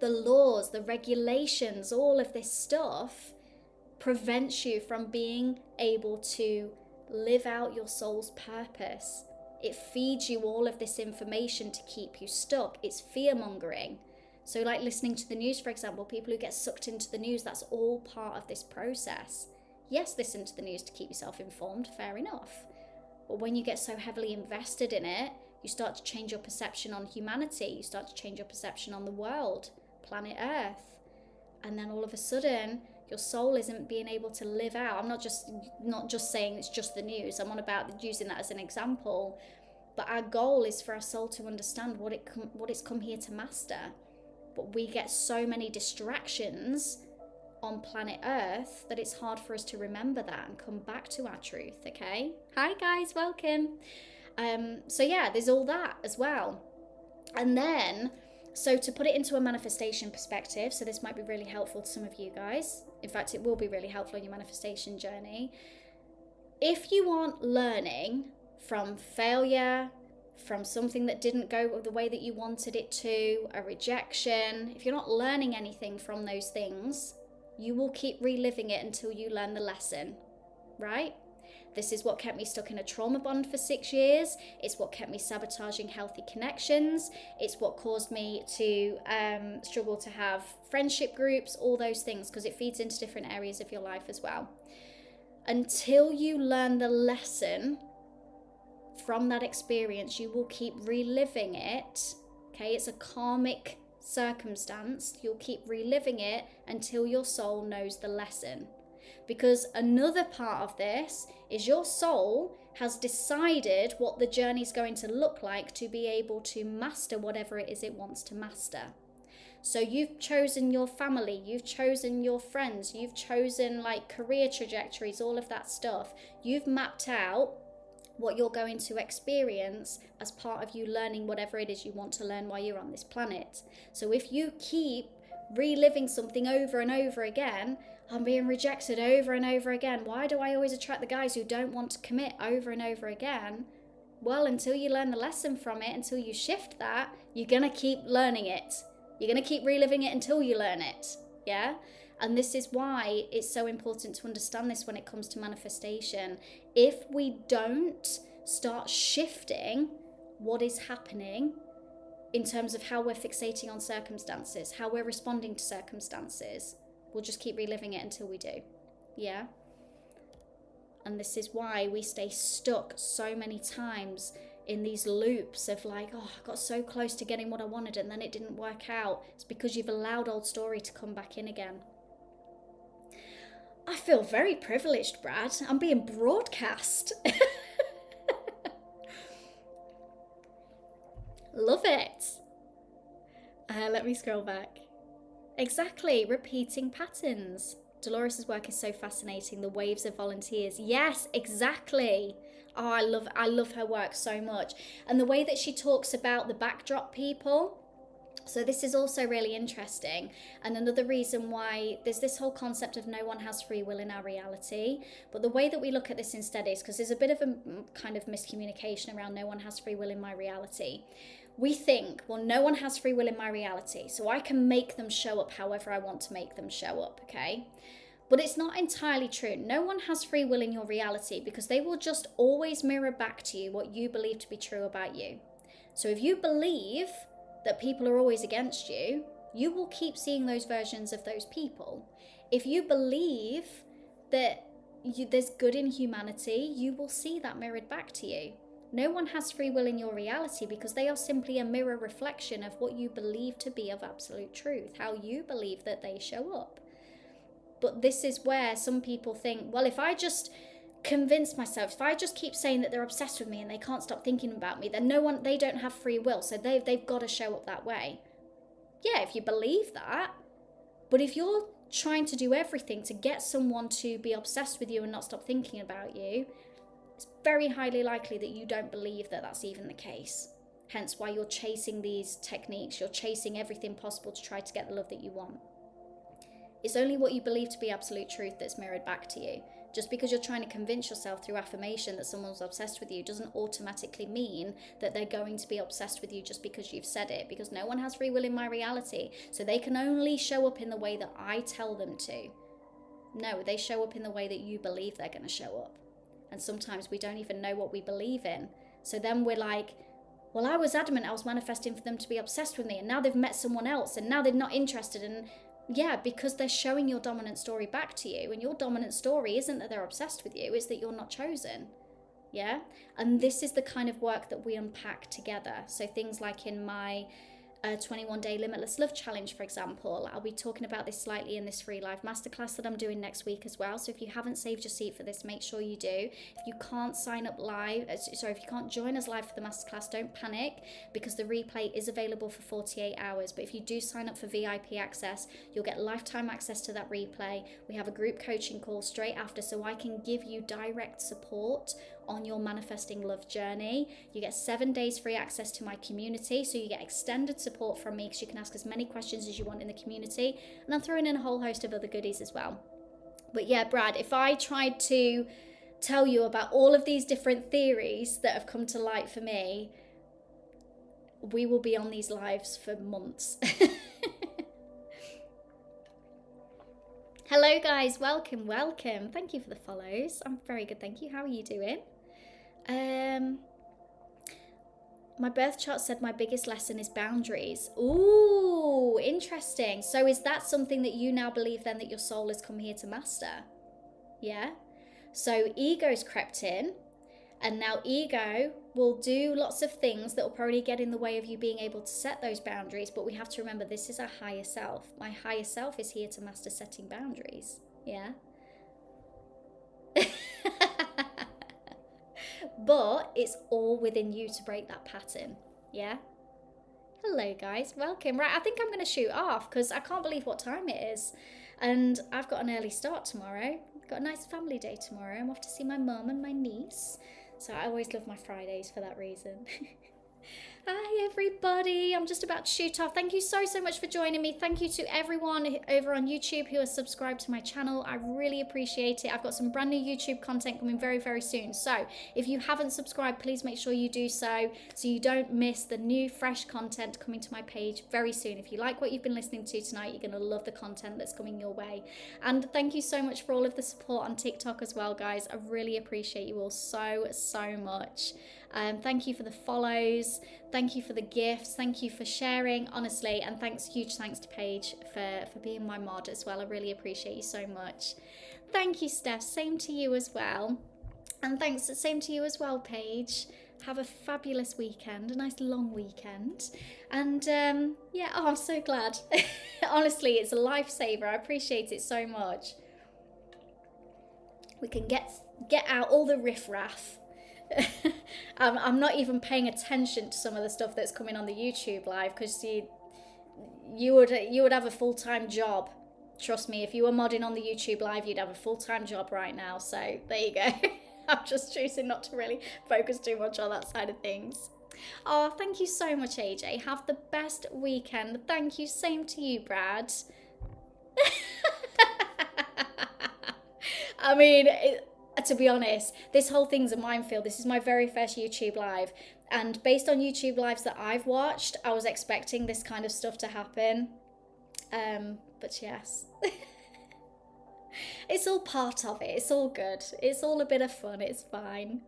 the laws, the regulations, all of this stuff prevents you from being able to live out your soul's purpose. It feeds you all of this information to keep you stuck. It's fear-mongering. So like listening to the news, for example, people who get sucked into the news, that's all part of this process. Yes, listen to the news to keep yourself informed, fair enough. But when you get so heavily invested in it, you start to change your perception on humanity. You start to change your perception on the world, planet Earth. And then all of a sudden, your soul isn't being able to live out. I'm not just saying it's just the news. I'm on about using that as an example. But our goal is for our soul to understand what it's come here to master. But we get so many distractions on planet Earth that it's hard for us to remember that and come back to our truth, okay? Hi guys, welcome. So yeah, there's all that as well. And then, so to put it into a manifestation perspective, so this might be really helpful to some of you guys. In fact, it will be really helpful in your manifestation journey. If you aren't learning from failure, from something that didn't go the way that you wanted it to, a rejection, if you're not learning anything from those things, you will keep reliving it until you learn the lesson, right? This is what kept me stuck in a trauma bond for 6 years. It's what kept me sabotaging healthy connections. It's what caused me to struggle to have friendship groups, all those things, because it feeds into different areas of your life as well. Until you learn the lesson from that experience, you will keep reliving it, okay? It's a karmic circumstance. You'll keep reliving it until your soul knows the lesson. Because another part of this is your soul has decided what the journey is going to look like to be able to master whatever it is it wants to master. So you've chosen your family, you've chosen your friends, you've chosen like career trajectories, all of that stuff. You've mapped out what you're going to experience as part of you learning whatever it is you want to learn while you're on this planet. So if you keep reliving something over and over again, I'm being rejected over and over again, why do I always attract the guys who don't want to commit over and over again? Well, until you learn the lesson from it, until you shift that, you're going to keep learning it. You're going to keep reliving it until you learn it, yeah? And this is why it's so important to understand this when it comes to manifestation. If we don't start shifting what is happening in terms of how we're fixating on circumstances, how we're responding to circumstances, we'll just keep reliving it until we do. Yeah? And this is why we stay stuck so many times in these loops of like, oh, I got so close to getting what I wanted and then it didn't work out. It's because you've allowed old story to come back in again. I feel very privileged, Brad. I'm being broadcast. Love it. Let me scroll back. Exactly, repeating patterns. Dolores' work is so fascinating. The waves of volunteers. Yes, exactly. Oh, I love her work so much. And the way that she talks about the backdrop people. So this is also really interesting. And another reason why there's this whole concept of no one has free will in our reality. But the way that we look at this instead is, because there's a bit of a kind of miscommunication around no one has free will in my reality. We think, well, no one has free will in my reality, so I can make them show up however I want to make them show up, okay? But it's not entirely true. No one has free will in your reality because they will just always mirror back to you what you believe to be true about you. So if you believe that people are always against you, you will keep seeing those versions of those people. If you believe that there's good in humanity, you will see that mirrored back to you. No one has free will in your reality because they are simply a mirror reflection of what you believe to be of absolute truth, how you believe that they show up. But this is where some people think, well, if I just convince myself, if I just keep saying that they're obsessed with me and they can't stop thinking about me, then they don't have free will, so they've got to show up that way. Yeah, if you believe that, but if you're trying to do everything to get someone to be obsessed with you and not stop thinking about you, it's very highly likely that you don't believe that that's even the case. Hence why you're chasing these techniques, you're chasing everything possible to try to get the love that you want. It's only what you believe to be absolute truth that's mirrored back to you. Just because you're trying to convince yourself through affirmation that someone's obsessed with you doesn't automatically mean that they're going to be obsessed with you just because you've said it, because no one has free will in my reality. So they can only show up in the way that I tell them to. No, they show up in the way that you believe they're going to show up. And sometimes we don't even know what we believe in. So then we're like, well, I was adamant I was manifesting for them to be obsessed with me, and now they've met someone else, and now they're not interested. And yeah, because they're showing your dominant story back to you, and your dominant story isn't that they're obsessed with you, it's that you're not chosen. Yeah? And this is the kind of work that we unpack together. So things like in my 21-day limitless love challenge, for example, I'll be talking about this slightly in this free live masterclass that I'm doing next week as well. So if you haven't saved your seat for this, make sure you do. If you can't sign up live, if you can't join us live for the masterclass, don't panic, because the replay is available for 48 hours. But if you do sign up for VIP access, you'll get lifetime access to that replay. We have a group coaching call straight after, so I can give you direct support on your manifesting love journey. You get 7 days free access to my community, so you get extended support from me because you can ask as many questions as you want in the community, and I'm throwing in a whole host of other goodies as well. But yeah, Brad, if I tried to tell you about all of these different theories that have come to light for me, we will be on these lives for months. Hello guys, welcome. Thank you for the follows. I'm very good, thank you. How are you doing? My birth chart said my biggest lesson is boundaries. Ooh, interesting. So is that something that you now believe then that your soul has come here to master? Yeah? So ego's crept in, and now ego will do lots of things that will probably get in the way of you being able to set those boundaries, but we have to remember this is our higher self. My higher self is here to master setting boundaries. Yeah? But it's all within you to break that pattern. Yeah? Hello guys, welcome. Right, I think I'm going to shoot off because I can't believe what time it is. And I've got an early start tomorrow. I've got a nice family day tomorrow. I'm off to see my mum and my niece. So I always love my Fridays for that reason. Hi everybody. I'm just about to shoot off. Thank you so much for joining me. Thank you to everyone over on YouTube who has subscribed to my channel. I really appreciate it. I've got some brand new YouTube content coming very, very soon. So if you haven't subscribed, please make sure you do so you don't miss the new fresh content coming to my page very soon. If you like what you've been listening to tonight, you're going to love the content that's coming your way. And thank you so much for all of the support on TikTok as well, guys. I really appreciate you all so much. Thank you for the follows, thank you for the gifts, thank you for sharing, honestly, and huge thanks to Paige for being my mod as well. I really appreciate you so much. Thank you, Steph, same to you as well. And thanks, same to you as well, Paige. Have a fabulous weekend, a nice long weekend. And yeah, oh, I'm so glad. Honestly, it's a lifesaver. I appreciate it so much. We can get out all the riffraff. I'm not even paying attention to some of the stuff that's coming on the YouTube live, because you would have a full-time job. Trust me, if you were modding on the YouTube live, you'd have a full-time job right now. So there you go. I'm just choosing not to really focus too much on that side of things. Oh, thank you so much, AJ. Have the best weekend. Thank you. Same to you, Brad. I mean, to be honest, this whole thing's a minefield. This is my very first YouTube live. And based on YouTube lives that I've watched, I was expecting this kind of stuff to happen. But yes. It's all part of it. It's all good. It's all a bit of fun. It's fine.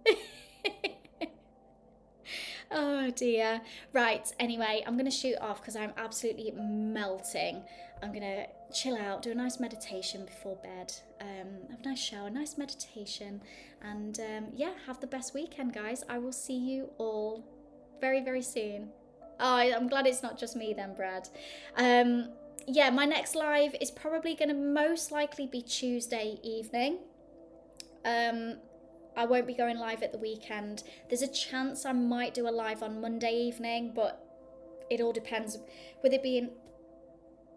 Oh dear. Right, anyway, I'm going to shoot off because I'm absolutely melting. I'm going to chill out, do a nice meditation before bed, have a nice shower, nice meditation, and yeah, have the best weekend, guys. I will see you all very, very soon. Oh, I'm glad it's not just me then, Brad. Yeah, my next live is probably going to most likely be Tuesday evening. I won't be going live at the weekend. There's a chance I might do a live on Monday evening, but it all depends. With it being,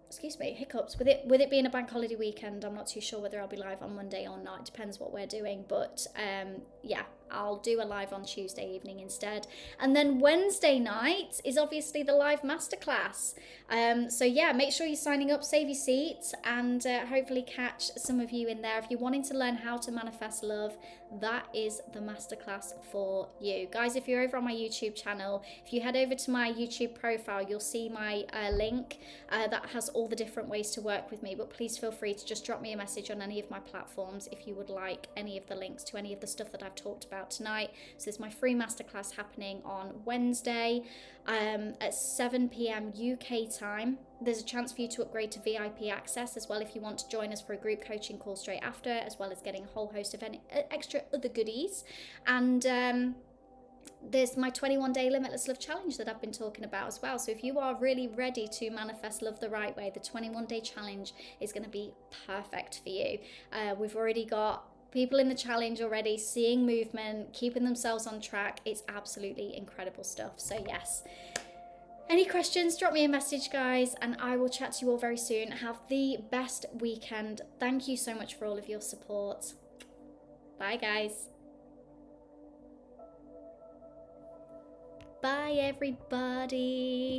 excuse me, hiccups. With it being a bank holiday weekend, I'm not too sure whether I'll be live on Monday or not. It depends what we're doing. But yeah, I'll do a live on Tuesday evening instead. And then Wednesday night is obviously the live masterclass. So yeah, make sure you're signing up, save your seats, and hopefully catch some of you in there. If you're wanting to learn how to manifest love, that is the masterclass for you. Guys, if you're over on my YouTube channel, if you head over to my YouTube profile, you'll see my link that has all the different ways to work with me. But please feel free to just drop me a message on any of my platforms if you would like any of the links to any of the stuff that I've talked about tonight. So there's my free masterclass happening on Wednesday at 7 p.m. UK time. There's a chance for you to upgrade to VIP access as well if you want to join us for a group coaching call straight after, as well as getting a whole host of any extra other goodies. And there's my 21-day limitless love challenge that I've been talking about as well. So if you are really ready to manifest love the right way, the 21-day challenge is going to be perfect for you. We've already got people in the challenge already seeing movement, keeping themselves on track. It's absolutely incredible stuff. So yes, any questions, drop me a message, guys, and I will chat to you all very soon. Have the best weekend. Thank you so much for all of your support. Bye, guys. Bye, everybody.